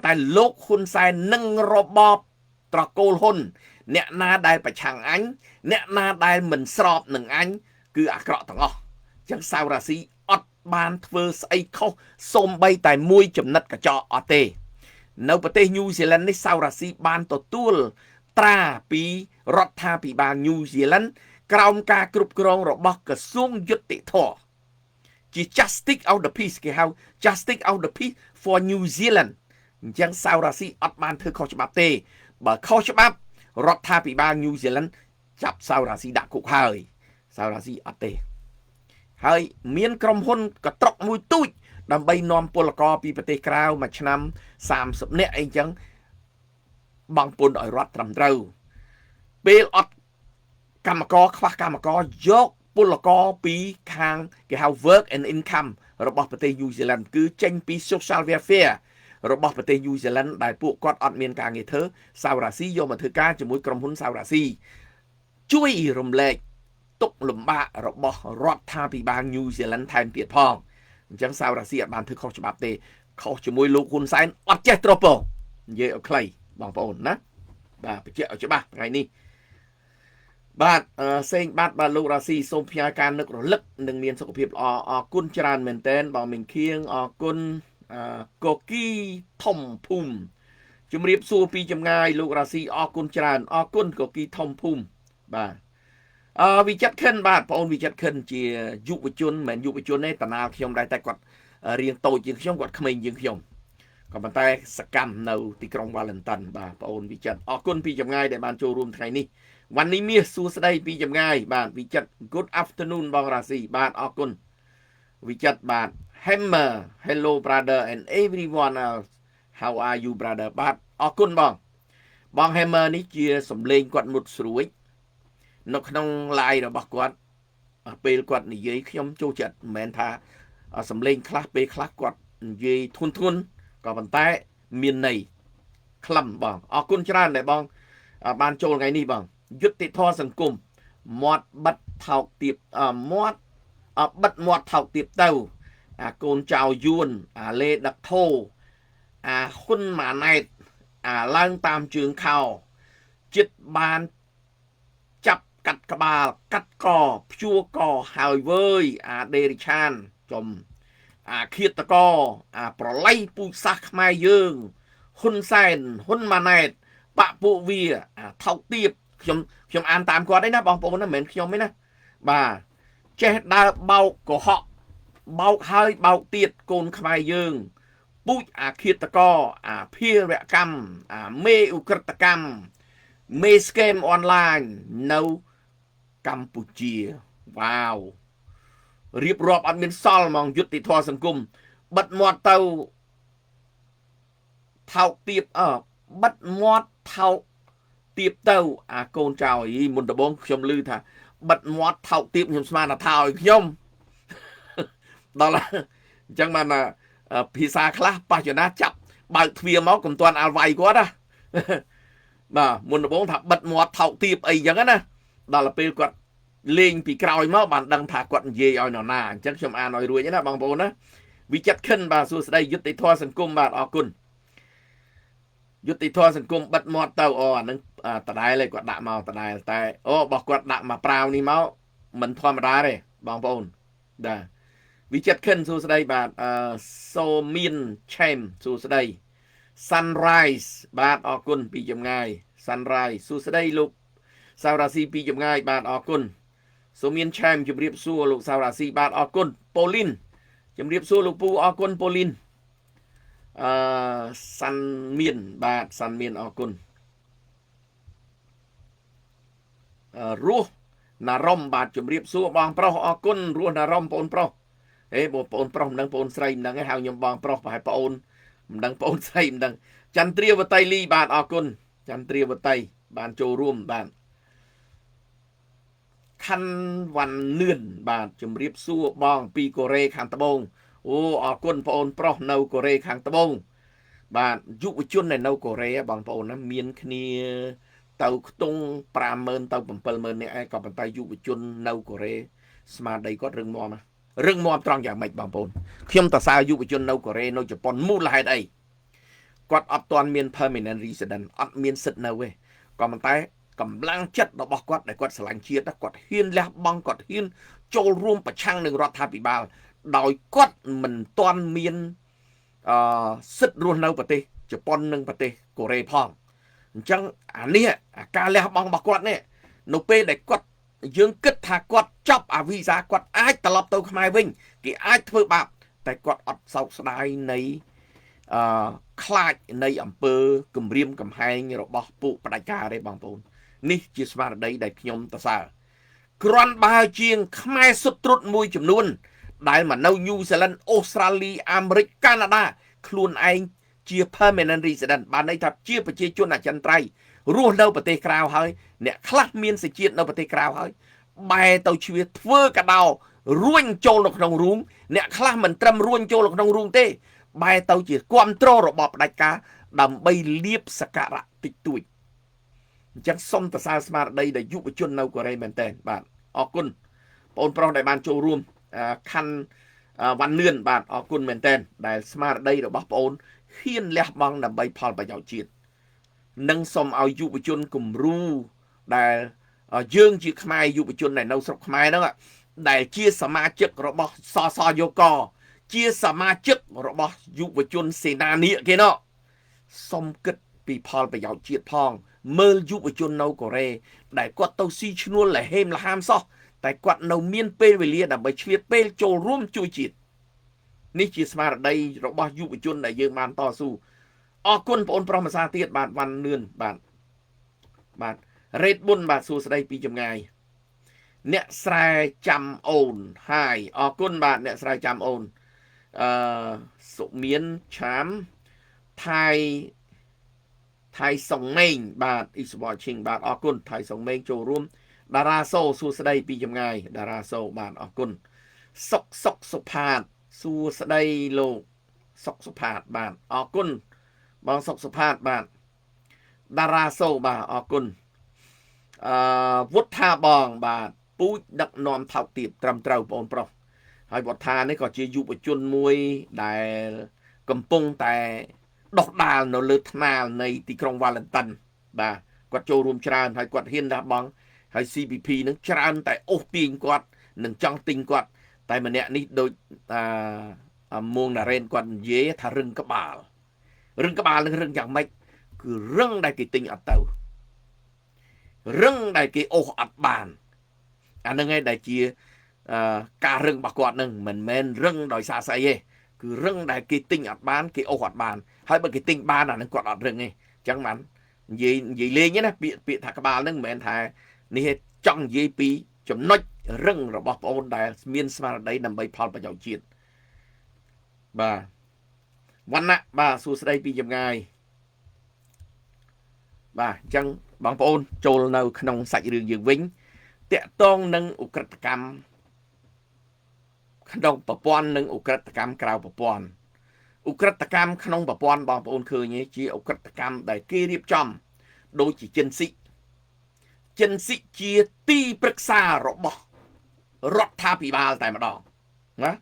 តែលោកហ៊ុនសែននិងរបបត្រកូលហ៊ុនអ្នកណាដែលប្រឆាំងអញអ្នកណាដែលមិនស្របនឹងអញគឺអាក្រក់ទាំងអស់អញ្ចឹងសាវរ៉ាស៊ីអត់បានធ្វើស្អីខុសសូម្បីតែមួយចំណិតកញ្ចក់អត់ទេនៅប្រទេសញូហ្សេឡង់នេះសាវរ៉ាស៊ីបានទទួលត្រាពីរដ្ឋាភិបាលញូហ្សេឡង់ក្រោមការគ្រប់គ្រងរបស់ក្រសួងយុត្តិធម៌ជា Justice of the Peace គេហៅ Justice of the Peace for New Zealand អញ្ចឹងសាវរ៉ាស៊ីអត់បានធ្វើខុសច្បាប់ទេបើខុសច្បាប់រដ្ឋាភិបាលញូហ្សេឡង់ចាប់សាវរ៉ាស៊ីដាក់គុកហើយសាវរ៉ាស៊ីអត់ទេហើយមានក្រុមហ៊ុនកត្រុកមួយទូចដើម្បីនាំពលករពីប្រទេសក្រៅមួយឆ្នាំ30នាក់អីចឹងបង់ពន្ធឲ្យរដ្ឋត្រឹមត្រូវពេលអត់កម្មករខ្វះកម្មករយកពលករពីខាងគេហៅ work and income របស់ប្រទេសញូហ្សេឡង់គឺចេញពី social welfare របស់ប្រទេសញូហ្សេឡង់ដែលពួកគាត់អត់មានការងារធ្វើសាវរ៉ាស៊ីយកមកធ្វើការជាមួយក្រុមហ៊ុនសាវរ៉ាស៊ីជួយរំលែកទុក្ខលំបាករបស់រដ្ឋាភិបាលញូហ្សេឡង់ថែមទៀតផងអញ្ចឹងសាវរ៉ាស៊ីអត់បានធ្វើខុសច្បាប់ទេខុសជាមួយលោកហ៊ុនសែនអត់ចេះត្រពងនិយាយឲ្យខ្លីបងប្អូនណាបាទបញ្ជាក់ឲ្យច្បាស់ថ្ងៃនេះបាទសេងបាទបាទលោករ៉ាស៊ីសូមផ្ញើការនឹករលឹកនិងមានសុខភាពល្អអរគុណច្រើនមែនទែនបងមីងខៀងអរគុណកូគីធំភូមិជំរាបសួរពីចម្ងាយលោករ៉ាស៊ីអរគុណច្រើនអរគុណកូគីធំភូមិបាទវិចិត្រខិនបាទបងអូនវិចិត្រខិនជាយុវជនមិនមែនយុវជនទេតាណាខ្ញុំដែរតែគាត់រៀងតូចជាងខ្ញុំគាត់ក្មេងជាងខ្ញុំក៏ប៉ុន្តែសកម្មនៅទីក្រុងវ៉ាឡិនតោនបាទបងអូនវិចិត្រអរគុណពីចម្ងាយដែលបានចូលរួមថ្ងៃនេះវ៉ាន់នេះមាសសួស្ដីពីចម្ងាយបាទវិចិត្រ Good afternoon បងរ៉ាស៊ីបាទអរគុណវិចិត្របាទ Hammer hello brother and everyone else how are you brother បាទអរគុណបង Hammer នេះជាសំឡេងគាត់មុតស្រួយនៅក្នុង live របស់គាត់ពេលគាត់និយាយខ្ញុំចូលចិត្តមិនមែនថាសំឡេងខ្លះពេលខ្លះគាត់និយាយធុនក៏ប៉ុន្តែមានន័យខ្លឹមបងអរគុណច្រើនដែលបងបានចូលថ្ងៃនេះបងយុត្តិធម៌សង្គមមាត់បិទថោកទៀបមាត់បិទមាត់ថោកទៀបទៅអាកូនចៅយួនអាលេដឹកធោអាហ៊ុនម៉ាណែតអាឡើងតាមជើងខោចិត្តបានចាប់កាត់ក្បាលកាត់កព្យួរកហើយវើយអាដេរិឆានចំអាឃាតកអាប្រឡ័យពូជសាសន៍ខ្មែរយើងហ៊ុនសែនហ៊ុនម៉ាណែតបាក់ពួកវាអាថោកទៀបខ្ញុំអានតាមគាត់ឯណាបងប្អូនណាមិនមែនខ្ញុំទេណាបាទចេះដើរបោកកុហកបោកហើយបោកទៀតកូនខ្មែរយើងពូជអាឃាតកអាភារកម្មអាមេឧក្រិដ្ឋកម្មមេស្កេមអនឡាញនៅកម្ពុជាវ៉ាវរៀបរាប់អត់មានសល់ហ្មងយុត្តិធម៌សង្គមបិទមាត់ទៅថោកទៀបបិទមាត់ថោកទៀបទៅអាកូនចៅអីមុនដំបងខ្ញុំឮថាបិទមាត់ថោកទៀបខ្ញុំស្មានថាឲ្យខ្ញុំដល់អញ្ចឹងបានភាសាខ្លះបច្ចុប្បន្នចាប់បើកទ្វារមកកុំទាន់អាល់វាយគាត់ណាបាទមុនដំបងថាបិទមាត់ថោកទៀបអីអញ្ចឹងណាដល់ពេលគាត់លេងពីក្រោយមកបានដឹងថាគាត់និយាយឲ្យនរណាអញ្ចឹងខ្ញុំអានឲ្យរួចណាបងប្អូនណាវិចិត្រខិនបាទសួស្ដីយុត្តិធម៌សង្គមបាទអរគុណយុត្តិធម៌សង្គមបិទមាត់ទៅអានឹងដដែលឯងគាត់ដាក់មកដដែលតែរបស់គាត់ដាក់មកប្រាវនេះមកមិនធម្មតាទេបងប្អូនបាទវិចិត្រខិនសួស្ដីបាទសូមានឆេមសួស្ដី Sunrise បាទអរគុណពីចម្ងាយ Sunrise សួស្ដីលោកសាវរ៉ាស៊ីពីចម្ងាយបាទអរគុណសូមានឆេមជម្រាបសួរលោកសាវរ៉ាស៊ីបាទអរគុណប៉ូលីនជម្រាបសួរលោកពូអរគុណប៉ូលីនសាន់មានបាទសាន់មានអរគុណរស់ណារ៉ុំបាទជម្រាបសួរបងប្រុសអរគុណរស់ណារ៉ុំបងប្រុសបងប្អូនប្រុសមិនដឹងបងប្អូនស្រីមិនដឹងទេហៅខ្ញុំបងប្រុសប្រហែលបងប្អូនមិនដឹងបងប្អូនស្រីមិនដឹងចន្ទ្រាវតីលីបាទអរគុណចន្ទ្រាវតីបានចូលរួមបាទខាន់វ៉ាន់នឿនបាទជម្រាបសួរបងពីកូរ៉េខាងត្បូងអរគុណបងប្អូនប្រុសនៅកូរ៉េខាងត្បូងបាទយុវជននៅកូរ៉េបងប្អូនណាមានគ្នាទៅខ្ទង់50000ទៅ70000នាក់ឯងក៏ប៉ុន្តែយុវជននៅកូរ៉េស្មារតីគាត់រឹងមាំត្រង់យ៉ាងម៉េចបងប្អូនខ្ញុំតសើយុវជននៅកូរ៉េនៅជប៉ុនមូលហេតុអី គាត់អត់ទាន់មាន permanent resident អត់មានសិទ្ធិនៅទេក៏ប៉ុន្តែកម្លាំងចិត្តរបស់គាត់ដែលគាត់ស្រឡាញ់ជាតិគាត់ហ៊ានលះបង់គាត់ហ៊ានចូលរួមប្រឆាំងនឹងរដ្ឋាភិបាលដោយគាត់មិនទាន់មានសិទ្ធិរស់នៅប្រទេសជប៉ុននិងប្រទេសកូរ៉េផងអញ្ចឹងអានេះការលះបង់របស់គាត់នេះនៅពេលដែលគាត់យើងគិតថាគាត់ចប់អាវីសាគាត់អាចត្រឡប់ទៅខ្មែរវិញគេអាចធ្វើបាបតែគាត់អត់សោកស្ដាយនៃខ្លាចនៃអំពើគំរាមកំហែងរបស់ពួកផ្ដាច់ការទេបងប្អូននេះជាស្មារតីដែលខ្ញុំសរសើរគ្រាន់បើជាងខ្មែរសុទ្ធត្រុតមួយចំនួនដែលមកនៅញូហ្សេឡង់អូស្ត្រាលីអាមេរិកកាណាដាខ្លួនឯងជា permanent resident បានន័យថាជាប្រជាជនអចិន្ត្រៃយ៍រស់នៅប្រទេសក្រៅហើយអ្នកខ្លះមានសេចក្ដីនៅប្រទេសក្រៅហើយបែរទៅជ្រៀតធ្វើកដោរួញចូលនៅក្នុងរូងអ្នកខ្លះមិនត្រឹមរួញចូលនៅក្នុងរូងទេបែរទៅជាគ្រប់គ្រងរបបផ្ដាច់ការដើម្បីលៀបសក្ការៈតិចតួចអញ្ចឹងសូមសរសើរស្មារតីដល់យុវជននៅកូរ៉េមែនតើបាទអរគុណបងប្រុសដែលបានចូលរួមខណ្ឌវ៉ាន់នឿនបាទអរគុណមែនតើដែលស្មារតីរបស់បងហ៊ានលះបង់ដើម្បីផលប្រយោជន៍ជាតិនិងសូមឲ្យយុវជនគំរូដែលយើងជាខ្មែរយុវជនដែលនៅស្រុកខ្មែរហ្នឹងដែលជាសមាជិករបស់សសយក ជាសមាជិករបស់យុវជនសេនានីគេណោះសុំគិតពីផលប្រយោជន៍ជាតិផងមើលយុវជននៅកូរ៉េដែលគាត់ទៅស៊ីឈ្នួលលហេមលហាមសោះតែគាត់នៅមានពេលវេលាដើម្បីឆ្លៀតពេលចូលរួមជួយជាតិនេះជាស្មារតីរបស់យុវជនដែលយើងបានតស៊ូអរគុណបងប្រុសម្សាទៀតបាទវ៉ាន់នឿនបាទរ៉េតប៊ុនបាទសួស្តីពីចម្ងាយអ្នកស្រែចាំអូនហើយអរគុណបាទអ្នកស្រែចាំអូនសុមានឆាមថៃសុងមេងបាទ is watching បាទអរគុណថៃសុងមេងចូលរួមតារាសូសួស្តីពីចម្ងាយតារាសូបាទអរគុណសុកសុផាតសួស្តីលោកសុកសុផាតបាទអរគុណបងសុកសុផាតបាទតារាសូបាទអរគុណវុទ្ធាបងបាទពូជដឹកនាំថោកទៀតត្រឹមត្រូវបងប្រុសហើយវុទ្ធានេះក៏ជាយុវជនមួយដែលកំពុងតែដុសដាលនៅលើថ្នាលនៃទីក្រុងវ៉ាឡែនតិនបាទគាត់ចូលរួមច្រើនហើយគាត់ហ៊ានលះបង់ហើយ CPP នឹងច្រើនតែអូសទាញគាត់នឹងចង់ទិញគាត់តែម្នាក់នេះដូចមួងណារ៉េនគាត់និយាយថារឹងក្បាលនឹងរឹងយ៉ាងម៉េចគឺរឹងដែលគេទិញអត់ទៅរឹងដែលគេអូសអត់បានអានឹងឯងដែលជាការរឹងរបស់គាត់នឹងមិនមែនរឹងដោយសារស្អីទេគឺរឹងដែលគេទិញអត់បានគេអូសអត់បានហើយបើគេទិញបានអានឹងគាត់អត់រឹងទេអញ្ចឹងបាននិយាយលេងណាពាក្យថាក្បាលនឹងមិនមែនថានេះចង់និយាយពីចំណុចរឹងរបស់បងអូនដែលមានស្មារតីដើម្បីផលប្រយោជន៍ជាតិបាទវណ្ណៈបាទសួស្តីពីចម្ងាយបាទអញ្ចឹងបងប្អូនចូលនៅក្នុងសាច់រឿងយើងវិញតាក់ទងនឹងឧក្រិដ្ឋកម្មក្នុងប្រព័ន្ធនិងឧក្រិដ្ឋកម្មក្រៅប្រព័ន្ធឧក្រិដ្ឋកម្មក្នុងប្រព័ន្ធបងប្អូនឃើញទេជាឧក្រិដ្ឋកម្មដែលគេរៀបចំដូចជាចិនស៊ីជាទីប្រឹក្សារបស់រដ្ឋាភិបាលតែម្ដងណា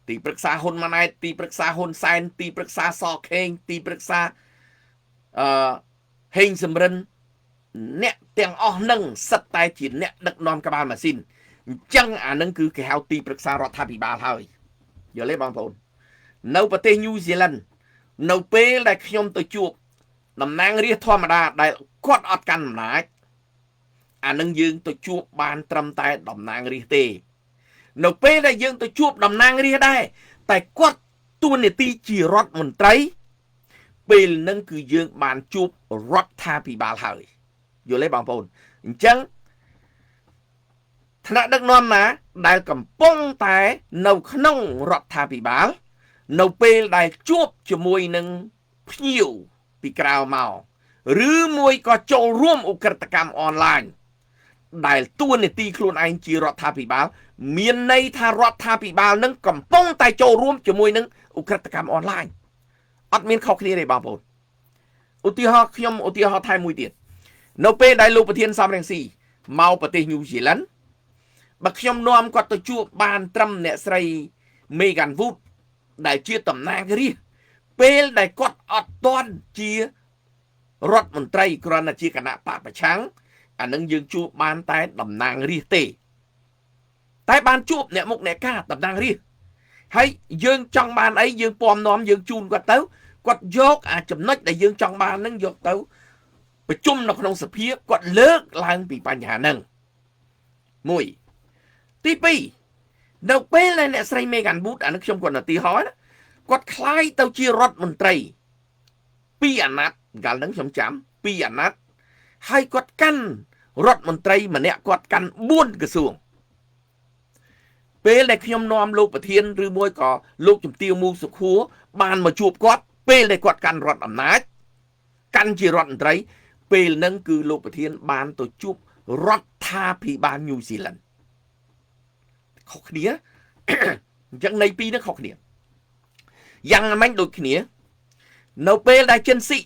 ទីប្រឹក្សាហ៊ុនម៉ាណែតទីប្រឹក្សាហ៊ុនសែនទីប្រឹក្សាសខេងទីប្រឹក្សាហេងសំរិនអ្នកទាំងអស់នឹងសិតតែជាអ្នកដឹកនាំក្បាលម៉ាស៊ីនអញ្ចឹងអានឹងគឺគេហៅទីប្រឹក្សារដ្ឋាភិបាលហើយយល់ទេបងប្អូននៅប្រទេសញូហ្សេឡង់នៅពេលដែលខ្ញុំទៅជួបតំណាងរាស្ត្រធម្មតាដែលគាត់អត់កាន់អំណាចអានឹងយើងទៅជួបបានត្រឹមតែតំណាងរាស្ត្រទេនៅពេលដែលយើងទៅជួបតំណាងរាស្ត្រដែរតែគាត់ទួនាទីជារដ្ឋមន្ត្រីពេលហ្នឹងគឺយើងបានជួបរដ្ឋាភិបាលហើយយល់ទេបងប្អូនអញ្ចឹងថ្នាក់ដឹកនាំណាដែលកំពុងតែនៅក្នុងរដ្ឋាភិបាលនៅពេលដែលជួបជាមួយនឹងភ្ញៀវពីក្រៅមកឬមួយក៏ចូលរួមឧក្រិដ្ឋកម្មអនឡាញដែលទួនាទីខ្លួនឯងជារដ្ឋាភិបាលមានន័យថារដ្ឋាភិបាលនឹងកំពុងតែចូលរួមជាមួយនឹងឧក្រិដ្ឋកម្មអនឡាញអត់មានខុសគ្នាទេបងប្អូនឧទាហរណ៍ខ្ញុំឧទាហរណ៍ថែមមួយទៀតនៅពេលដែលលោកប្រធានសំរងស៊ីមកប្រទេសញូហ្សេឡង់បើខ្ញុំនាំគាត់ទៅជួបបានត្រឹមអ្នកស្រី Megan Wood ដែលជាតំណាងរាស្ត្រ ពេលដែលគាត់អត់ទាន់ជារដ្ឋមន្ត្រីគ្រាន់តែជាគណៈបកប្រឆាំងអានឹងយើងជួបបានតែតំណាងរាស្ត្រទេតែបានជួបអ្នកមុខអ្នកការតំណាងរាស្ត្រហើយយើងចង់បានអីយើងពំនាំយើងជូនគាត់ទៅគាត់យកអាចំណុចដែលយើងចង់បានហ្នឹងយកទៅប្រជុំនៅក្នុងសភាគាត់លើកឡើងពីបញ្ហាហ្នឹងមួយទី2នៅពេលដែលអ្នកស្រី Megan Wood អានេះខ្ញុំគាត់នៅទីហោគាត់คล้ายទៅជារដ្ឋមន្ត្រី2អាណត្តិកាលហ្នឹងខ្ញុំចាំ2អាណត្តិហើយគាត់កាន់រដ្ឋមន្ត្រីម្នាក់គាត់កាន់4ក្រសួងពេលដែលខ្ញុំនាំលោកប្រធានឬមួយក៏លោកជំទាវមូសុខួរបានមកជួបគាត់ពេលដែលគាត់កាន់រដ្ឋអំណាចកាន់ជារដ្ឋមន្ត្រីពេលហ្នឹងគឺលោកប្រធានបានទៅជួបរដ្ឋាភិបាលញូហ្សេឡង់ខុសគ្នាអញ្ចឹងនៃពីរនេះខុសគ្នាយ៉ាងម៉េចដូចគ្នានៅពេលដែលចិនស៊ី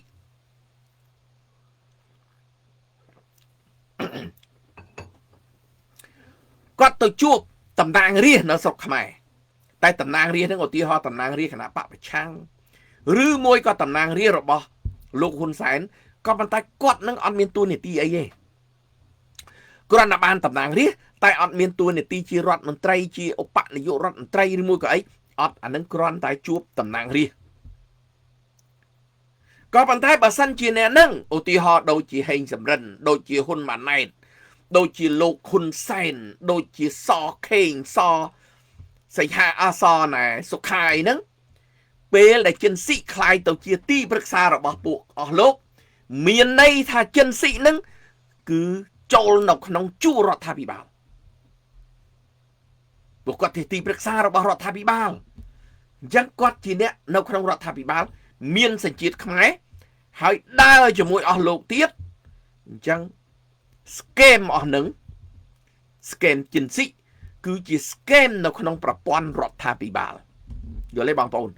គាត់ទៅជួបតំណាងរាស្ត្រនៅស្រុកខ្មែរតែតំណាងរាស្ត្រហ្នឹងឧទាហរណ៍តំណាងរាស្ត្រគណៈបកប្រឆាំងឬមួយក៏តំណាងរាស្ត្ររបស់លោកហ៊ុនសែនក៏ប៉ុន្តែគាត់នឹងអត់មានតួនាទីអីទេគ្រាន់តែបានតំណាងរាស្ត្រតែអត់មានតួនាទីជារដ្ឋមន្ត្រីជាឧបនាយករដ្ឋមន្ត្រីឬមួយក៏អីអត់អានឹងគ្រាន់តែជួបតំណាងរាស្ត្រក៏ប៉ុន្តែបើសិនជាអ្នកនឹងឧទាហរណ៍ដូចជាហេងសំរិនដូចជាហ៊ុនម៉ាណែតដូចជាលោកហ៊ុនសែនដូចជាសខេងសសីហាអសណែសុខាយហ្នឹងពេលដែលចិនស៊ីคล้ายទៅជាទីប្រឹក្សារបស់ពួកអស់លោកមានន័យថាចិនស៊ីហ្នឹងគឺចូលនៅក្នុងជួររដ្ឋាភិបាលពួកគាត់ជាទីប្រឹក្សារបស់រដ្ឋាភិបាលអញ្ចឹងគាត់ជាអ្នកនៅក្នុងរដ្ឋាភិបាលមានសញ្ជាតិខ្មែរហើយដើរជាមួយអស់លោកទៀតអញ្ចឹងស្កេមអស់នឹងស្កេមចិនស៊ីគឺជាស្កេមនៅក្នុងប្រព័ន្ធរដ្ឋាភិបាលយល់ទេបងប្អូន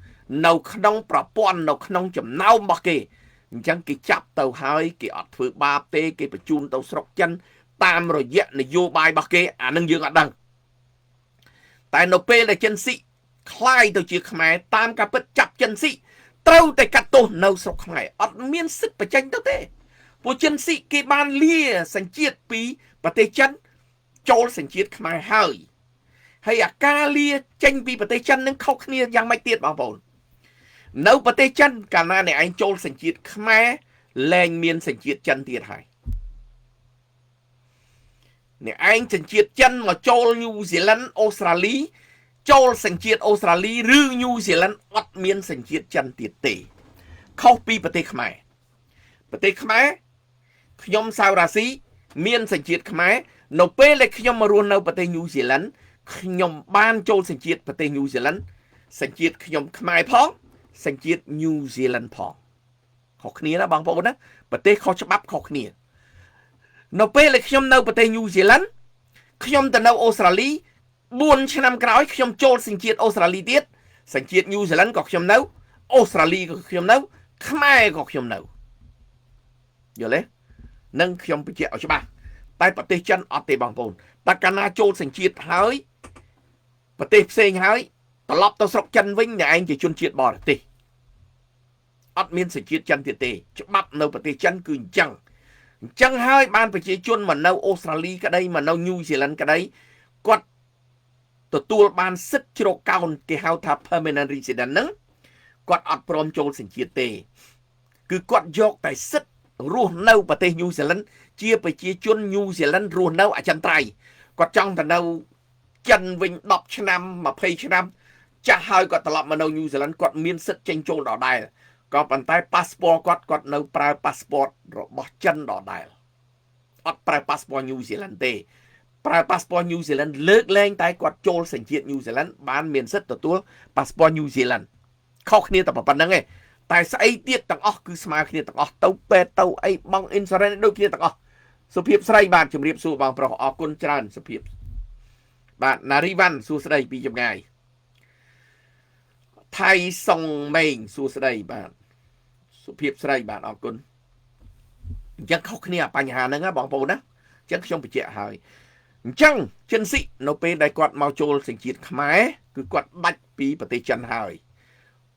នៅក្នុងប្រព័ន្ធនៅក្នុងចំណោមរបស់គេអញ្ចឹងគេចាប់ទៅហើយគេអត់ធ្វើបាបទេគេបញ្ជូនទៅស្រុកចិនតាមរយៈនយោបាយរបស់គេអានឹងយើងអត់ដឹងតែនៅពេលដែលចិនស៊ីคล้ายទៅជាខ្មែរតាមការពិតចាប់ចិនស៊ីត្រូវតែកាត់ទោសនៅស្រុកខ្មែរអត់មានសិទ្ធិបញ្ចេញទៅទេពួកចិនស៊ីគេបានលាសញ្ជាតិពីប្រទេសចិនចូលសញ្ជាតិខ្មែរហើយអាការលាចេញពីប្រទេសចិននឹងខុសគ្នាយ៉ាងម៉េចទៀតបងប្អូននៅប្រទេសចិនកាលណាអ្នកឯងចូលសញ្ជាតិខ្មែរលែងមានសញ្ជាតិចិនទៀតហើយអ្នកឯងសញ្ជាតិចិនមកចូលញូហ្សេឡង់អូស្ត្រាលីចូលសញ្ជាតិអូស្ត្រាលីឬញូហ្សេឡង់អត់មានសញ្ជាតិចិនទៀតទេខុសពីប្រទេសខ្មែរខ្ញុំសាវរ៉ាស៊ីមានសញ្ជាតិខ្មែរនៅពេលដែលខ្ញុំមករស់នៅប្រទេសញូហ្សេឡង់ខ្ញុំបានចូលសញ្ជាតិប្រទេសញូហ្សេឡង់សញ្ជាតិខ្ញុំខ្មែរផងសញ្ជាតិញូហ្សេឡង់ផងខុសគ្នាណាបងប្អូនណាប្រទេសខុសច្បាប់ខុសគ្នានៅពេលដែលខ្ញុំនៅប្រទេសញូហ្សេឡង់ខ្ញុំទៅនៅអូស្ត្រាលី4ឆ្នាំក្រោយខ្ញុំចូលសញ្ជាតិអូស្ត្រាលីទៀតសញ្ជាតិញូហ្សេឡង់ក៏ខ្ញុំនៅអូស្ត្រាលីក៏ខ្ញុំនៅខ្មែរក៏ខ្ញុំនៅយល់ទេនឹងខ្ញុំបញ្ជាក់ឲ្យច្បាស់តែប្រទេសចិនអត់ទេបងប្អូនតែកាលណាចូលសញ្ជាតិហើយប្រទេសផ្សេងហើយត្រឡប់ទៅស្រុកចិនវិញអ្នកឯងជាជនជាតិបរទេសអត់មានសញ្ជាតិចិនទៀតទេច្បាប់នៅប្រទេសចិនគឺអញ្ចឹងហើយបានប្រជាជនមកនៅអូស្ត្រាលីក្តីមកនៅញូហ្សេឡង់ក្តីគាត់ទទួលបានសិទ្ធិជ្រកកោនគេហៅថា permanent resident ហ្នឹងគាត់អត់ព្រមចូលសញ្ជាតិទេគឺគាត់យកតែសិទ្ធិរស់នៅប្រទេសញូហ្សេឡង់ជាប្រជាជនញូហ្សេឡង់រស់នៅអចិន្ត្រៃយ៍គាត់ចង់ទៅនៅចិនវិញ10ឆ្នាំ20ឆ្នាំចាស់ហើយគាត់ត្រឡប់មកនៅញូហ្សេឡង់គាត់មានសិទ្ធិចេញចូលដដែលក៏ប៉ុន្តែប៉ាសពតគាត់នៅប្រើប៉ាសពតរបស់ចិនដដែលអត់ប្រើប៉ាសពតញូហ្សេឡង់ទេប្រើប៉ាសពតញូហ្សេឡង់លើកលែងតែគាត់ចូលសញ្ជាតិញូហ្សេឡង់បានមានសិទ្ធិទទួលប៉ាសពតញូហ្សេឡង់ខុសគ្នាតែប៉ុណ្្នឹងឯងតែស្អីទៀតទាំងអស់គឺស្មើគ្នាទាំងអស់ទៅពេទ្យទៅអីបង់អ៊ីនស៊ូរ៉ែនដូចគ្នាទាំងអស់សុភាពស្រីបាទជំរាបសួរបងប្រុសអរគុណច្រើនសុភាពបាទណារីវ៉ាន់សួស្ដីពីចម្ងាយថៃសុងម៉េងសួស្ដីបាទសុភាពស្រីបាទអរគុណអញ្ចឹងខុសគ្នាបញ្ហាហ្នឹងណាបងប្អូនណាអញ្ចឹងខ្ញុំបញ្ជាក់ហើយអញ្ចឹងចិនស៊ីនៅពេលដែលគាត់មកចូលសញ្ជាតិខ្មែរគឺគាត់ដាច់ពីប្រទេសចិនហើយ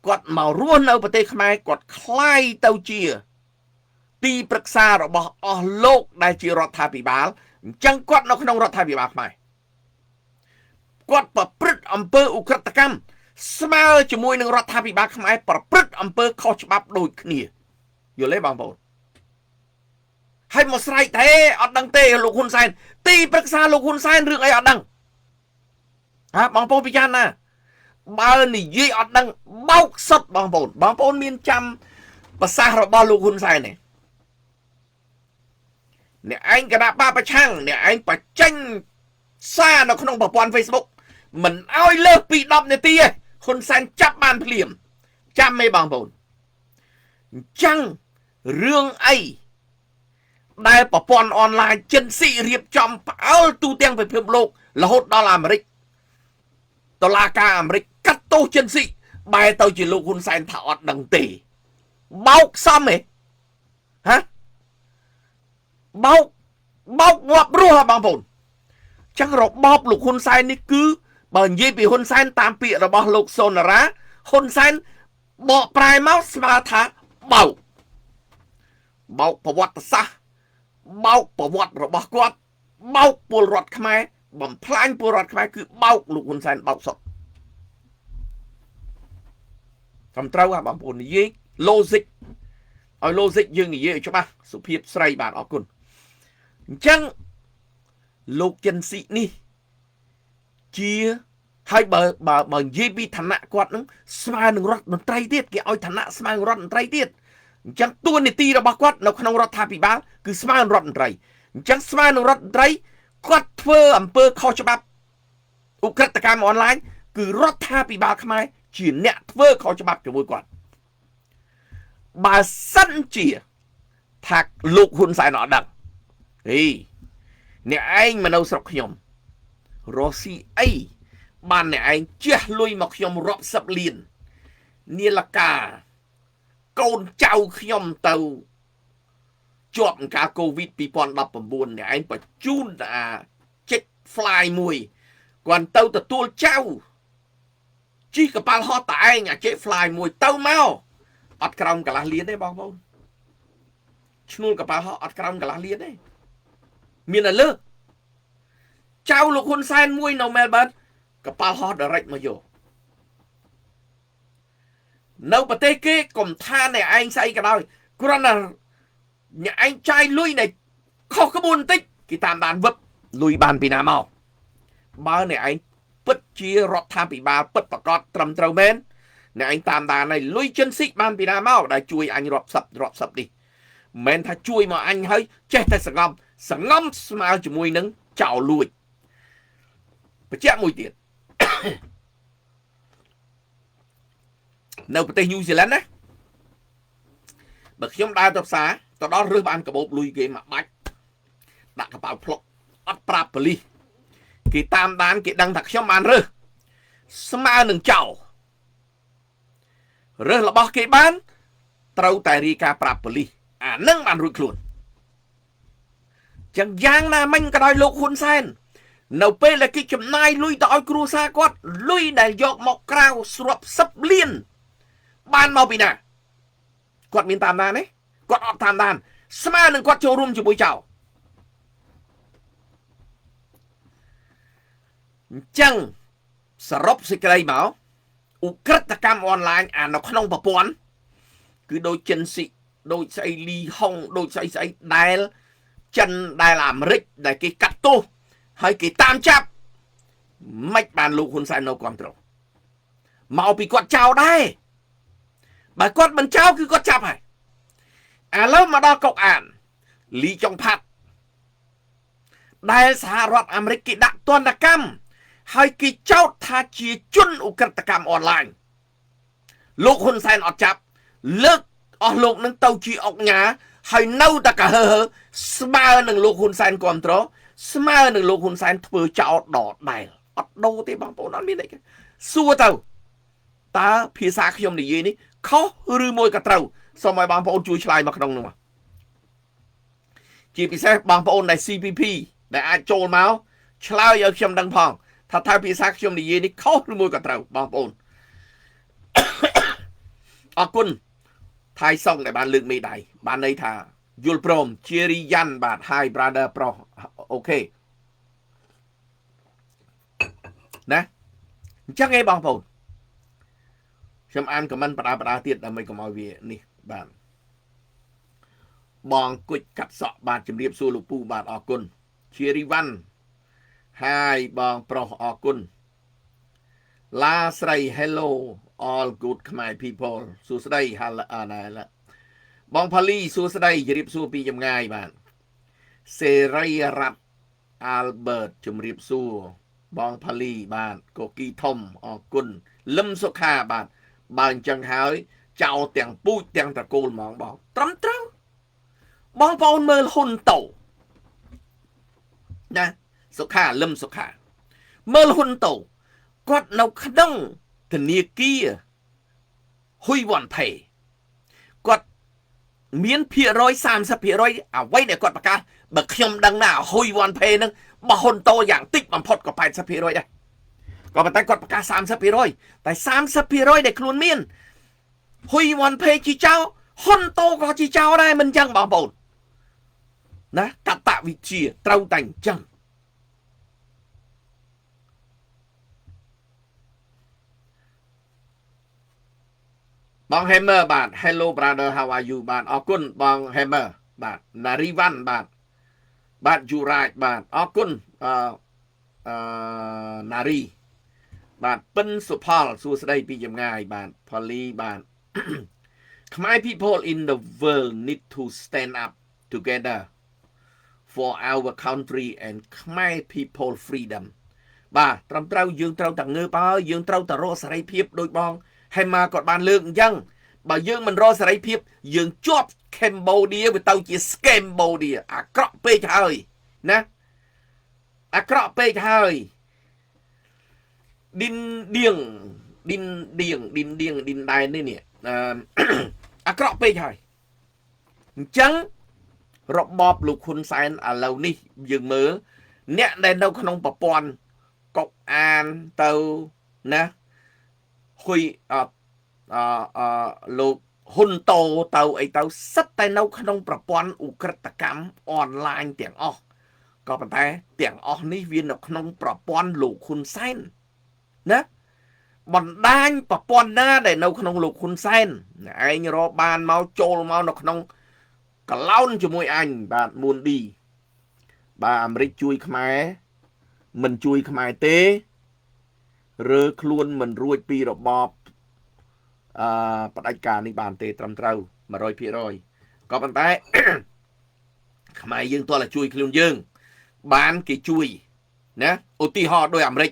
គាត់មករស់នៅប្រទេសខ្មែរគាត់คล้ายទៅជាទីប្រឹក្សារបស់អស់លោកដែលជារដ្ឋាភិបាលអញ្ចឹងគាត់នៅក្នុងរដ្ឋាភិបាលខ្មែរគាត់ប្រព្រឹត្តអំពើឧក្រិដ្ឋកម្មស្មើជាមួយនឹងរដ្ឋាភិបាលខ្មែរប្រព្រឹត្តអំពើខុសច្បាប់ដូចគ្នាយល់ទេបងប្អូនហើយមកស្រែកទេអត់ដឹងទេលោកហ៊ុនសែនទីប្រឹក្សាលោកហ៊ុនសែនរឿងអីអត់ដឹងបងប្អូនពិចារណាបើនិយាយអត់ដឹងបោកសុតបងប្អូនមានចាំប្រសាសន៍របស់លោកហ៊ុនសែនទេអ្នកឯងគណៈបកប្រឆាំងអ្នកឯងបញ្ចេញសារនៅក្នុងប្រព័ន្ធ Facebook មិនអោយលើសពី10នាទីទេហ៊ុនសែនចាប់បានភ្លាមចាំទេបងប្អូនអញ្ចឹងរឿងអីដែលប្រព័ន្ធអនឡាញចិនស៊ីរៀបចំផ្អើលទូទាំងពិភពលោករហូតដល់អាមេរិកដុល្លារការអាមេរិកកាត់ទោសចិនស៊ីបែរទៅជាលោកហ៊ុនសែនថាអត់ដឹងទេបោកសមហ៎ហ៎បោកងាប់រស់បងប្អូនចឹងរបបលោកហ៊ុនសែននេះគឺបើនិយាយពីហ៊ុនសែនតាមពាក្យរបស់លោកសូណារ៉ាហ៊ុនសែនបកប្រែមកស្មើថាបោកប្រវត្តិសាស្ត្របោកប្រវត្តិរបស់គាត់បោកពលរដ្ឋខ្មែរបំផ្លាញពលរដ្ឋខ្មែរគឺបោកលោកហ៊ុនសែនបោកសុទ្ធត្រឹមត្រូវបងប្អូននិយាយ logic ឲ្យ logic យើងនិយាយឲ្យច្បាស់សុភាពស្រីបាទអរគុណអញ្ចឹងលោកចិនស៊ីនេះជាហើយបើនិយាយពីឋានៈគាត់នឹងស្មើនឹងរដ្ឋមន្ត្រីទៀតគេឲ្យឋានៈស្មើនឹងរដ្ឋមន្ត្រីទៀតអញ្ចឹងតួនាទីរបស់គាត់នៅក្នុងរដ្ឋាភិបាលគឺស្មើនឹងរដ្ឋមន្ត្រីអញ្ចឹងស្មើនឹងរដ្ឋមន្ត្រីគាត់ធ្វើអំពើខុសច្បាប់ឧក្រិដ្ឋកម្មអនឡាញគឺរដ្ឋាភិបាលខ្មែរជាអ្នកធ្វើខុសច្បាប់ជាមួយគាត់បើសិនជាថាលោកហ៊ុនសែនអត់ដឹងអ្នកឯងមកនៅស្រុកខ្ញុំរស់ស៊ីអីបានអ្នកឯងជះលុយមកខ្ញុំរាប់សិបលាននាឡិកាកូនចៅខ្ញុំទៅជាប់នឹងការកូវីដ2019អ្នកឯងបញ្ជូនអាចេក fly មួយគាត់ទៅទទួលចៅជិះកប៉ាល់ហោះតឯងអាចេក fly មួយទៅមកអត់ក្រោមកន្លះលានទេបងប្អូនឈ្នួលកប៉ាល់ហោះអត់ក្រោមកន្លះលានទេមានតែលើចៅលោកហ៊ុនសែនមួយនៅមែលប៊នកប៉ាល់ហោះ direct មកយកនៅប្រទេសគេកុំថាអ្នកឯងស្អីក៏ដោយគ្រាន់តែអ្នកឯងចាយលុយនៃខុសក្បួនបន្តិចគេតាមដានវឹបលុយបានពីណាមកបើអ្នកឯងពិតជារដ្ឋាភិបាលពិតប្រកបត្រឹមត្រូវមែនអ្នកឯងតាមដានហើយលុយចិនស៊ីបានពីណាមកដែលជួយអញរាប់សិបនេះមិនមែនថាជួយមកអញហើយចេះតែសង្ងំស្មើជាមួយនឹងចោលលួចបញ្ជាក់មួយទៀតនៅប្រទេសញូហ្សេឡង់ណាបើខ្ញុំដើរទៅផ្សារទៅដល់រើសបានកាបូបលុយគេមកបាច់ដាក់កប៉ាល់ផ្លុកអត់ប្រាប់ប៉ូលីសគេតាមដានគេដឹងថាខ្ញុំបានរើសស្មើនឹងចោលរើសរបស់គេបានត្រូវតែរាយការណ៍ប្រាប់ប៉ូលីសអានឹងបានរួចខ្លួនចឹងយ៉ាងណាមិញក៏ដោយលោកហ៊ុនសែននៅពេលដែលគេចំណាយលុយទៅឲ្យគ្រួសារគាត់លុយដែលយកមកក្រៅស្រាប់10លានបានមកពីណាគាត់មានតាមដានទេគាត់អត់តាមដានស្មើនឹងគាត់ចូលរួមជាមួយចៅអញ្ចឹងសរុបសេចក្តីមកឧក្រិដ្ឋកម្មអនឡាញអានៅក្នុងប្រព័ន្ធគឺដូចចិនស៊ីដូចស្អីលីហុងដូចស្អីដែលចិនដែលអាមេរិកដែលគេកាត់ទោសហើយគេតាមចាប់មិនបានលោកហ៊ុនសែននៅគ្រប់គ្រងមកពីគាត់ចោលដែរបើគាត់មិនចោលគឺគាត់ចាប់ហើយឥឡូវមកដល់កុកអានលីចុងផាត់ដែលសហរដ្ឋអាមេរិកគេដាក់ទណ្ឌកម្មហើយគេចោទថាជាជនឧក្រិដ្ឋកម្មអនឡាញលោកហ៊ុនសែនអត់ចាប់លើកអស់លោកនឹងទៅជាអុកញ៉ាហើយនៅតែកាហើស្មើនឹងលោកហ៊ុនសែនគ្រប់គ្រងស្មើនឹងលោកហ៊ុនសែនធ្វើចោលដដែលអត់ដូរទេបងប្អូនអត់មានអីសួរទៅតើភាសាខ្ញុំនិយាយនេះខុសឬមួយក៏ត្រូវសូមឲ្យបងប្អូនជួយឆ្លើយមកក្នុងនោះជាពិសេសបងប្អូនដែល CPP ដែលអាចចូលមកឆ្លើយឲ្យខ្ញុំដឹងផងថាភាសាខ្ញុំនិយាយនេះខុសឬមួយក៏ត្រូវបងប្អូន អរគុណថៃសុងដែលបានលើកមេដៃបានន័យថាយល់ព្រមជារីយ៉ាន់បាទ Hi brother ប្រុសអូខេណាអញ្ចឹងឯងបងប្អូនខ្ញុំអានខមមិនបដាទៀតដើម្បីកុំឲ្យវានេះបាទបងគុជកាត់សក់បាទជំរាបសួរលោកពូបាទអរគុណជារីវ៉ាន់ហើយបងប្រុសអរគុណឡាស្រី Hello all good Khmer people សួស្តីហាឡាណាបងផាលីសួស្តីជំរាបសួរពីចម្ងាយបាទសេរីរ៉ាត់ Albert ជំរាបសួរបងផាលីបាទកូគីធំអរគុណលឹមសុខាបាទបើអញ្ចឹងហើយចោលទាំងពូជទាំងតកូលហ្មងបងត្រឹមត្រូវបងប្អូនមើលហ៊ុនតូណាសុខាលឹមសុខាមើលហ៊ុនតូគាត់នៅក្នុងធនាគារហ៊ុយវ៉ាន់ផេគាត់មានភាគរយ 30% អ្វីដែលគាត់ប្រកាសបើខ្ញុំដឹងណាហ៊ុយវ៉ាន់ផេនឹងបោះហ៊ុនតូយ៉ាងតិចបំផុតក៏ 80% ដែរក៏ប៉ុន្តែគាត់ប្រកាស 30% តែ 30% ដែលខ្លួនមានហ៊ុយវ៉ាន់ផេជីចោហ៊ុនតូក៏ជីចោដែរមិនចឹងបងប្អូនណាកតវិជ្ជាត្រូវតែអញ្ចឹងបង Hammer បាទ Hello brother how are you បាទអរគុណបង Hammer បាទ Narivan បាទយូរ៉ាចបាទអរគុណNari បាទពិនសុផលសួស្តីពីចម្ងាយបាទ Polly បាទ Khmer people in the world need to stand up together for our country and Khmer people freedom បាទត្រឹមត្រូវយើងត្រូវតែងើបហើយយើងត្រូវតែរកសេរីភាពដូចបងហើយមកគាត់បានលើកអញ្ចឹងបើយើងមិនរកសេរីភាពយើងជាប់ Cambodia វាទៅជា Scambodia អាក្រក់ពេកហើយណាអាក្រក់ពេកហើយឌិនដៀងដែរនេះអាក្រក់ពេកហើយអញ្ចឹងរបបលោកហ៊ុនសែនឥឡូវនេះយើងមើលអ្នកដែលនៅក្នុងប្រព័ន្ធកុកអានទៅណាហ៊ុយលោកហ៊ុនតូទៅអីទៅសិតតែនៅក្នុងប្រព័ន្ធឧក្រិដ្ឋកម្មអនឡាញទាំងអស់ក៏ប៉ុន្តែទាំងអស់នេះវានៅក្នុងប្រព័ន្ធលោកហ៊ុនសែនណាបណ្ដាញប្រព័ន្ធណាដែលនៅក្នុងលោកហ៊ុនសែនឯងរកបានមកចូលមកនៅក្នុងកឡោនជាមួយអញបាទមួនឌីបាទអាមេរិកជួយខ្មែរមិនជួយខ្មែរទេរើខ្លួនមិនរួចពីរបបផ្ដាច់ការនេះបានទេត្រឹមត្រូវ 100% ក៏ប៉ុន្តែ ខ្មែរយើងទាល់តែជួយខ្លួនយើងបានគេជួយណាឧទាហរណ៍ដោយអាមេរិក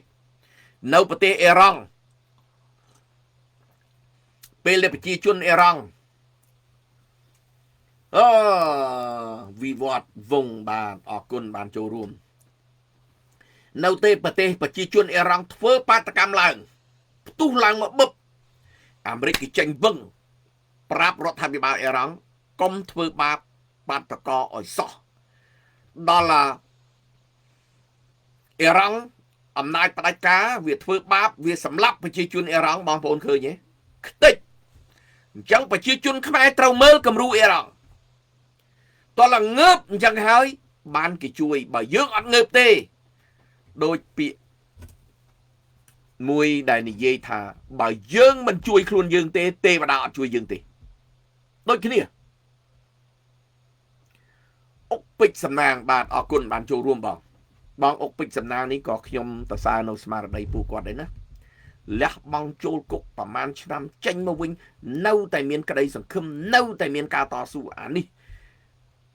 នៅប្រទេសអ៊ីរ៉ង់ពេលដែលប្រជាជនអ៊ីរ៉ង់វិវត្តវងបាទអរគុណបានចូលរួមនៅទេប្រទេសប្រជាជនអ៊ីរ៉ង់ធ្វើបាតកម្មឡើងផ្ទុះឡើងមកបឹបអាមេរិកគេចេញវឹងប្រាប់រដ្ឋាភិបាលអ៊ីរ៉ង់កុំធ្វើបាតកោឲ្យសោះដល់អ៊ីរ៉ង់អំណាចផ្ដាច់ការវាធ្វើបាបវាសម្លាប់ប្រជាជនអ៊ីរ៉ង់បងប្អូនឃើញទេខ្ទេចអញ្ចឹងប្រជាជនខ្មែរត្រូវមើលគំរូអ៊ីរ៉ង់តោះឡើងងើបអញ្ចឹងហើយបានគេជួយបើយើងអត់ងើបទេដូចពាក្យមួយដែលនិយាយថាបើយើងមិនជួយខ្លួនយើងទេទេវតាអត់ជួយយើងទេដូចគ្នាអុកពេជ្រសំណាងបាទអរគុណបានចូលរួមបងអុកពេជ្រសំណាងនេះក៏ខ្ញុំសរសើរនៅស្មារតីពួកគាត់ដែរណាលះបង់ចូលគុកប្រហែលឆ្នាំចេញមកវិញនៅតែមានក្តីសង្ឃឹមនៅតែមានការតស៊ូអានេះ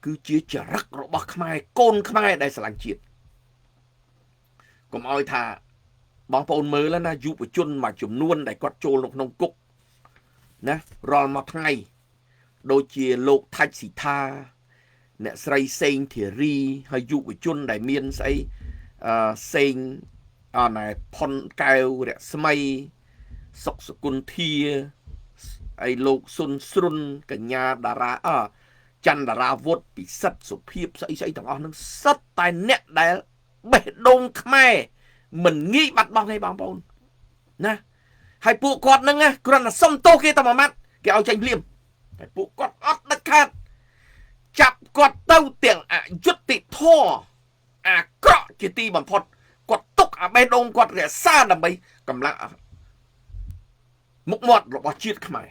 គឺជាចរិតរបស់ខ្មែរកូនខ្មែរដែលស្រឡាញ់ជាតិកុំឲ្យថាបងប្អូនមើលណាយុវជនមួយចំនួនដែលគាត់ចូលនៅក្នុងគុកណារាល់មួយថ្ងៃដូចជាលោកថាច់ស៊ីថាអ្នកស្រីសេងធីរីហើយយុវជនដែលមានស្អីសេងណែផុនកែវរស្មីសុកសគុន្ធាអីលោកសុនស្រុនកញ្ញាតារាច័ន្ទតារាវុធពិសិដ្ឋសុភាពស្អីទាំងអស់ហ្នឹងសិតតែអ្នកដែលបេះដូងខ្មែរមិនងាយបាត់បង់ទេបងប្អូនណាហើយពួកគាត់ហ្នឹងគ្រាន់តែសុំទោសគេតែមួយម៉ាត់ គេឲ្យចេញភ្លាមតែពួកគាត់អត់ដាច់ខាតចាប់គាត់ទៅទាំងអយុត្តិធម៌អាក្រក់ជាទីបំផុតគាត់ទុកអាបេះដូងគាត់រក្សាដើម្បីកម្លាំងមុខមាត់របស់ជាតិខ្មែរ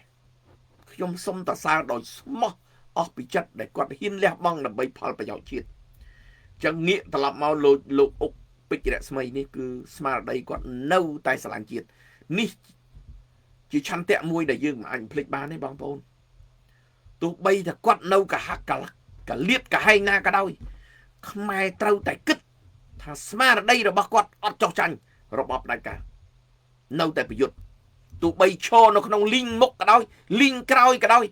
ខ្ញុំសូមតសើដោយស្មោះអស់ពីចិត្តដែលគាត់ហ៊ានលះបង់ដើម្បីផលប្រយោជន៍ជាតិចឹងងាកត្រឡប់មកលោកអុកពេជ្ររស្មីនេះគឺស្មារតីគាត់នៅតែស្រឡាញ់ជាតិនេះជាឆន្ទៈមួយដែលយើងមិនអាចភ្លេចបានទេបងប្អូនទោះបីតែគាត់នៅកហាក់កលៀតកហែងណាក៏ដោយខ្មែរត្រូវតែគិតថាស្មារតីរបស់គាត់អត់ចោះចាញ់របបផ្ដាច់ការនៅតែប្រយុទ្ធទោះបីឈរនៅក្នុងលីងមុខក៏ដោយលីងក្រោយក៏ដោយ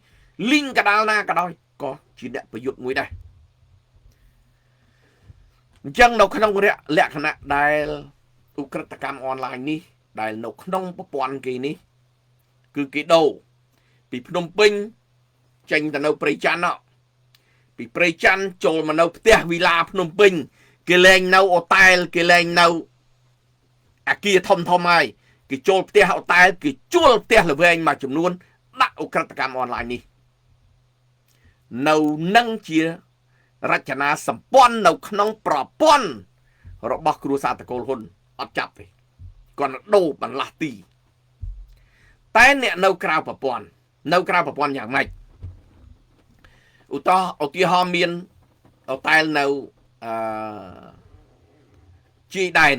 លីងកដាលណាក៏ដោយក៏ជាអ្នកប្រយុទ្ធមួយដែរអញ្ចឹងនៅក្នុងលក្ខណៈដែលឧក្រិដ្ឋកម្មអនឡាញនេះដែលនៅក្នុងប្រព័ន្ធគេនេះគឺគេដូរពីភ្នំពេញចេញទៅនៅព្រៃច័ន្ទពីព្រៃច័ន្ទចូលមកនៅផ្ទះវិឡាភ្នំពេញគេលែងនៅអូតែលគេលែងនៅអាគារធំហើយគេចូលផ្ទះអូតែលគេជួលផ្ទះល្វែងមួយចំនួនដាក់ឧក្រិដ្ឋកម្មអនឡាញនេះនៅនឹងជារចនាសម្ព័ន្ធនៅក្នុងប្រព័ន្ធរបស់គ្រួសារតកូលហ៊ុនអត់ចាប់ទេគាត់ដូរបន្លាស់ទីតែអ្នកនៅក្រៅប្រព័ន្ធយ៉ាងម៉េចឧទាហរណ៍មានអូតែលនៅជីដែន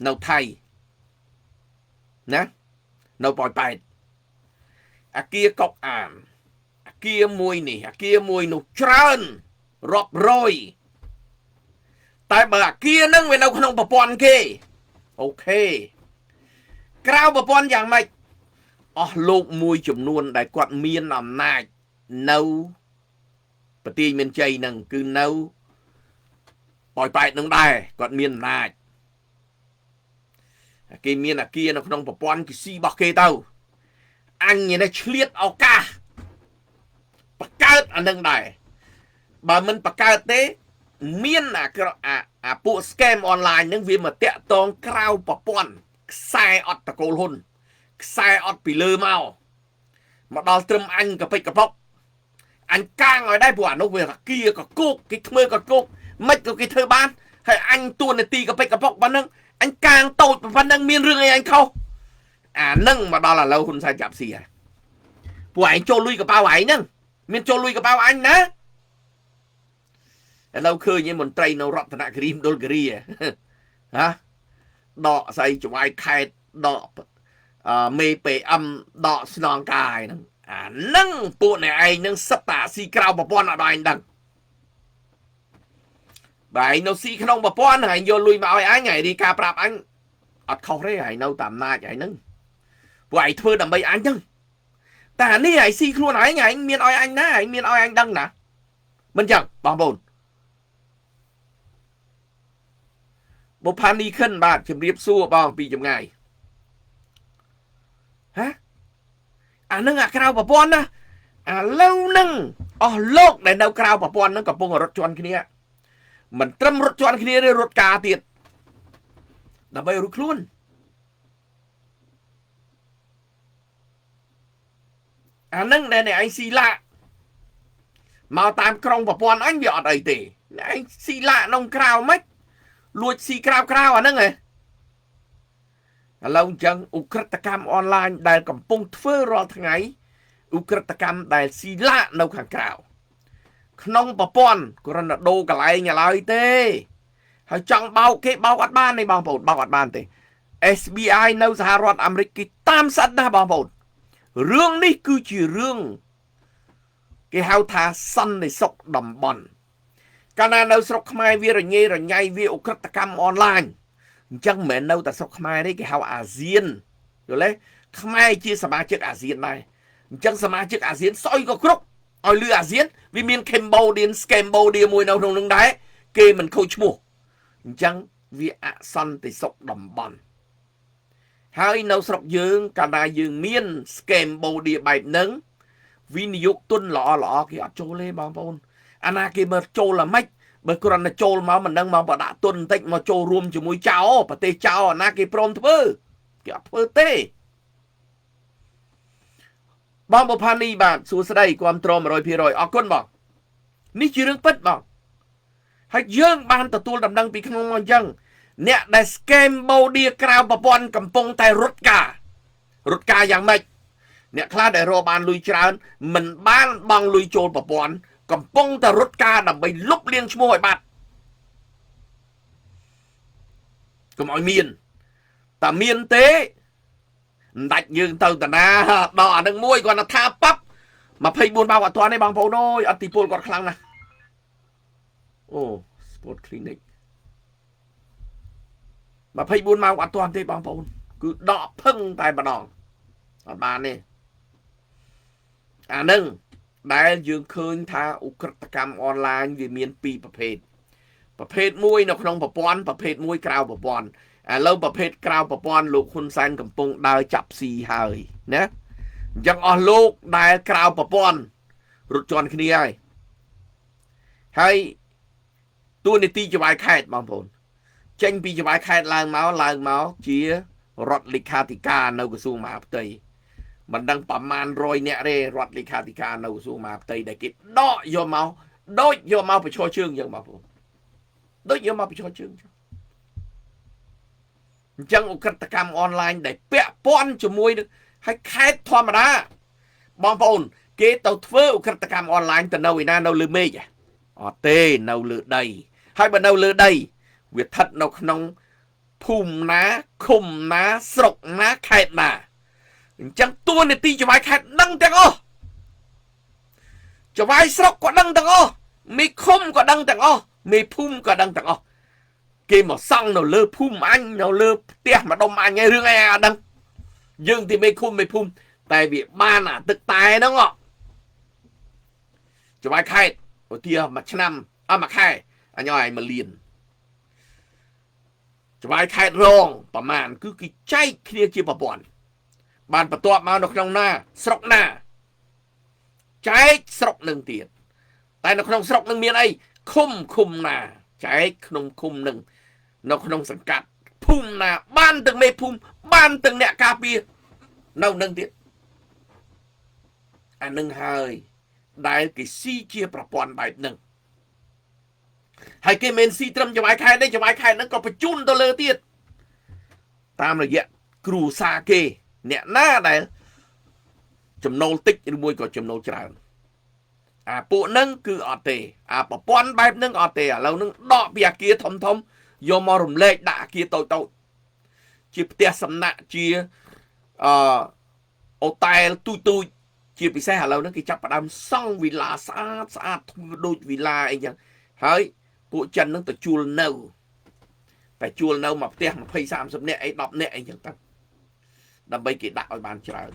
នៅថៃណានៅប៉ោយប៉ែតអាគារកុកអានអាគារមួយនេះអាគារមួយនោះច្រើនរាប់រយតែបើអាគារហ្នឹងវានៅក្នុងប្រព័ន្ធគេអូខេក្រៅប្រព័ន្ធយ៉ាងម៉េចអស់លោកមួយចំនួនដែលគាត់មានអំណាចនៅប្រទេសមានជ័យហ្នឹងគឺនៅប៉ោយប៉ែតនឹងដែរគាត់មានអំណាចគេមានអាគារនៅក្នុងប្រព័ន្ធគេស៊ីរបស់គេទៅអញនេះឆ្លៀតឱកាសបង្កើតអានឹងដែរបើមិនបង្កើតទេមានអាពួក scam online ហ្នឹងវាមកតាក់តងក្រៅប្រព័ន្ធខ្សែអត់តកូលហ៊ុនខ្សែអត់ពីលើមកដល់ត្រឹមអញកពេចកប៉ុកអញកាងឲ្យដែរព្រោះអានោះវាអាគារកគោកគេធ្វើកគោកមិនក៏គេធ្វើបានហើយអញទួនាទីកពេចកប៉ុកប៉ុណ្ណឹងអញកាងតូចប៉ុណ្ណឹងមានរឿងអីអញខុសអានឹងមកដល់ឥឡូវហ៊ុនសែនចាប់ស៊ីហើយពួកឯងចូលលុយកប៉ៅឯងហ្នឹងមានចូលលុយកប៉ៅអញណាឥឡូវឃើញឯមន្ត្រីនៅរតនគិរីមណ្ឌលគិរីហ៎ដកស្អីច្បាយខេតដកមេ PM ដកស្នងកាយហ្នឹងអានឹងពួកអ្នកឯងនឹងសិតតាស៊ីក្រៅប្រព័ន្ធអត់ឲ្យអញដឹងបើឯងនៅស៊ីក្នុងប្រព័ន្ធហើយយកលុយមកឲ្យអញហើយរីការប្រាប់អញអត់ខុសទេហើយនៅតាមអំណាចហើយហ្នឹងពួកឯងធ្វើដើម្បីអញហ្នឹងតែអានេះឯងស៊ីខ្លួនឯងមានឲ្យអញណាឯងមានឲ្យអញដឹងណាមិនចឹងបងប្អូនបុផានីខិនបាទជំរាបសួរបងពីចម្ងាយហ៎អានឹងអាក្រៅប្រព័ន្ធណាឥឡូវហ្នឹងអស់លោកដែលនៅក្រៅប្រព័ន្ធហ្នឹងកំពុងរត់ជន់គ្នាមិនត្រឹមរត់ជន់គ្នាទេរត់ការទៀតដើម្បីរួចខ្លួនអានឹងដែលឯងស៊ីឡាមកតាមក្រុងប្រព័ន្ធអញវាអត់អីទេឯងស៊ីឡាក្នុងក្រៅមិនលួចស៊ីក្រៅអាហ្នឹងហ៎ឥឡូវអញ្ចឹងឧក្រិដ្ឋកម្មអនឡាញដែលកំពុងធ្វើរាល់ថ្ងៃឧក្រិដ្ឋកម្មដែលស៊ីឡានៅខាងក្រៅក្នុងប្រព័ន្ធគ្រាន់តែដូរកន្លែងឡើយទេហើយចង់បោកគេបោកអត់បានទេបងប្អូនបោកអត់បានទេ SBI នៅសហរដ្ឋអាមេរិកគេតាមស្អិតណាស់បងប្អូនរឿងនេះគឺជារឿងគេហៅថាសន្តិសុខតំបន់កាលណានៅស្រុកខ្មែរវារញ៉េរញ៉ៃវាឧក្រិដ្ឋកម្មអនឡាញអញ្ចឹងមិនមែននៅតែស្រុកខ្មែរទេគេហៅអាស៊ានយល់ទេខ្មែរជាសមាជិកអាស៊ានដែរអញ្ចឹងសមាជិកអាស៊ានស្អុយក៏គ្រប់ឲ្យលឺអាស៊ានវាមាន Cambodian Scambodia មួយនៅក្នុងនឹងដែរគេមិនខូចឈ្មោះអញ្ចឹងវាអសន្តិសុខតំបន់ហើយនៅស្រុកយើងកាលណាយើងមាន Scambodia បែបហ្នឹងវិនិយោគទុនល្អគេអត់ចូលទេបងប្អូនអាណាគេមើលចូលល្មិចបើគ្រាន់តែចូលមកមិនដឹងមកបដាក់ទុនបន្តិចមកចូលរួមជាមួយចៅប្រទេសចៅអាណាគេព្រមធ្វើគេអត់ធ្វើទេ បងបុផានីបាទសួស្ដីគាំទ្រ 100% អរគុណបងនេះជារឿងពិតបងហើយយើងបានទទួលដំណឹងពីក្នុងមកអញ្ចឹងអ្នកដែល scam បូឌាក្រៅប្រព័ន្ធកំពុងតែរត់ការយ៉ាងម៉េចអ្នកខ្លះដែលរកបានលុយច្រើនមិនបានបង់លុយចូលប្រព័ន្ធកំពុងតែរត់ការដើម្បីលុបលាងឈ្មោះឲ្យបាត់កុំឲ្យមានតែមានទេដាច់យើងទៅតាណាដល់អានឹងមួយគាត់ថាប៉ាប់24 ម៉ោងអត់ទាន់ទេបងប្អូនអើយអត់ទីពលគាត់ខ្លាំងណាស់អូ Sport Clinic 24 ម៉ោងអត់ទាន់ទេបងប្អូនគឺដកភឹងតែម្ដងអត់បានទេអានឹងដែលយើងឃើញថាឧក្រិដ្ឋកម្មអនឡាញវាមានពីរប្រភេទមួយនៅក្នុងប្រព័ន្ធប្រភេទមួយក្រៅប្រព័ន្ធឥឡូវប្រភេទក្រៅប្រព័ន្ធលោកហ៊ុនសែនកំពុងដើរចាប់ស៊ីហើយណាអញ្ចឹងអស់លោកដែលក្រៅប្រព័ន្ធរត់ជន់គ្នាហើយតួនាទីច្បាយខេត្តបងប្អូនចេញពីច្បាយខេត្តឡើងមកជារដ្ឋលេខាធិការនៅក្រសួងមហាផ្ទៃមិនដឹងប្រមាណ100នាក់ទេរដ្ឋលេខាធិការនៅក្រសួងមហាផ្ទៃដែលគេដកយកមកដូចយកមកប្រឈរជើងយ៉ាងបងប្អូនដូចយកមកប្រឈរជើងអញ្ចឹងឧក្រិដ្ឋកម្មអនឡាញដែលពាក់ព័ន្ធជាមួយនឹងហើយខេត្តធម្មតាបងប្អូនគេទៅធ្វើឧក្រិដ្ឋកម្មអនឡាញទៅនៅឯណានៅលើមេឃអត់ទេនៅលើដីហើយបើនៅលើដីវាស្ថិតនៅក្នុងភូមិណាឃុំណាស្រុកណាខេត្តណាអញ្ចឹងតួនាទីច្បាយខេត្តដឹងទាំងអស់ច្បាយស្រុកក៏ដឹងទាំងអស់មេឃុំក៏ដឹងទាំងអស់មេភូមិក៏ដឹងទាំងអស់គេមកសង់នៅលើភូមិអញនៅលើផ្ទះម្ដុំអញឯរឿងអីអត់ដឹងយើងទីមេឃុំមេភូមិតែវាបានអាទឹកតែហ្នឹងច្បាយខេត្តឧទាហរណ៍មួយឆ្នាំមួយខែអញឲ្យឯង1លានច្បាយខេត្តរងប្រមាណគឺគេចែកគ្នាជាប្រព័ន្ធបានបន្ទាប់មកនៅក្នុងណាស្រុកណាចែកស្រុកនឹងទៀតតែនៅក្នុងស្រុកនឹងមានអីឃុំណាចែកក្នុងឃុំនឹងនៅក្នុងសង្កាត់ភូមិណាបានទាំងមេភូមិបានទាំងអ្នកការពារនៅនឹងទៀតអានឹងហើយដែលគេស៊ីជាប្រព័ន្ធបែបហ្នឹងហើយគេមិនស៊ីត្រឹមច្បាយខេត្តទេច្បាយខេត្តហ្នឹងក៏បញ្ជូនទៅលើទៀតតាមរយៈគ្រូសាគេអ្នកណាដែលចំណូលតិចឬមួយក៏ចំណូលច្រើនអាពួកហ្នឹងគឺអត់ទេអាប្រព័ន្ធបែបហ្នឹងអត់ទេឥឡូវហ្នឹងដកពីអាគារធំយកមករំលែកដាក់អាគារតូចជាផ្ទះសំណាក់ជាអូតែលទូចជាពិសេសឥឡូវហ្នឹងគេចាប់ផ្ដើមសង់វីឡាស្អាតធ្វើដូចវីឡាអីចឹងហើយពួកចិនហ្នឹងទៅជួលនៅតែជួលនៅមកផ្ទះ20 30នាក់អី10នាក់អីចឹងទៅដើម្បីគេដាក់ឲ្យបានច្រើន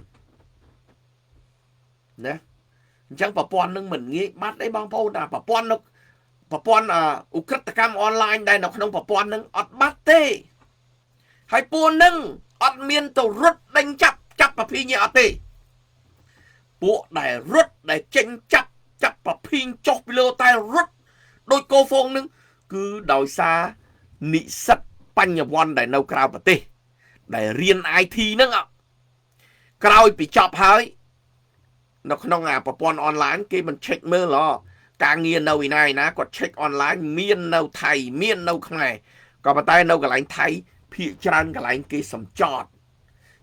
ណាអញ្ចឹងប្រព័ន្ធនឹងមិនងាយបាត់ទេបងប្អូនតែប្រព័ន្ធឧក្រិដ្ឋកម្មអនឡាញដែលនៅក្នុងប្រព័ន្ធនឹងអត់បាត់ទេហើយពួកនឹងអត់មានទៅរត់ដេញចាប់ប្រភីញអត់ទេពួកដែលរត់ដែលចេញចាប់ប្រភីញចុះពីលើតែរត់ដោយកោហ្វងនឹងគឺដោយសារនិស្សិតបញ្ញវន្តដែលនៅក្រៅប្រទេសដែលរៀន IT ហ្នឹងក្រោយពីចប់ហើយនៅក្នុងប្រព័ន្ធអនឡាញគេមិន check មើលការងារនៅឯណាគាត់ check អនឡាញមាននៅថៃមាននៅខ្មែរក៏ប៉ុន្តែនៅកន្លែងថៃភាគច្រើនកន្លែងគេសំចត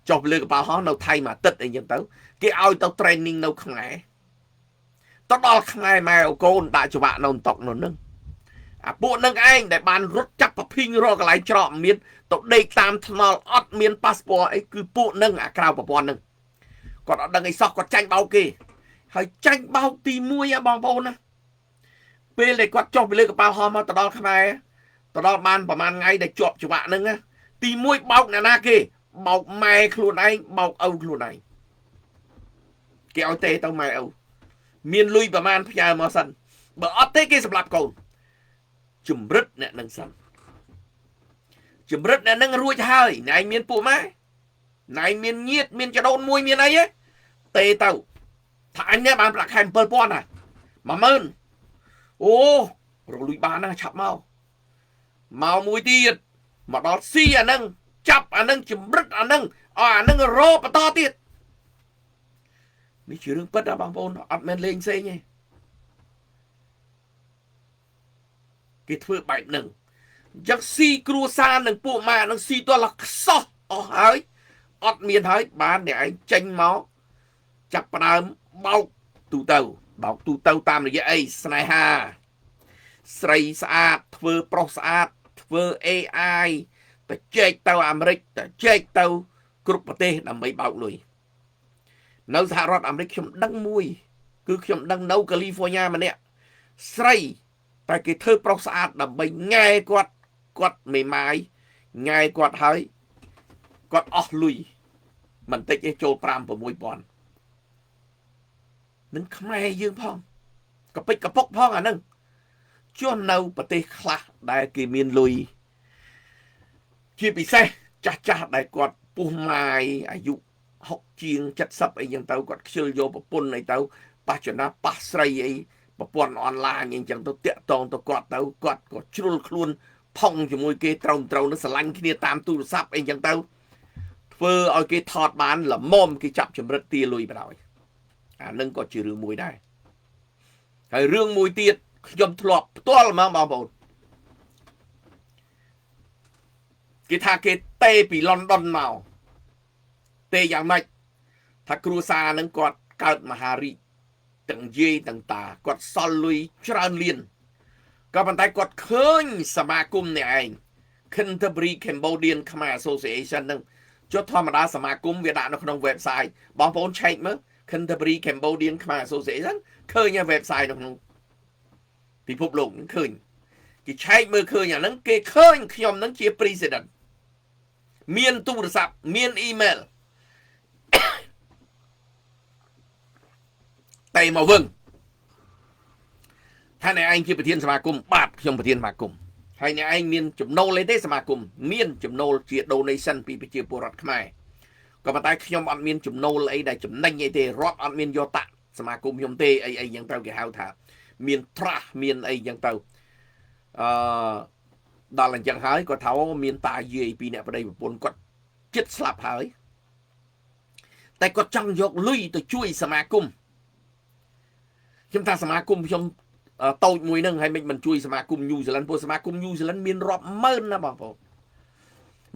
ចុះលើកប៉ាល់ហោះនៅថៃមួយអាទិត្យអីចឹងទៅគេឲ្យទៅ training នៅខ្មែរទៅដល់ខ្មែរម៉ែអូកូនដាក់ច្បាក់នៅតុកនោះនឹងអាពួកនឹងឯងដែលបានរត់ចាប់ប្រភីងរកកន្លែងច្រកមានទៅដេកតាមថ្នល់អត់មានប៉ាសពតអីគឺពួកនឹងអាក្រៅប្រព័ន្ធនឹងគាត់អត់ដឹងអីសោះគាត់ចាញ់បោកគេហើយចាញ់បោកទី1បងប្អូនណាពេលដែលគាត់ចុះពីលើកប៉ាល់ហោះមកទៅដល់ខ្មែរទៅដល់បានប្រហែលថ្ងៃដែលជាប់ច្បាក់ហ្នឹងទី1បោកអ្នកណាគេបោកម៉ែខ្លួនឯងបោកឪខ្លួនឯងគេឲ្យទេទៅម៉ែឪមានលុយប្រហែលផ្ញើមកសិនបើអត់ទេគេសម្លាប់កូនជំរិតអ្នកនឹងសិនជំរិតអ្នកនឹងរួចហើយណែឯងមានពួកម៉ែណែឯងមានញាតមានចដូនមួយមានអីទេទេទៅថាអញនេះបានប្រាក់ខែ7000ណា10000អូរកលុយបានណាឆាប់មកមួយទៀតមកដល់ស៊ីអានឹងចាប់អានឹងជំរិតអានឹងអានឹងរោបន្តទៀត នេះជារឿងពិតណាបងប្អូនអត់មែនលេងផ្សេងទេគេធ្វើបែបហ្នឹងអញ្ចឹងស៊ីគ្រួសារនឹងពួកម៉ានឹងស៊ីតលខ្សោះអស់ហើយអត់មានហើយបានអ្នកឯងចេញមកចាប់ផ្ដើមបោកទូទៅតាមរយៈអីស្នេហាស្រីស្អាតធ្វើប្រុសស្អាតធ្វើ AI ទៅចែកទៅអាមេរិកទៅចែកទៅគ្រប់ប្រទេសដើម្បីបោកលុយនៅសហរដ្ឋអាមេរិកខ្ញុំដឹងមួយគឺខ្ញុំដឹងនៅកាលីហ្វ័រញ៉ាម្នាក់ស្រីតែគេធ្វើប្រុសស្អាតដើម្បីងែគាត់មេម៉ាយងែគាត់ហើយគាត់អស់លុយមិនតិចទេចូល5-6,000នឹងខ្មែរយើងផងកពិចកពុកផងអាហ្នឹងជួននៅប្រទេសខ្លះដែលគេមានលុយជាពិសេសចាស់ដែលគាត់ពុះម៉ាយអាយុ60ជាង70អីចឹងទៅគាត់ខ្ជិលយកប្រពន្ធអីទៅប៉ះចំណាប៉ះស្រីអីប្រព័ន្ធអនឡាញអីចឹងទៅតាក់តងទៅគាត់ទៅគាត់ក៏ជ្រុលខ្លួនផុងជាមួយគេត្រូវនឹងស្រឡាញ់គ្នាតាមទូរស័ព្ទអីចឹងទៅធ្វើឲ្យគេថតបានល្មមគេចាប់ចម្រិតទាលុយបណ្ដោយអានឹងក៏ជារឿងមួយដែរហើយរឿងមួយទៀតខ្ញុំធ្លាប់ផ្ទាល់ហ្មងបងប្អូនគេថាគេទេពីលន់ដុនមកទេយ៉ាងម៉េចថាគ្រួសារនឹងគាត់កើតមហារីកទាំងយាយទាំងតាគាត់សល់លុយច្រើនលានក៏ប៉ុន្តែគាត់ឃើញសមាគមនេះឯង Canterbury Cambodian Khmer Association នឹងចុះធម្មតាសមាគមវាដាក់នៅក្នុង website បងប្អូនឆែកមើល Canterbury Cambodian Khmer Association ឃើញនៅ website នៅក្នុងពិភពលោកនឹងឃើញគេឆែកមើលឃើញអាហ្នឹងគេឃើញខ្ញុំនឹងជា president មានទូរស័ព្ទមាន email តែមកវឹងថាអ្នកឯងជាប្រធានសមាគមបាទខ្ញុំប្រធានសមាគមហើយអ្នកឯងមានចំណូលអីទេសមាគមមានចំណូលជា donation ពីប្រជាពលរដ្ឋខ្មែរក៏ប៉ុន្តែខ្ញុំអត់មានចំណូលអីដែលចំណេញអីទេរដ្ឋអត់មានយកតាក់សមាគមខ្ញុំទេអីយ៉ាងទៅគេហៅថាមានត្រាស់មានអីយ៉ាងទៅដល់អញ្ចឹងហើយគាត់ថាមានតាយាយពីអ្នកប្តីប្រពន្ធគាត់ចិត្តស្លាប់ហើយតែគាត់ចង់យកលុយទៅជួយសមាគមខ្ញុំថាសមាគមខ្ញុំតូចមួយហ្នឹងហើយមិនជួយសមាគមញូហ្សេឡង់ព្រោះសមាគមញូហ្សេឡង់មានរាប់ម៉ឺនណាបងប្អូន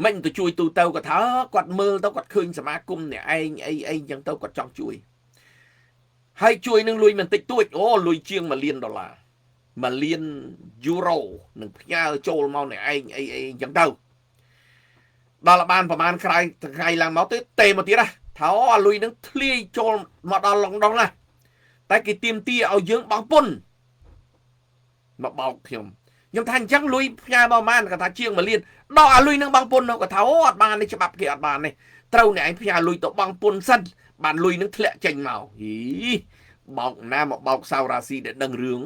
មិនទៅជួយទូទៅគាត់ថាគាត់មើលទៅគាត់ឃើញសមាគមអ្នកឯងអីអញ្ចឹងទៅគាត់ចង់ជួយហើយជួយនឹងលុយមិនតិចតួចអូលុយជាង$1 លាន$1 លាននឹងផ្ញើចូលមកអ្នកឯងអីអញ្ចឹងទៅដល់បានប្រហែលថ្ងៃឡើងមកទេមកទៀតថាអូលុយនឹងធ្លាយចូលមកដល់ឡុងដងណាតែគេទៀមទាឲ្យយើងបង់ពន្ធមកបោកខ្ញុំថាអញ្ចឹងលុយផ្ញើមកប៉ុន្មានគាត់ថាជាង$1 លានដល់អាលុយនឹងបង់ពន្ធគាត់ថាអូអត់បាននេះច្បាប់គេអត់បាននេះត្រូវអ្នកឯងផ្ញើលុយទៅបង់ពន្ធសិនបានលុយនឹងធ្លាក់ចេញមកហីបោកណាមកបោកសៅរាស៊ីដែលដឹងរឿង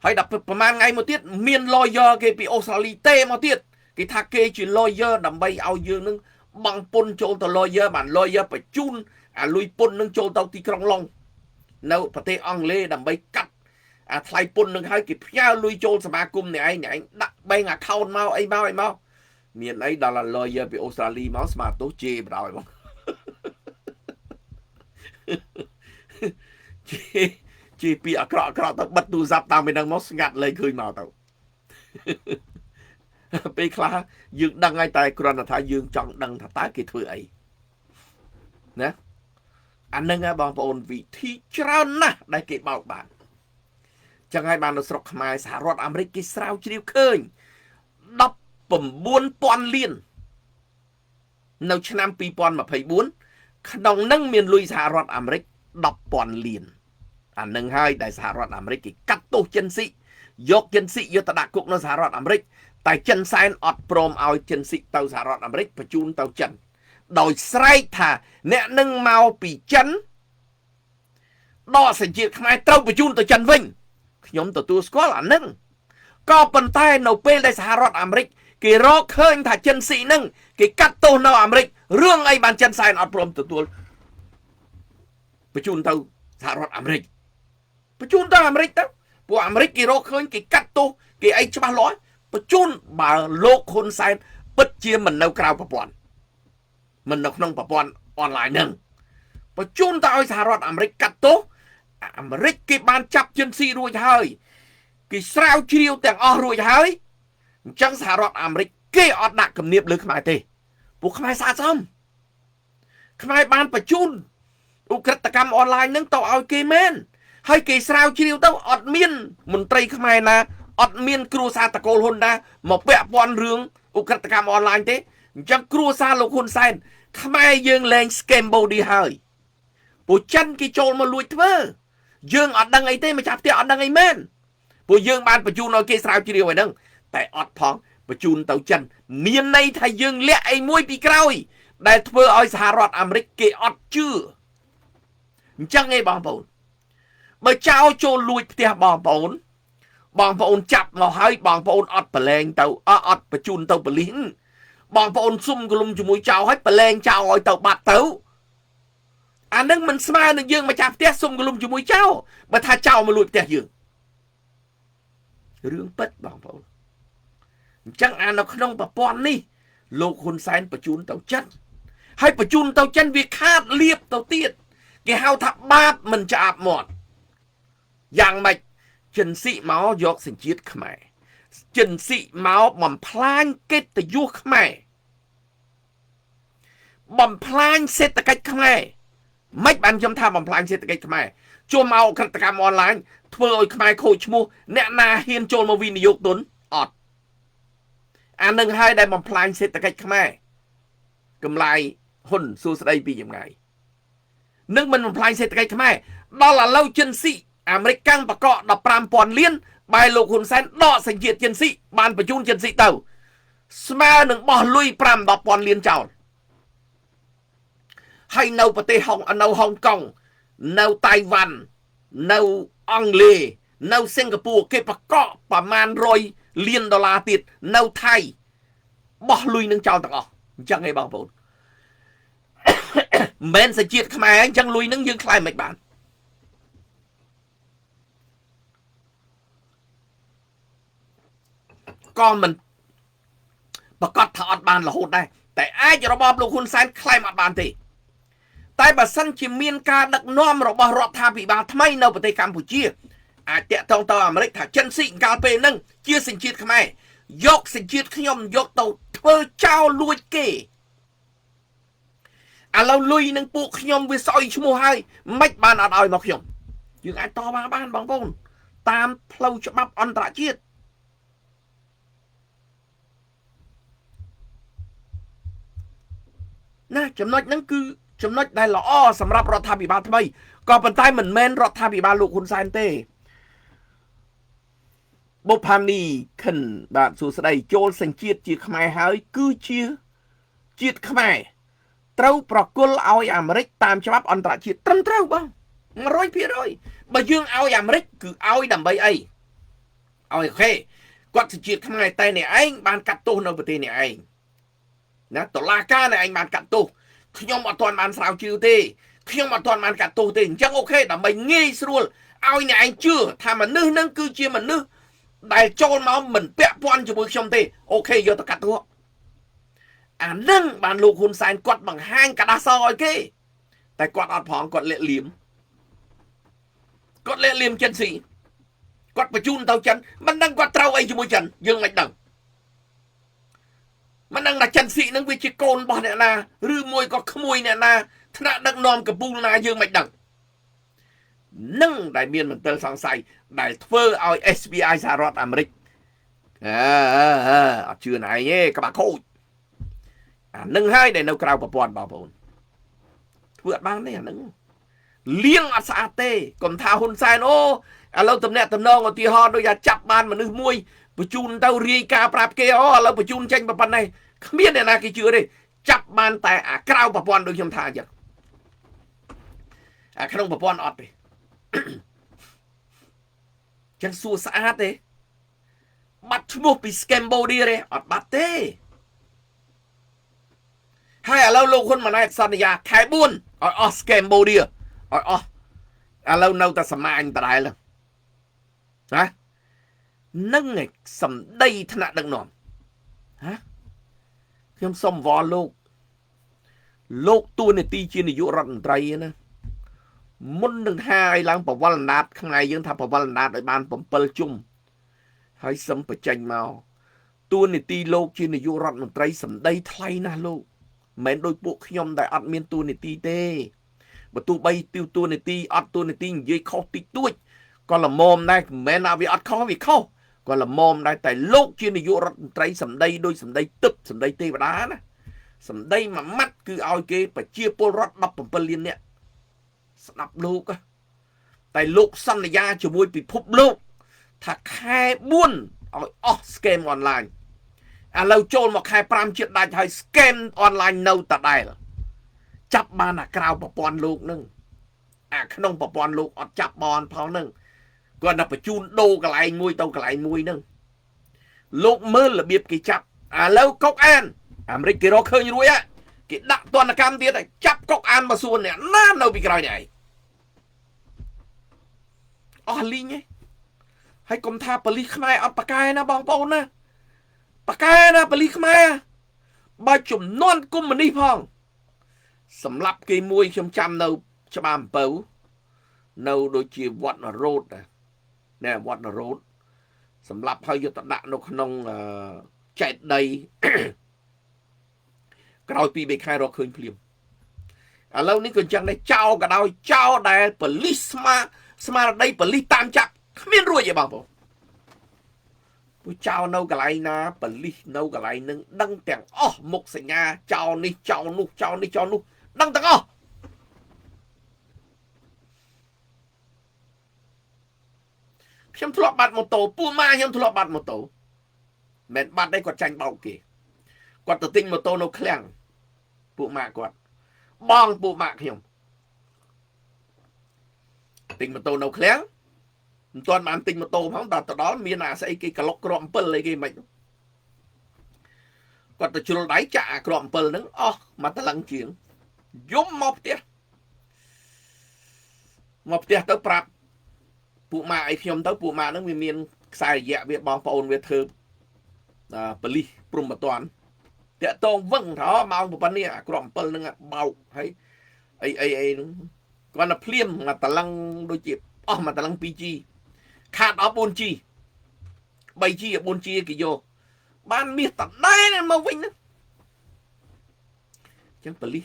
ហើយដល់ប្រហែលថ្ងៃមកទៀតមាន lawyer គេពីអូស្ត្រាលីទេមកទៀតគេថាគេជា lawyer ដើម្បីឲ្យយើងនឹងបង់ពន្ធចូលទៅ lawyer បាន lawyer បញ្ជូនអាលុយពន្ធនឹងចូលទៅទីក្រុងឡុងនៅប្រទេសអង់គ្លេសដើម្បីកាត់អាថ្លៃពន្ធនឹងឲ្យគេផ្ញើលុយចូលសមាគមនេះឯងដាក់ bank account មកអីមកមានអីដល់ lawyer ពីអូស្ត្រាលីមកស្មាតទោសជេរបដ ாய் បងជេពីអាក្រក់ទៅបិទទូរស័ព្ទតាមពីនឹងមកស្ងាត់លេងឃើញមកទៅពេលខ្លះយើងដឹងហើយតែគ្រាន់តែថាយើងចង់ដឹងថាតើគេធ្វើអីណាអានឹងបងប្អូនវិធីច្រើនណាស់ដែលគេបោកបានចឹងហើយបាននៅស្រុកខ្មែរសហរដ្ឋអាមេរិកគេស្រាវជ្រាវឃើញ19,000 លាននៅឆ្នាំ2024ក្នុងនឹងមានលុយសហរដ្ឋអាមេរិក10,000 លានអានឹងហើយដែលសហរដ្ឋអាមេរិកគេកាត់ទោសចិនស៊ីយកចិនស៊ីយកទៅដាក់គុកនៅសហរដ្ឋអាមេរិកតែចិនសែនអត់ព្រមឲ្យចិនស៊ីទៅសហរដ្ឋអាមេរិកបញ្ជូនទៅចិនដោយស្រែកថាអ្នកនឹងមកពីចិនដកសញ្ជាតិខ្មែរត្រូវបញ្ជូនទៅចិនវិញខ្ញុំទទួលស្គាល់អានឹងក៏ប៉ុន្តែនៅពេលដែលសហរដ្ឋអាមេរិកគេរកឃើញថាចិនស៊ីនឹងគេកាត់ទោសនៅអាមេរិករឿងអីបានចិនសែនអត់ព្រមទទួលបញ្ជូនទៅសហរដ្ឋអាមេរិកបញ្ជូនទៅអាមេរិកទៅពួកអាមេរិកគេរកឃើញគេកាត់ទោសគេអីច្បាស់លាស់បញ្ជូនបើលោកហ៊ុនសែនពិតជាមិននៅក្រៅប្រព័ន្ធមិននៅក្នុងប្រព័ន្ធអនឡាញហ្នឹង បញ្ជូនទៅឲ្យសហរដ្ឋអាមេរិកកាត់ទោសអាមេរិកគេបានចាប់ជនស៊ីរួចហើយគេស្រាវជ្រាវទាំងអស់រួចហើយអញ្ចឹងសហរដ្ឋអាមេរិកគេអត់ដាក់គំនាបលើខ្មែរទេពួកខ្មែរស្អាតសមខ្មែរបានបញ្ជូនឧក្រិដ្ឋកម្មអនឡាញហ្នឹងទៅឲ្យគេមែនហើយគេស្រាវជ្រាវទៅអត់មានមន្ត្រីខ្មែរណាអត់មានគ្រួសារតកូលហ៊ុនណាមកពាក់ព័ន្ធរឿងឧក្រិដ្ឋកម្មអនឡាញទេអញ្ចឹងគ្រួសារលោកហ៊ុនសែនខ្មែរយើងលែង scam body ហើយពួកចិនគេចូលមកលួចធ្វើយើងអត់ដឹងអីទេម្ចាស់ផ្ទះអត់ដឹងអីមែនពួកយើងបានបញ្ជូនឲ្យគេស្រាវជ្រាវឲ្យហ្នឹងតែអត់ផងបញ្ជូនទៅចិនមានន័យថាយើងលាក់អីមួយពីក្រោយដែលធ្វើឲ្យសហរដ្ឋអាមេរិកគេអត់ជឿអញ្ចឹងឯងបងប្អូនបើចោលចូលលួចផ្ទះបងប្អូនចាប់មកហើយបងប្អូនអត់ប្រឡែងទៅអត់បញ្ជូនទៅប៉ូលីសបងប្អូនសុំកលុំជាមួយចោលហើយប្រឡែងចោលឲ្យទៅបាត់ទៅអានឹងមិនស្មើនឹងយើងម្ចាស់ផ្ទះសុំកលុំជាមួយចោលបើថាចោលមកលួចផ្ទះយើងរឿងពិតបងប្អូនអញ្ចឹងអានៅក្នុងប្រព័ន្ធនេះលោកហ៊ុនសែនបញ្ជូនទៅចិនហើយបញ្ជូនទៅចិនវាខាតលៀបទៅទៀតគេហៅថាបាបមិនឆ្អាបមាត់យ៉ាងម៉េចចិនស៊ីមកយកសញ្ជាតិខ្មែរចិនស៊ីមកបំផ្លាញកិត្តិយសខ្មែរបំផ្លាញសេដ្ឋកិច្ចខ្មែរមិនបានខ្ញុំថាបំផ្លាញសេដ្ឋកិច្ចខ្មែរជួមមកក្រិតកម្មអនឡាញធ្វើឲ្យខ្មែរខូចឈ្មោះអ្នកណាហ៊ានចូលមកវិនិយោគទុនអត់អានឹងហើយដែលបំផ្លាញសេដ្ឋកិច្ចខ្មែរកម្លាយហ៊ុនសួស្ដីពីចម្ងាយនឹងមិនបំផ្លាញសេដ្ឋកិច្ចខ្មែរដល់ឥឡូវចិនស៊ីអាមេរិកកាំងបកក 15,000 លានបែរលោកហ៊ុនសែនដកសញ្ជាតិចិនស៊ីបានបញ្ជូនចិនស៊ីទៅស្មើនឹងបោះលុយ 5-10,000 លានចោលហើយនៅប្រទេនៅហុងកុងនៅតៃវ៉ាន់នៅអង់គ្លេសនៅសិង្ហបុរីគេបកកប្រមាណ100 លានដុល្លារទៀតនៅថៃបោះលុយនឹងចោលទាំងអស់អញ្ចឹងឯងបងប្អូនមិនមែនសញ្ជាតិខ្មែរអញ្ចឹងលុយនឹងយើងខ្លាយមិនបានក៏មិនប្រកាសថាអត់បានរហូតដែរតែអាចរបបលោកហ៊ុនសែនខ្លាយអត់បានទេតែបើសិនជាមានការដឹកនាំរបស់រដ្ឋាភិបាលថ្មីនៅប្រទេសកម្ពុជាអាចតាក់ទងទៅអាមេរិកថាចិនស៊ីកាលពេលហ្នឹងជាសញ្ជាតិខ្មែរយកសញ្ជាតិខ្ញុំយកទៅធ្វើចោលលួចគេឥឡូវលុយនឹងពួកខ្ញុំវាស្អុយឈ្មោះហើយមិនបានអត់ឲ្យមកខ្ញុំយើងអាចតបបានបងប្អូនតាមផ្លូវច្បាប់អន្តរជាតិណាចំណុចហ្នឹងគឺចំណុចដែលល្អសម្រាប់រដ្ឋាភិបាលថ្មីក៏ប៉ុន្តែមិនមែនរដ្ឋាភិបាលលោកហ៊ុនសែនទេបុផានីខិនបាទសួស្ដីចូលសញ្ជាតិជាខ្មែរហើយគឺជាជាតិខ្មែរត្រូវប្រគល់ឲ្យអាមេរិកតាមច្បាប់អន្តរជាតិត្រឹមត្រូវបង 100% បើយើងឲ្យអាមេរិកគឺឲ្យដើម្បីអីឲ្យអូខេគាត់សញ្ជាតិខ្មែរតែអ្នកឯងបានកាត់ទោសនៅប្រទេសអ្នកឯងណាតុលាការអ្នកឯងបានកាត់ទោសខ្ញុំអត់ទាន់បានស្រាវជ្រាវទេខ្ញុំអត់ទាន់បានកាត់ទោសទេអញ្ចឹងអូខេដើម្បីងាយស្រួលឲ្យអ្នកឯងជឿថាមនុស្សនឹងគឺជាមនុស្សដែលចូលមកមិនពាក់ព័ន្ធជាមួយខ្ញុំទេអូខេយកទៅកាត់ទោសអានឹងបានលោកហ៊ុនសែនគាត់បង្ហាញកដាសឲ្យគេតែគាត់អត់ផងគាត់លាក់លៀមចិនស៊ីគាត់បញ្ជូនទៅចិនមិនដឹងគាត់ត្រូវអីជាមួយចិនយើងមិនដឹងមិនដឹងថាចិនស៊ីនឹងវាជាកូនរបស់អ្នកណាឬមួយក៏ក្មួយអ្នកណាថ្នាក់ដឹកនាំកំពូលណាយើងមិនដឹងនឹងដែលមានមន្ទិលសង្ស័យដែលធ្វើឲ្យ SBI សហរដ្ឋអាមេរិកអត់ជឿណៃទេក្បាក់ខូចអានឹងហើយដែលនៅក្រៅប្រព័ន្ធបងប្អូនធ្វើអត់បានទេអានឹងលៀងអត់ស្អាតទេកុំថាហ៊ុនសែនអូឥឡូវតំណែងឧទាហរណ៍ដូចថាចាប់បានមនុស្សមួយបញ្ជូនទៅរាយការប្រាប់គេអូឥឡូវបញ្ជូនចេញប៉ុណ្ណេះគ្មានអ្នកណាគេជឿទេចាប់បានតែអាក្រៅប្រព័ន្ធដូចខ្ញុំថាអញ្ចឹងអាក្នុងប្រព័ន្ធអត់ទេចឹងសួរស្អាតទេបាត់ឈ្មោះពី Cambodia ទេអត់បាត់ទេហើយឥឡូវលោកហ៊ុនម៉ាណែតសន្យាខែ4ឲ្យអស់ Cambodia ឲ្យអស់ឥឡូវនៅតែសម្អាញដដែលណានឹងសម្ដីថ្នាក់ដឹកនាំហាខ្ញុំសូមវល់លោកតួនាទីជានាយករដ្ឋមន្ត្រីណា មុននឹងថាឲ្យឡើងប្រវល់ណាតថ្ងៃយើងថាប្រវល់ណាតឲ្យបាន7ជុំហើយសឹមបញ្ចេញមកតួនាទីលោកជានាយករដ្ឋមន្ត្រីសម្ដីថ្លៃណាស់លោកមិនមែនដោយពួកខ្ញុំដែលអត់មានតួនាទីទេបើទោះបីតួនាទីអត់តួនាទីនិយាយខុសតិចតួចក៏ល្មមដែរមិនមែនថាវាអត់ខុសវាខុសក៏ល្មមដែរតែលោកជានាយករដ្ឋមន្ត្រីសម្ដីដោយសម្ដីទឹកសម្ដីទេវតាណាសម្ដីមួយម៉ាត់គឺឲ្យគេប្រជាពលរដ្ឋ17លាននាក់ស្ដាប់លោកតែលោកសន្យាជាមួយពិភពលោកថាខែ4ឲ្យអស់ scam online ឥឡូវចូលមកខែ5ជាតិដាច់ហើយ scam online នៅតដែលចាប់បានអាក្រៅប្រព័ន្ធលោកនឹងអាក្នុងប្រព័ន្ធលោកអត់ចាប់បានផងនឹងគាត់តែបញ្ជូនដូរកន្លែងមួយទៅកន្លែងមួយនឹងលោកមើលរបៀបគេចាប់ឥឡូវកុកអានអាមេរិកគេរកឃើញរួចគេដាក់ទណ្ឌកម្មទៀតចាប់កុកអានមកសួនអ្នកណានៅពីក្រោយនេះឯងអស់លីងឯងហើយកុំថាប៉ូលីសខ្មែរអត់ប៉ាកែណាបងប្អូនណាប៉ាកែណាប៉ូលីសខ្មែរបើចំនួនកុំមុនីផងសម្រាប់គេមួយខ្ញុំចាំនៅច្បារអំពៅនៅដូចជាវត្តនរោតណែវត្តនរោតសម្រាប់ហើយយកទៅដាក់នៅក្នុងចែកដីក្រោយពី3ខែរកឃើញភ្លាមឥឡូវនេះក៏អញ្ចឹងដែរចោលក៏ដោយចោលដែលប៉ូលីសស្មារតីប៉ូលីសតាមចាប់គ្មានរួចទេបងប្អូនពួកចោលនៅកន្លែងណាប៉ូលីសនៅកន្លែងនឹងដឹងទាំងអស់មុខសញ្ញាចោលនេះចោលនោះចោលនេះចោលនោះដឹងទាំងអស់ខ្ញុំធ្លាប់បាត់ម៉ូតូពូម៉ាខ្ញុំធ្លាប់បាត់ម៉ូតូមិនបាត់ទេគាត់ចាញ់បោកគេគាត់ទៅទិញម៉ូតូនៅឃ្លាំងពួកម៉ាគាត់បងពួកម៉ាខ្ញុំទិញម៉ូតូនៅឃ្លាំងមិនទាន់បានទិញម៉ូតូផងដល់ទៅដល់មានអាស្អីគេក្លុកគ្រាប់7អីគេមិនគាត់ទៅជ្រុលដៃចាក់អាគ្រាប់7ហ្នឹងអស់មកតឡឹងជាងយំមកផ្ទះទៅប្រាប់ពួកម៉ាអីខ្ញុំទៅពួកម៉ាហ្នឹងវាមានខ្សែរយៈវាបងប្អូនវាធ្វើប៉ូលីសព្រំបតនតាក់តងវឹងថម៉ោងប៉ុណ្នេះអាគ្រាប់7ហ្នឹងបោកហើយអីហ្នឹងគាត់ទៅភ្លាមមកតឡឹងដូចជាអស់មកតឡឹង 2G ខាតអស់ 4G 3G 4G គេយកបានមាសតដែរមកវិញហ្នឹងចឹងប៉ូលីស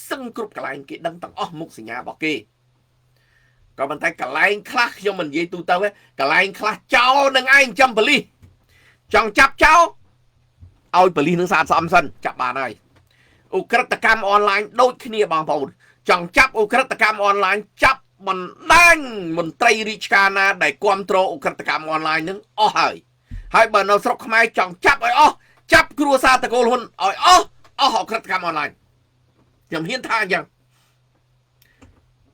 សឹងគ្រប់កន្លែងគេដឹងទាំងអស់មុខសញ្ញារបស់គេក៏ប៉ុន្តែកន្លែងខ្លះខ្ញុំមិននិយាយទូទៅទេកន្លែងខ្លះចោលនឹងឯងចាំប៉ូលីសចង់ចាប់ចោលឲ្យប៉ូលីសនឹងស្អាតស្អំសិនចាប់បានហើយឧក្រិដ្ឋកម្មអនឡាញដូចគ្នាបងប្អូនចង់ចាប់ឧក្រិដ្ឋកម្មអនឡាញចាប់បណ្ដាញមន្ត្រីរាជការណាដែលគ្រប់គ្រងឧក្រិដ្ឋកម្មអនឡាញនឹងអស់ហើយបើនៅស្រុកខ្មែរចង់ចាប់ឲ្យអស់ចាប់គ្រួសារតកូលហ៊ុនឲ្យអស់ឧក្រិដ្ឋកម្មអនឡាញខ្ញុំហ៊ានថាអញ្ចឹង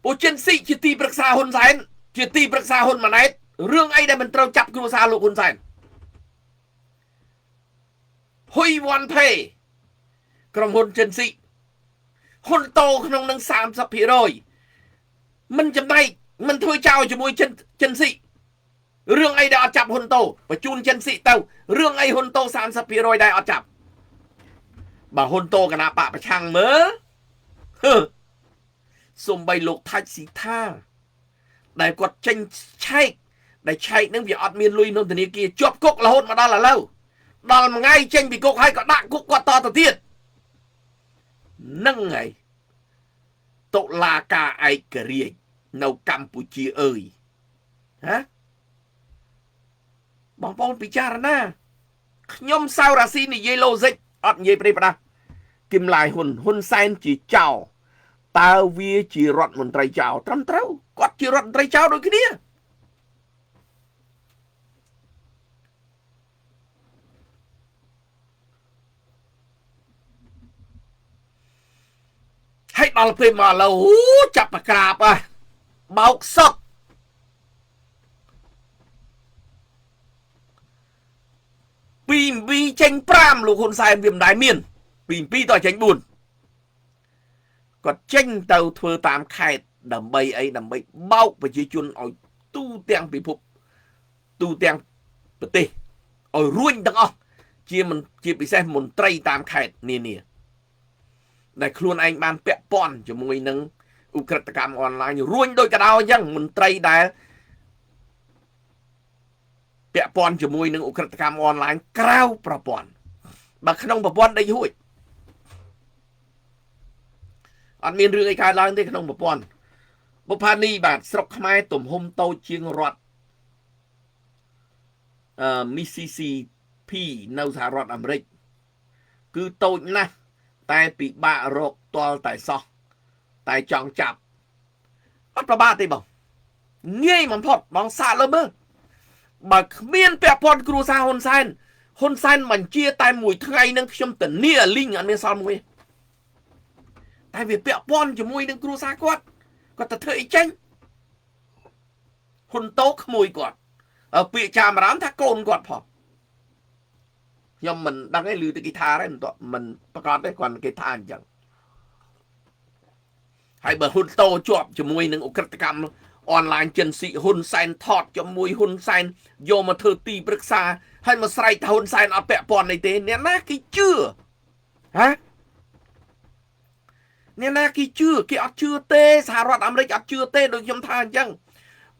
ពួកចិនស៊ីជាទីប្រឹក្សាហ៊ុនសែនជាទីប្រឹក្សាហ៊ុនម៉ាណែតរឿងអីដែលមិនត្រូវចាប់គ្រួសារលោកហ៊ុនសែនហ៊ុយវ៉ាន់ផេក្រុមហ៊ុនចិនស៊ីហ៊ុនតូក្នុងនឹង 30% មិនចំណែកមិនធ្វើចោលជាមួយចិនស៊ីរឿងអីដែលអត់ចាប់ហ៊ុនតូបញ្ជូនចិនស៊ីទៅរឿងអីហ៊ុនតូ 30% ដែលអត់ចាប់បើហ៊ុនតូគណៈបកប្រឆាំងមើលសំបីលោកថាច់ស៊ីថាដែលគាត់ចេញឆែកដែលឆែកនឹងវាអត់មានលុយនៅធនាគារជាប់គុករហូតមកដល់ឥឡូវដល់មួយថ្ងៃចេញពីគុកហើយក៏ដាក់គុកគាត់តទៅទៀតនឹងហើយតុលាការឯករាជ្យនៅកម្ពុជាអើយហ៎បងប្អូនពិចារណាខ្ញុំសៅរាស៊ីនិយាយឡូសិកអត់និយាយប្រេះប្រដាស់គឹមឡាយហ៊ុនសែនជាចៅតើវាជារដ្ឋមន្ត្រីចៅត្រឹមត្រូវគាត់ជារដ្ឋមន្ត្រីចៅដូចគ្នាហើយដល់ពេលមកឡូវចាប់ប្រក្រាបបោកសុកពី2ចេញ5លោកហ៊ុនសែនវាមិនដែលមានពី2តចេញ4គាត់ចេញទៅធ្វើតាមខេត្តដើម្បីអីដើម្បីបោកប្រជាជនឲ្យទូទាំងពិភពទូទាំងប្រទេសឲ្យរួញទាំងអស់ជាពិសេសមន្ត្រីតាមខេត្តនានាដែលខ្លួនឯងបានពាក់ព័ន្ធជាមួយនឹង ឧក្រិដ្ឋកម្មអនឡាញរួញដូចកដោអញ្ចឹងមន្ត្រីដែលពាក់ព័ន្ធជាមួយនឹងឧក្រិដ្ឋកម្មអនឡាញក្រៅប្រព័ន្ធបើក្នុងប្រព័ន្ធដេកហួចអត់មានរឿងអីកើតឡើងទេក្នុងប្រព័ន្ធបុប្ផានីបាទស្រុកខ្មែរទំហំតូចជាងរដ្ឋMississippi នៅសហរដ្ឋអាមេរិកគឺតូចណាស់តែពិបាករកទាល់តែសោះតែចង់ចាប់អត់ប្របាកទេបងងាយបំផុតបងសាកលើមើលបើគ្មានពាក់ព័ន្ធគ្រួសារហ៊ុនសែនបញ្ជាតែមួយថ្ងៃនឹងខ្ញុំធានាលីងអត់មានសល់មួយតែវាពាក់ព័ន្ធជាមួយនឹងគ្រួសារគាត់ទៅធ្វើអីចេញហ៊ុនតូក្មួយគាត់ពាក្យចាមរាមថាកូនគាត់ផងខ្ញុំមិនដឹងឯងឮតែគេថាទេមិនប្រកាសទេគាត់គេថាអញ្ចឹងហើយបើហ៊ុនតូជាប់ជាមួយនឹងអ ுக ្រិតកម្មអនឡាញចិនស៊ីហ៊ុនសែនថតជាមួយហ៊ុនសែនយកមកធ្វើទីប្រឹក្សាហើយមកស្រែកថាហ៊ុនសែនអត់ពាក់ព័ន្ធអីទេអ្នកណាគេជឿហ៎អ្នកណាគេជឿគេអត់ជឿទេសហរដ្ឋអាមេរិកអត់ជឿទេដូចខ្ញុំថាអញ្ចឹង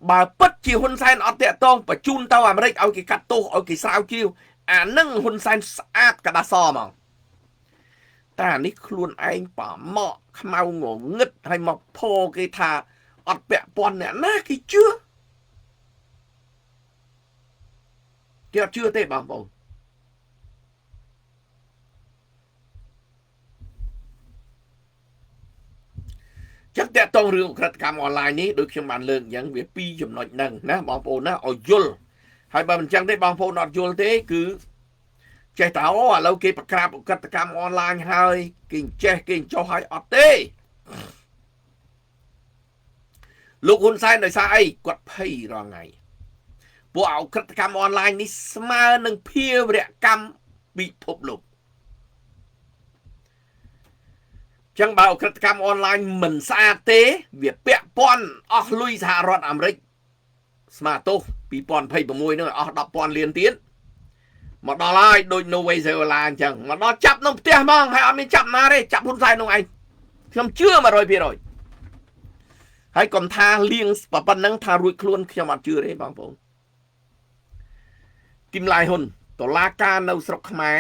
បើពិតជាហ៊ុនសែនអត់តាក់ទងបញ្ជូនទៅអាមេរិកឲ្យគេកាត់ទោសឲ្យគេស្រាវជ្រាវអានឹងហ៊ុនសែនស្អាតកដាសហ្មងតែអានេះខ្លួនឯងប៉ម៉កខ្មៅងងឹតហើយមកផោគេថាអត់ពាក់ព័ន្ធអ្នកណាគេជឿគេអត់ជឿទេបងប្អូនចឹងតើតងរឿងក្រិតកម្មអនឡាញនេះដូចខ្ញុំបានលើកអញ្ចឹងវាពីរចំណុចហ្នឹងណាបងប្អូនណាឲ្យយល់ហើយបើមិនចឹងទេបងប្អូនអត់យល់ទេគឺចេះតែឥឡូវគេប្រក្រាបក្រិតកម្មអនឡាញហើយគេចេះគេចោះហើយអត់ទេលោកហ៊ុនសែនដោយសារអីគាត់ភ័យរាល់ថ្ងៃពួកអក្រិតកម្មអនឡាញនេះស្មើនឹងភាវរកម្មពិភពលោកចឹងបើអក្រិតកម្មអនឡាញមិនស្អាតទេវាពាក់ព័ន្ធអស់លុយសហរដ្ឋអាមេរិកស្មើទោស2026នោះអស់ 10,000 លានទៀតមកដល់ហើយដូច Norway Zealand អញ្ចឹងមកដល់ចាប់ក្នុងផ្ទះហ្មងហើយអត់មានចាប់ណាទេចាប់ហ៊ុនសែននោះឯងខ្ញុំជឿ 100% ហើយកុំថាលៀងប៉ុណ្ណឹងថារួចខ្លួនខ្ញុំអត់ជឿទេបងប្អូនគឹមឡៃហ៊ុនតុលាការនៅស្រុកខ្មែរ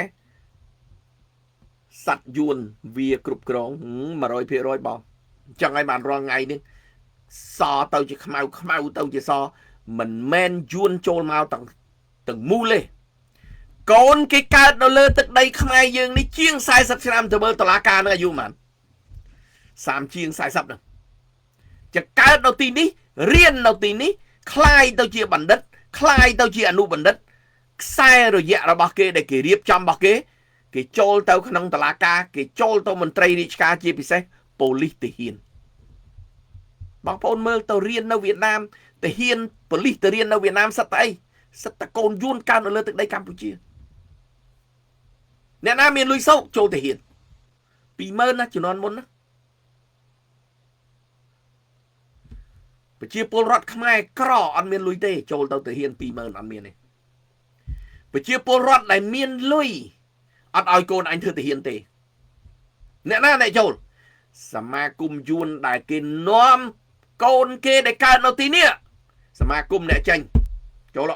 សัตว์យួនវាគ្រប់គ្រង 100% បងអញ្ចឹងហើយបានរាល់ថ្ងៃនេះសទៅជាខ្មៅទៅជាសមិនមែនយួនចូលមកទាំងមូលទេកូនគេកើតនៅលើទឹកដីខ្មែរយើងនេះជាង40ឆ្នាំទៅមើលតុលាការនឹងអាយុប៉ុន្មាន30ជាង40ហ្នឹងจะកើតនៅទីនេះរៀននៅទីនេះคล้ายទៅជាបណ្ឌិតคล้ายទៅជាអនុបណ្ឌិតខ្សែរយៈរបស់គេដែលគេរៀបចំរបស់គេចូលទៅក្នុងតុលាការគេចូលទៅមន្ត្រីរាជការជាពិសេសប៉ូលីសទាហានបងប្អូនមើលទៅរៀននៅវៀតណាមទាហានប៉ូលីសទៅរៀននៅវៀតណាមសិតតែអីសិតតែកូនយួនកើតនៅលើទឹកដីកម្ពុជាអ្នកណាមានលុយសោកចូលទាហាន 20000 ណាជំនាន់មុនណាប្រជាពលរដ្ឋខ្មែរក្រអត់មានលុយទេចូលទៅទាហាន 20000 អត់មានទេប្រជាពលរដ្ឋដែលមានលុយអត់ឲ្យកូនអញធ្វើទាហានទេអ្នកណាអ្នកចូលសមាគមយួនដែលគេនាំកូនគេដែលកើតនៅទីនេះសមាគមអ្នកចេញចូល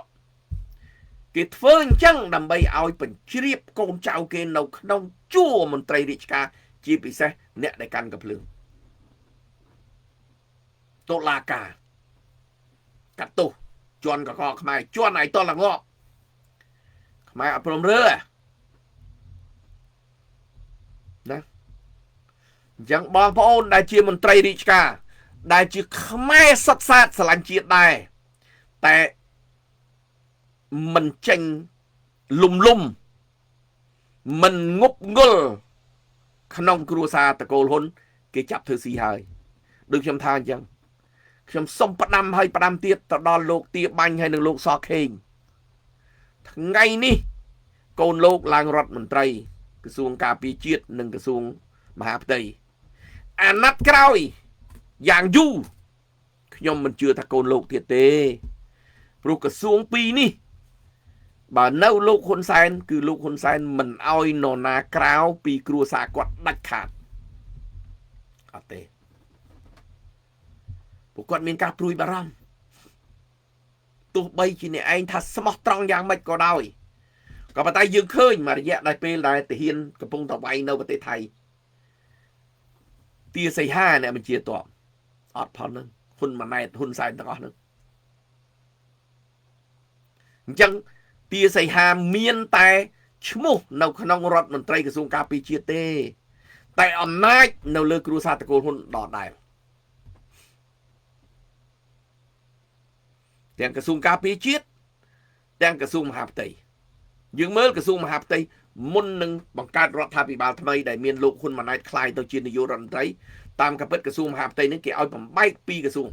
គេធ្វើអញ្ចឹងដើម្បីឲ្យបញ្ជ្រាបកូនចៅគេនៅក្នុងជួរមន្ត្រីរាជការជាពិសេសអ្នកដែលកាន់កំភ្លើងតុលាការកាត់ទោសជន់កកខ្មែរជន់ឲ្យតលងប់ខ្មែរអត់ព្រមរើណាអញ្ចឹងបងប្អូនដែលជាមន្ត្រីរាជការដែលជាខ្មែរសុទ្ធសាធស្រឡាញ់ជាតិដែរតែមិនចេញលំមិនងប់ងល់ក្នុងគ្រួសារតកូលហ៊ុនគេចាប់ធ្វើស៊ីហើយដូចខ្ញុំថាអញ្ចឹងខ្ញុំសុំផ្ដាំឲ្យផ្ដាំទៀតទៅដល់លោកទាបាញ់ហើយនិងលោកសខេងថ្ងៃនេះកូនលោកឡើងរដ្ឋមន្ត្រីក្រសួងការពារជាតិនិងក្រសួងមហាផ្ទៃអាណត្តិក្រោយយ៉ាងយូរខ្ញុំមិនជឿថាកូនលោកទៀតទេព្រោះក្រសួងពីរនេះបើនៅលោកហ៊ុនសែនគឺលោកហ៊ុនសែនមិនអោយនរណាក្រៅពីគ្រួសារគាត់ដាច់ខាតអត់ទេ គាត់មានការព្រួយបារម្ភទោះបីជាអ្នកឯងថាស្មោះត្រង់យ៉ាងម៉េចក៏ដោយក៏ប៉ុន្តែយើងឃើញមួយរយៈដែលពេលដែលទាហានកំពុងតវ៉ៃនៅប្រទេសថៃទាសីហាអ្នកបញ្ជាទ័ពអត់ផលនឹងហ៊ុនម៉ាណែតហ៊ុនសែនទាំងអស់នឹងអញ្ចឹងទាសីហាមានតែឈ្មោះនៅក្នុងរដ្ឋមន្ត្រីក្រសួងការពារជាតិទេតែអំណាចនៅលើគ្រួសារតកូលហ៊ុនដដែលទាំងក្រសួងការពារជាតិទាំងក្រសួងមហាផ្ទៃយើងមើលក្រសួងមហាផ្ទៃមុននឹងបង្កើតរដ្ឋាភិបាលថ្មីដែលមានលោកហ៊ុនម៉ាណែតក្លាយទៅជានាយករដ្ឋមន្ត្រីតាមកាពិតក្រសួងមហាផ្ទៃនេះគេឲ្យបំបែកពីរក្រសួង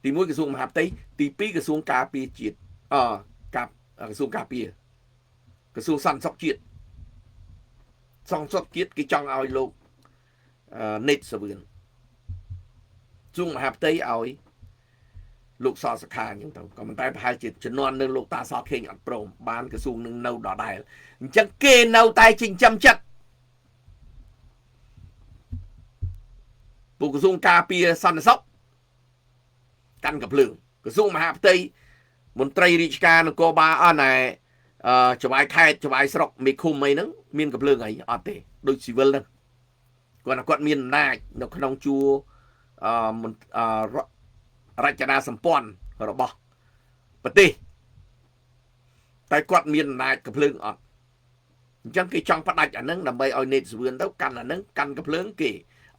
ទី1ក្រសួងមហាផ្ទៃទី2ក្រសួងការពារជាតិក្រសួងការពារក្រសួងសន្តិសុខជាតិសន្តិសុខជាតិគេចង់ឲ្យលោកណេតសាវឿនក្រសួងមហាផ្ទៃឲ្យលោកសសខាអញ្ចឹងទៅក៏ប៉ុន្តែប្រហែលជាជំនាន់នៅលោកតាសខេងអត់ព្រមបានក្រសួងនឹងនៅដដែលអញ្ចឹងគេនៅតែចិញ្ចឹមចិត្តពួកក្រសួងការពារសន្តិសុខកាន់កំភ្លើងក្រសួងមហាផ្ទៃមន្ត្រីរាជការនគរបាលអស់ណែចវាយខេត្តចវាយស្រុកមេឃុំអីហ្នឹងមានកំភ្លើងអីអត់ទេដូចស៊ីវិលហ្នឹងគាត់មានអំណាចនៅក្នុងជួររចនាសម្ព័ន្ធរបស់ប្រទេសតែគាត់មានអំណាចកំភ្លើងអត់អញ្ចឹងគេចង់ផ្ដាច់អាហ្នឹងដើម្បីឲ្យណេតសវឿនទៅកាន់អាហ្នឹងកាន់កំភ្លើងគេ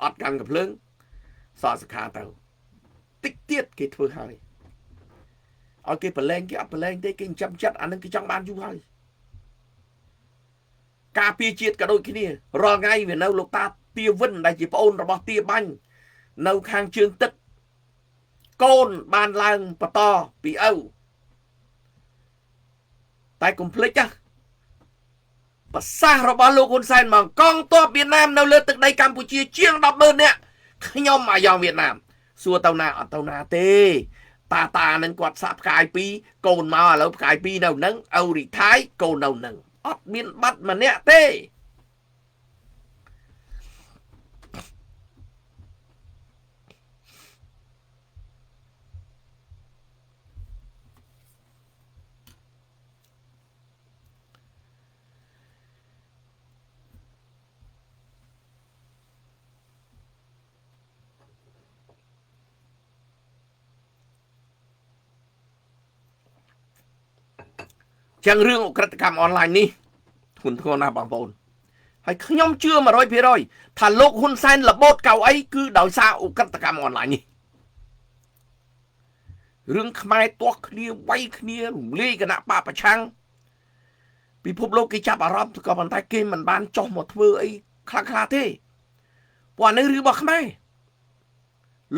អត់កាន់កំភ្លើងសសខាទៅតិចទៀតគេធ្វើហើយឲ្យគេប្រឡែងគេអត់ប្រឡែងទេគេចាំចិត្តអាហ្នឹងគេចង់បានយូរហើយការពារជាតិក៏ដូចគ្នារាល់ថ្ងៃវានៅលោកតាទាវិនដែលជាប្អូនរបស់ទាបាញ់នៅខាងជើងទឹកកូនបានឡើងបន្តពីឪតែកុំភ្លេចប្រសាសន៍របស់លោកហ៊ុនសែនមកកងទ័ពវៀតណាមនៅលើទឹកដីកម្ពុជាជាង 100000 នាក់ខ្ញុំអាយ៉ងវៀតណាមសួរទៅណាអត់ទៅណាទេតានឹងគាត់សាក់ផ្កាយ2កូនមកឥឡូវផ្កាយ2នៅនឹងឪរីថៃកូននៅនឹងអត់មានបាត់ម្នាក់ទេចឹងរឿងអក្រិតកម្មអនឡាញនេះធ្ងន់ធ្ងរណាស់បងប្អូនហើយខ្ញុំជឿ 100% ថាលោកហ៊ុនសែនលបោតកៅអីគឺដោយសារអក្រិតកម្មអនឡាញនេះរឿងខ្មែរទាស់គ្នាវាយគ្នារំលាយគណៈបកប្រឆាំងពិភពលោកគេចាប់អារម្មណ៍ក៏ប៉ុន្តែគេមិនបានចោះមកធ្វើអីខ្លាំងទេព្រោះអានេះរឿងរបស់ខ្មែរ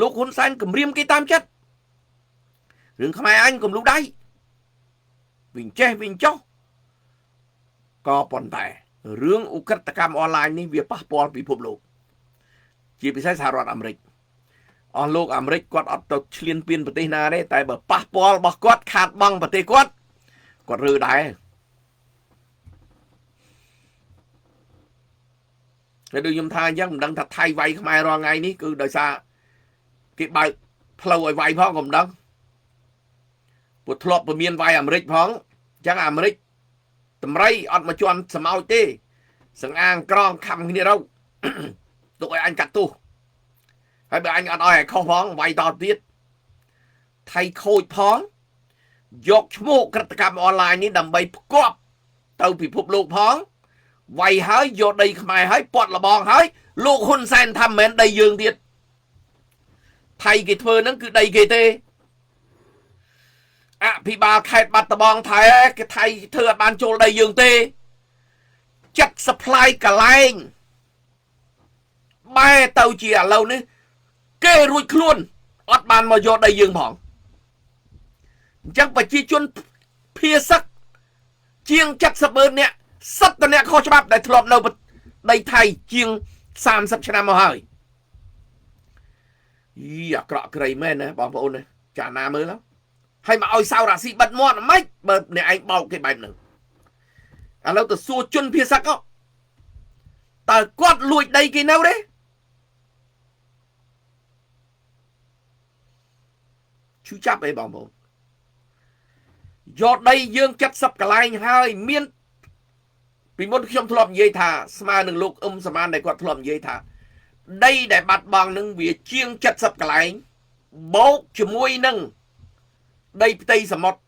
លោកហ៊ុនសែនគម្រាមគេតាមចិត្តរឿងខ្មែរអញកុំលូដៃវិញចេះវិញចោះក៏ប៉ុន្តែរឿងឧក្រិដ្ឋកម្មអនឡាញនេះវាប៉ះពាល់ពិភពលោកជាពិសេសសហរដ្ឋអាមេរិកអស់លោកអាមេរិកគាត់អត់ទៅឈ្លានពានប្រទេសណាទេតែបើប៉ះពាល់របស់គាត់ខាតបង់ប្រទេសគាត់រើដែរតែដូចខ្ញុំថាអញ្ចឹងមិនដឹងថាថៃវាយខ្មែររាល់ថ្ងៃនេះគឺដោយសារគេបើកផ្លូវឲ្យវាយផងក៏មិនដឹងពុតធ្លាប់ពមៀនវាយអាមេរិកផងអញ្ចឹងអាមេរិកតម្រៃអត់មកជន់សម្ោចទេសង្អាងក្រងខំគ្នាទៅទុកឲ្យអញកាត់ទោសហើយបើអញអត់ឲ្យខុសផងវាយតទៀតថៃខូចផងយកឈ្មោះក្រិតកម្មអនឡាញនេះដើម្បីផ្គប់ទៅពិភពលោកផងវាយហើយយកដីខ្មែរហើយពាត់លបងហើយលោកហ៊ុនសែនថាមិនមែនដីយើងទៀតថៃគេធ្វើហ្នឹងគឺដីគេទេអភិបាលខេត្តបាត់ដំបងថៃគេថៃធ្វើឲ្យបានចូលដីយើងទេចាត់ supply កន្លែងបែរទៅជាឥឡូវនេះគេរួចខ្លួនអត់បានមកយកដីយើងផងអញ្ចឹងប្រជាជនភាសឹកជាង70,000 នាក់សិតតអ្នកខុសច្បាប់ដែលធ្លាប់នៅដីថៃជាង30ឆ្នាំមកហើយអាក្រក់ក្រីមែនណាបងប្អូនណាចាណាមើលហើយមកឲ្យសៅរាស៊ីបិទមាត់មិនបើអ្នកឯងបោកគេបែបហ្នឹងឥឡូវទៅសួរជនភាសឹកតើគាត់លួចដីគេនៅទេ ឈឺចាប់អីបងប្អូនយកដីយើង70កន្លែងហើយមានពីមុនខ្ញុំធ្លាប់និយាយថាស្មើនឹងលោកសមានដែលគាត់ធ្លាប់និយាយថាដីដែលបាត់បង់នឹងវាជាង70កន្លែងបូកជាមួយនឹងដីផ្ទៃសមុទ្រ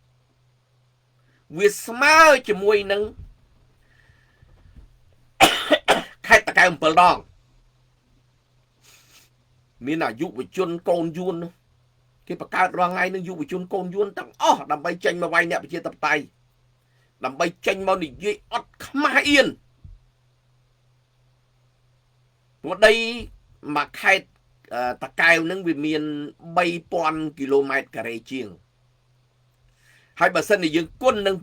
វាស្មើជាមួយនឹងខេត្តតាកែវ7ដងមានអាយុវជនកូនយួនគេបង្កើតរងថ្ងៃនឹងយុវជនកូនយួនទាំងអស់ដើម្បីចេញមកវាយអ្នកប្រជាធិបតេយ្យដើម្បីចេញមកនិយាយអត់ខ្មាស់អៀនព្រោះដីមួយខេត្តតាកែវនឹងវាមាន3000គីឡូម៉ែត្រការ៉េជាងហើយបើសិនជាយើងគុណនឹង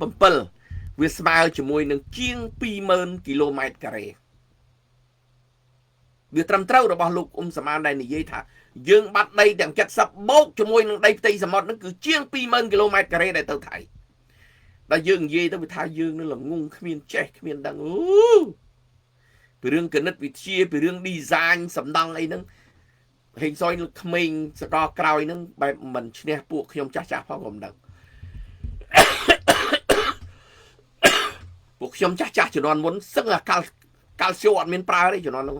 7វាស្មើជាមួយនឹងជាង20000គីឡូម៉ែត្រការ៉េវាត្រឹមត្រូវរបស់លោកសមានដែលនិយាយថាយើងបាត់ដីទាំង70បូកជាមួយនឹងដីផ្ទៃសមុទ្រនឹងគឺជាង20000គីឡូម៉ែត្រការ៉េដែលទៅថៃដល់យើងនិយាយទៅវាថាយើងនឹងល្ងងគ្មានចេះគ្មានដឹងអូពីរឿងគណិតវិទ្យាពីរឿង design សំដង់អីហ្នឹងហេងសុយក្មេងសកលក្រោយហ្នឹងបែបមិនឈ្នះពួកខ្ញុំចាស់ផងក៏មិនដឹងពួកខ្ញុំចាស់ជំនាន់មុនសឹងអាកាល់ស្យូអត់មានប្រើទេជំនាន់ហ្នឹង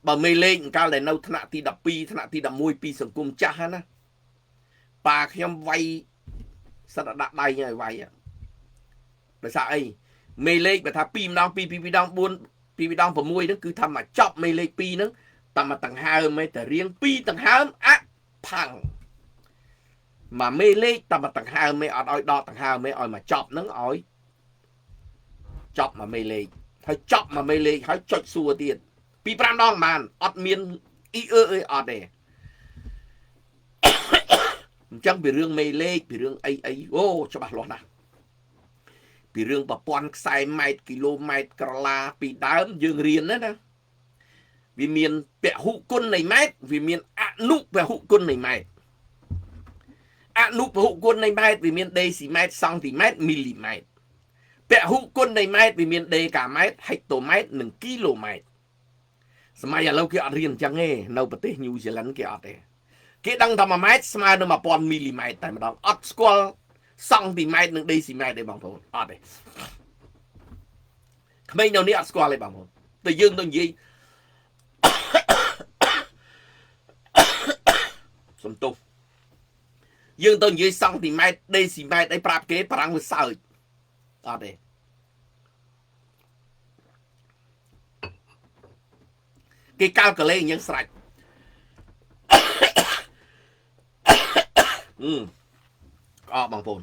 បើមេលេខកាលដែលនៅថ្នាក់ទី12ថ្នាក់ទី11ពីសង្គមចាស់ណាប៉ាខ្ញុំវាយសិតដាក់ដៃឲ្យវាយដោយសារអីមេលេខបើថា2ម្ដង2 2ម្ដង4 2ម្ដង6ហ្នឹងគឺថាមកចប់មេលេខ2ហ្នឹងតាមមកដង្ហើមឯតែរៀង2ដង្ហើមផាំងមកមេលេខតាមមកដង្ហើមឯអត់ឲ្យដកដង្ហើមឯឲ្យមកចប់ហ្នឹងឲ្យចប់មកមេលេខហើយចប់មកមេលេខហើយចុចសួរទៀតពី5ដងបានអត់មានអ៊ីអឺអត់ទេអញ្ចឹងពីរឿងមេលេខពីរឿងអីអូច្បាស់លាស់ណាស់ពីរឿងប្រព័ន្ធខ្សែម៉ែត្រគីឡូម៉ែត្រក្រឡាពីដើមយើងរៀនណាវាមានពហុគុណនៃម៉ែត្រវាមានអនុពហុគុណនៃម៉ែត្រអនុពហុគុណនៃម៉ែត្រវាមានដេស៊ីម៉ែត្រសង់ទីម៉ែត្រមីលីម៉ែត្រពហុគុណនៃម៉ែត្រវាមានដេកាម៉ែត្រហិកតូម៉ែត្រនិងគីឡូម៉ែត្រសម័យឥឡូវគេអត់រៀនអញ្ចឹងទេនៅប្រទេសញូហ្សេឡង់គេអត់ទេគេដឹងថា1ម៉ែត្រស្មើនឹង1000មីលីម៉ែត្រតែម្ដងអត់ស្គាល់សង់ទីម៉ែត្រនិងដេស៊ីម៉ែត្រទេបងប្អូនអត់ទេក្មេងនៅនេះអត់ស្គាល់ទេបងប្អូនតែយើងទៅនិយាយសំទោសយើងទៅនិយាយសង់ទីម៉ែត្រដេស៊ីម៉ែត្រអីប្រាប់គេបារាំងវាសើចអត់ទេគេកាល់កលេអញ្ចឹងស្រេចអបងប្អូន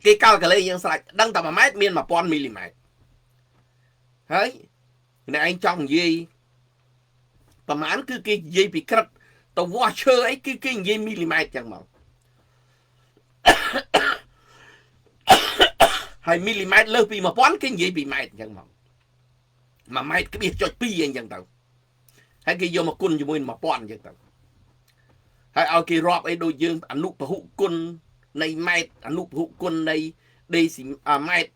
គេកាល់កលេអញ្ចឹងស្រេចដឹងតែ1ម៉ែត្រមាន1000មីលីម៉ែត្រហើយអ្នកឯងចង់និយាយប្រហែលគឺគេនិយាយពីក្រិតទៅវាស់ឈើអីគឺគេនិយាយមីលីម៉ែត្រអញ្ចឹងមកហើយមីលីម៉ែត្រលើសពី1000គេនិយាយពីម៉ែត្រអញ្ចឹងមក1ម៉ែត្រក្បៀសចុច2អញ្ចឹងទៅហើយគេយកមកគុណជាមួយ1000អញ្ចឹងទៅហើយឲ្យគេរាប់អីដូចយើងអនុពហុគុណនៃម៉ែត្រអនុពហុគុណនៃដេស៊ីម៉ែត្រ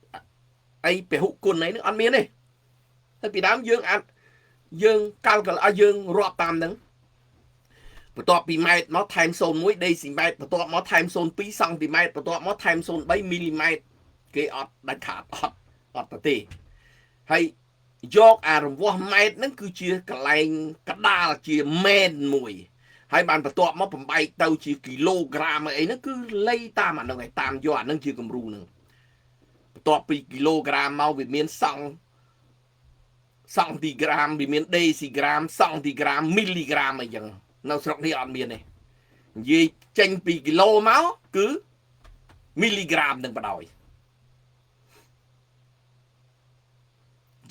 អីពហុគុណអីហ្នឹងអត់មានទេតែពីដើមយើងកាល់កលយើងរាប់តាមហ្នឹងបន្ទាប់ពីម៉ែត្រមកថែម0.1ដេស៊ីម៉ែត្របន្ទាប់មកថែម0.2សង់ទីម៉ែត្របន្ទាប់មកថែម0.3មីលីម៉ែត្រគេអត់ដាច់ខាតអត់ទេហើយយកអារង្វាស់ម៉ែត្រហ្នឹងគឺជាកន្លែងកដាលជាមែនមួយហើយបានបន្ទាប់មកបំបែកទៅជាគីឡូក្រាមអីហ្នឹងគឺលៃតាមអាហ្នឹងឯងតាមយកអាហ្នឹងជាគំរូហ្នឹងបន្ទាប់ពីគីឡូក្រាមមកវាមានសង់ទីក្រាមវាមានដេស៊ីក្រាមសង់ទីក្រាមមីលីក្រាមអីចឹងនៅស្រុកនេះអត់មានទេនិយាយចេញពីគីឡូមកគឺមីលីក្រាមនឹងបដ ாய்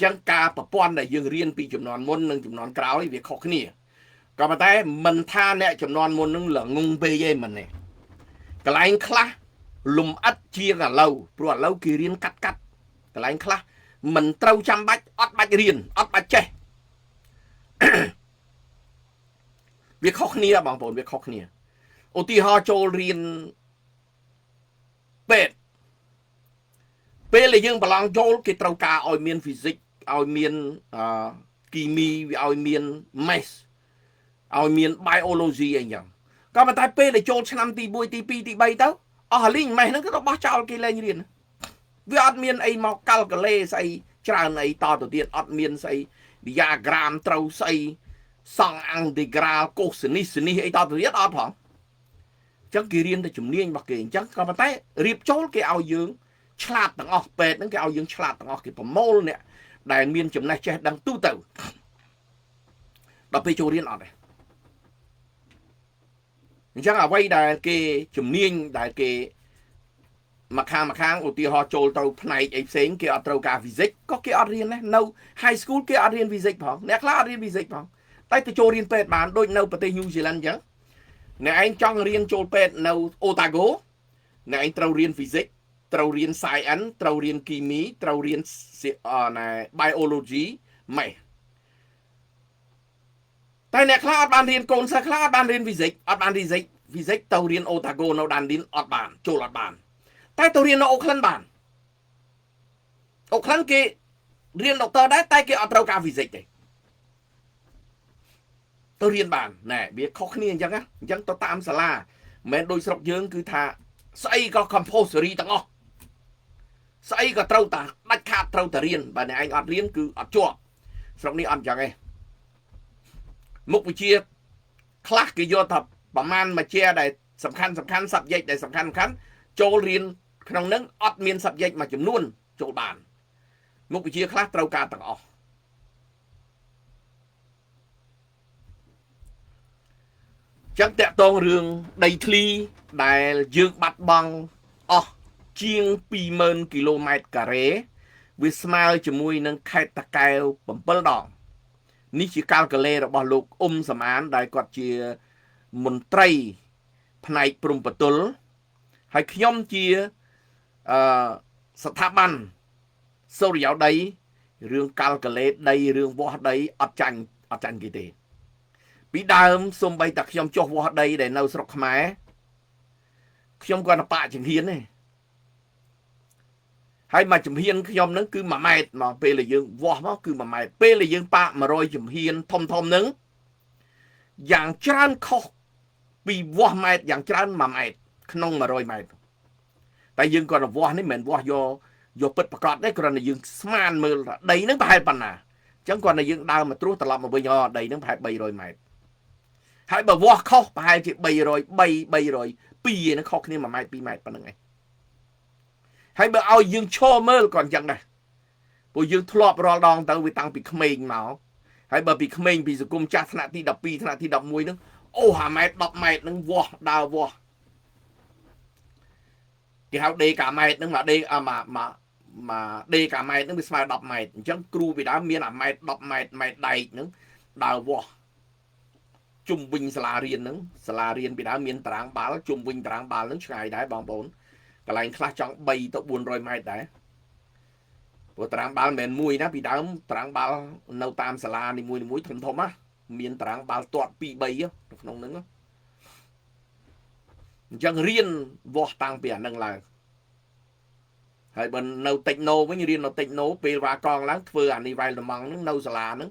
ចឹងការប្រព័ន្ធដែលយើងរៀនពីចំនួនមុននិងចំនួនក្រោយវាខុសគ្នាក៏ប៉ុន្តែមិនថាអ្នកចំនួនមុននឹងល្ងងពេកទេមិនទេកន្លែងខ្លះលំអិតជាងឥឡូវព្រោះឥឡូវគេរៀនកាត់កន្លែងខ្លះមិនត្រូវចាំបាច់អត់បាច់រៀនអត់បាច់ចេះ វាខុសគ្នាបងប្អូនវាខុសគ្នាឧទាហរណ៍ចូលរៀនពេលដែលយើងប្រឡងចូលគេត្រូវការឲ្យមាន physics ឲ្យមានគីមីវាឲ្យមាន math ឲ្យមាន biology អីចឹងក៏ប៉ុន្តែពេលដែលចូលឆ្នាំទី1ទី2ទី3ទៅអស់លីងម៉េះហ្នឹងគឺរបស់ចោលគេលែងរៀនវាអត់មានអីមក calculate ស្អីច្រើនអីតទៅទៀតអត់មានស្អី diagram ត្រូវស្អីសង់ integral cosine អីតទៅទៀតអត់ផងអញ្ចឹងគេរៀនតែជំនាញរបស់គេអញ្ចឹងក៏ប៉ុន្តែរៀបចូលគេឲ្យយើងឆ្លាតទាំងអស់ពេទ្យហ្នឹងគេឲ្យយើងឆ្លាតទាំងអស់គេប្រមូលអ្នកដែលមានចំណេះចេះដឹងទូទៅដល់ពេលចូលរៀនអត់ទេអញ្ចឹងអ្វីដែលគេជំនាញដែលគេមកខាងឧទាហរណ៍ចូលទៅផ្នែកអីផ្សេងគេអត់ត្រូវការ physics ក៏គេអត់រៀនដែរនៅ high school គេអត់រៀន physics ផងអ្នកខ្លះអត់រៀន physics ផងតែទៅចូលរៀនពេទ្យបានដូចនៅប្រទេស New Zealand អញ្ចឹងអ្នកឯងចង់រៀនចូលពេទ្យនៅ Otago អ្នកឯងត្រូវរៀន physics ត្រូវរៀន science ត្រូវរៀនគីមីត្រូវរៀនbiology ម៉េះតែអ្នកខ្លះអត់បានរៀនកូនសិស្សខ្លះអត់បានរៀន physics អត់បាន physics ទៅរៀន Otago នៅ Dunedin អត់បានចូលអត់បានតែទៅរៀននៅ Auckland បាន Auckland គេរៀនដុកទ័រដែរតែគេអត់ត្រូវការ physics ទេទៅរៀនបានណែវាខុសគ្នាអញ្ចឹងណាអញ្ចឹងទៅតាមសាលាមិនមែនដូចស្រុកយើងគឺថាស្អីក៏ compulsory ទាំងអស់ស្អីក៏ត្រូវតាដាច់ខាតត្រូវតែរៀនបើអ្នកឯងអត់រៀនគឺអត់ជាប់ស្រុកនេះអត់អញ្ចឹងទេមុខវិជ្ជាខ្លះគេយកថាប្រមាណមួយជាដែលសំខាន់ subject ដែលសំខាន់ចូលរៀនក្នុងនឹងអត់មាន subject មួយចំនួនចូលបានមុខវិជ្ជាខ្លះត្រូវការទាំងអស់ចឹងតកតងរឿងដីធ្លីដែលយើងបាត់បង់អស់ជាង 20,000 គីឡូម៉ែត្រការ៉េវាស្មើជាមួយនឹងខេត្តតាកែវ 7 ដងនេះជាកាល់កូឡេរបស់លោកសំអានដែលគាត់ជាមន្ត្រីផ្នែកព្រំប្រទល់ហើយខ្ញុំជាស្ថាប័នសូរិយោដីរឿងកាល់កូឡេដីរឿងវាស់ដីអត់ចាញ់គេទេពីដើមសូម្បីតែខ្ញុំចុះវាស់ដីដែលនៅស្រុកខ្មែរខ្ញុំគាត់ទៅប៉ាក់ជំហានទេហើយមកជំហានខ្ញុំហ្នឹងគឺ1ម៉ែត្រមកពេលដែលយើងវាស់មកគឺ1ម៉ែត្រពេលដែលយើងប៉ាក់100ជំហានធំហ្នឹងយ៉ាងច្រើនខុសពីវាស់ម៉ែត្រយ៉ាងច្រើន1ម៉ែត្រក្នុង100ម៉ែត្រតែយើងគាត់វាស់នេះមិនមែនវាស់យកពិតប្រកបទេគ្រាន់តែយើងស្មានមើលថាដីហ្នឹងប្រហែលប៉ុណ្ណាអញ្ចឹងគាត់តែយើងដើរមកត្រួសត្រឡប់មកវិញដីហ្នឹងប្រហែល300ម៉ែត្រហើយបើវាស់ខុសប្រហែលជា302ហ្នឹងខុសគ្នា1ម៉ែត្រ2ម៉ែត្រប៉ុណ្្នឹងឯងហើយបើឲ្យយើងឈរមើលក៏អញ្ចឹងដែរព្រោះយើងធ្លាប់រាល់ដងទៅវាតាំងពីក្មេងមកហើយបើពីក្មេងពីសង្គមចាស់ថ្នាក់ទី12ថ្នាក់ទី11ហ្នឹងអូ5ម៉ែត្រ10ម៉ែត្រហ្នឹងវាស់ដើរវាស់គេហៅដេកាម៉ែត្រហ្នឹងមកដេដេកាម៉ែត្រហ្នឹងវាស្មើ10ម៉ែត្រអញ្ចឹងគ្រូពីដើមមាន1ម៉ែត្រ10ម៉ែត្រម៉ែត្រដែកហ្នឹងដើរវាស់ជុំវិញសាលារៀនហ្នឹងសាលារៀនពីដើមមានតារាងបាល់ជុំវិញតារាងបាល់ហ្នឹងឆ្ងាយដែរបងប្អូនកន្លែងខ្លះចង់3ទៅ400ម៉ែត្រដែរព្រោះតារាងបាល់មិនមែនមួយណាពីដើមតារាងបាល់នៅតាមសាលានីមួយធំណាមានតារាងបាល់ទាត់2 3នៅក្នុងហ្នឹងអញ្ចឹងរៀនវាស់តាំងពីអាហ្នឹងឡើងហើយបើនៅតិចណូវិញរៀននៅតិចណូពេលវ៉ាកងឡើងធ្វើអានេះវ៉ៃលម៉ង់ហ្នឹងនៅសាលាហ្នឹង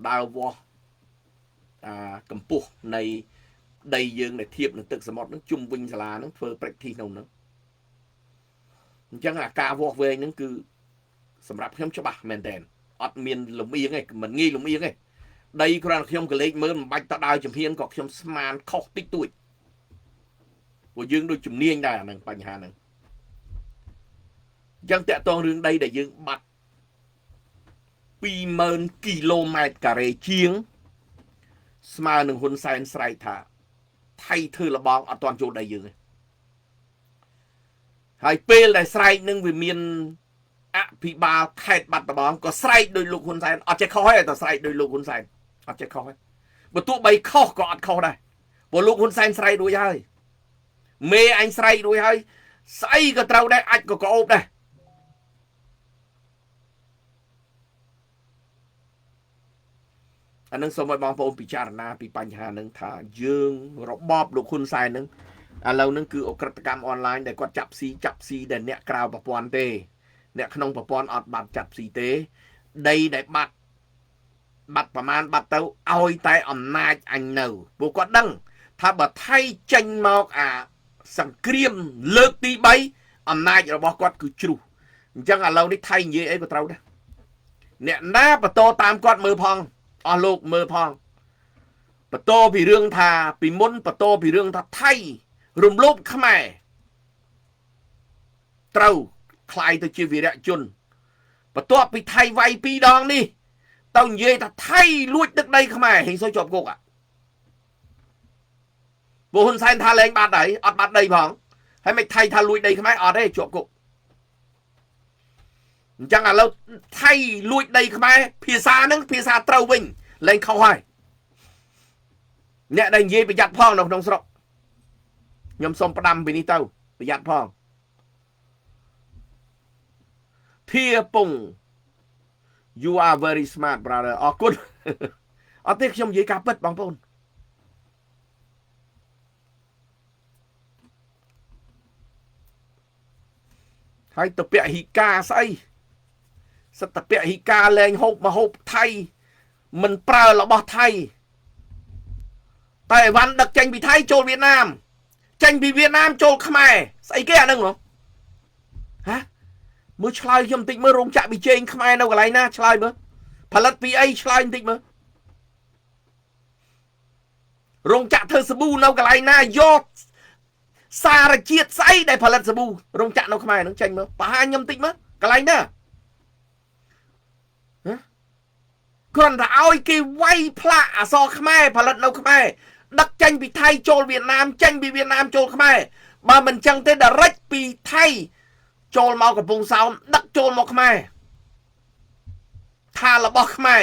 ដើរវាស់កម្ពស់នៃដីយើងដែលធៀបនឹងទឹកសមុទ្រហ្នឹងជុំវិញសាលាហ្នឹងធ្វើ practice ក្នុងហ្នឹងអញ្ចឹងអាការវាស់វែងហ្នឹងគឺសម្រាប់ខ្ញុំច្បាស់មែនតើអត់មានលំអៀងទេមិនងាយលំអៀងទេដីគ្រាន់ខ្ញុំក៏លេខមើលមិនបាច់តដើរជំហានក៏ខ្ញុំស្មានខុសតិចតួចព្រោះយើងដូចជំនាញដែរអាហ្នឹងបញ្ហាហ្នឹងអញ្ចឹងតកតងរឿងដីដែលយើងបាត់20,000 គីឡូម៉ែត្រការ៉េជាងស្មើនឹងហ៊ុនសែនស្រែកថាថៃធ្វើលបងអត់ទាន់ចូលដីយើងទេហើយពេលដែលស្រែកនឹងវាមានអភិបាលខេត្តបាត់ដំបងក៏ស្រែកដោយលោកហ៊ុនសែនអត់ចេះខុសទេតែស្រែកដោយលោកហ៊ុនសែនអត់ចេះខុសទេបើទោះបីខុសក៏អត់ខុសដែរព្រោះលោកហ៊ុនសែនស្រែករួចហើយមេអញស្រែករួចហើយស្អីក៏ត្រូវដែរអាចក៏ក្អូបដែរអានឹងសូមឲ្យបងប្អូនពិចារណាពីបញ្ហានឹងថាយើងរបបលោកហ៊ុនសែននឹងឥឡូវនឹងគឺអក្រិតកម្មអនឡាញដែលគាត់ចាប់ស៊ីដែលអ្នកក្រៅប្រព័ន្ធទេអ្នកក្នុងប្រព័ន្ធអត់បាត់ចាប់ស៊ីទេដីដែលបាត់ បាត់ប្រមាណបាត់ទៅឲ្យតែអំណាចអញនៅពួកគាត់ដឹងថាបើថៃចេញមកអាសង្គ្រាមលើកទី3អំណាចរបស់គាត់គឺជ្រុះអញ្ចឹងឥឡូវនេះថៃនិយាយអីក៏ត្រូវដែរអ្នកណាបន្តតាមគាត់មើលផងអស់លោកមើលផងបន្តពីរឿងថាពីមុនបន្តពីរឿងថាថៃរំលោភខ្មែរត្រូវคล้ายទៅជាវីរៈជនបន្ទាប់ពីថៃវាយ2ដងនេះទៅនិយាយថាថៃលួចទឹកដីខ្មែរហេងសុយជាប់គុកពួកហ៊ុនសែនថាលែងបាត់ហើយអត់បាត់ដីផងហើយមិនថៃថាលួចដីខ្មែរអត់ទេជាប់គុកអញ្ចឹងឥឡូវថៃលួចដីខ្មែរភាសាហ្នឹងភាសាត្រូវវិញលែងខុសហើយអ្នកដែលនិយាយប្រយ័ត្នផងនៅក្នុងស្រុកខ្ញុំសូមផ្ដាំពីនេះទៅប្រយ័ត្នផងធាពង you are very smart brother អរគុណអត់ទេខ្ញុំនិយាយការពិតបងប្អូនហើយតពហិកាស្អីសតពហិកាលែងហូបមកហូបថៃមិនប្រើរបស់ថៃតែអីវ៉ាន់ដឹកចេញពីថៃចូលវៀតណាមចេញពីវៀតណាមចូលខ្មែរស្អីគេអាហ្នឹងហ៎ហ៎មើលឆ្លើយខ្ញុំបន្តិចមើលរោងចក្រប៊ីចេងខ្មែរនៅកន្លែងណាឆ្លើយមើលផលិតពីអីឆ្លើយបន្តិចមើលរោងចក្រធ្វើសាប៊ូនៅកន្លែងណាយកសារជាតិស្អីដែលផលិតសាប៊ូរោងចក្រនៅខ្មែរហ្នឹងចេញមើលបង្ហាញខ្ញុំបន្តិចមើលកន្លែងណាគ្រាន់តែឲ្យគេវាយផ្លាកអក្សរខ្មែរផលិតនៅខ្មែរដឹកចេញពីថៃចូលវៀតណាមចេញពីវៀតណាមចូលខ្មែរបើមិនចឹងទេ direct ពីថៃចូលមកកំពង់សោមដឹកចូលមកខ្មែរថារបស់ខ្មែរ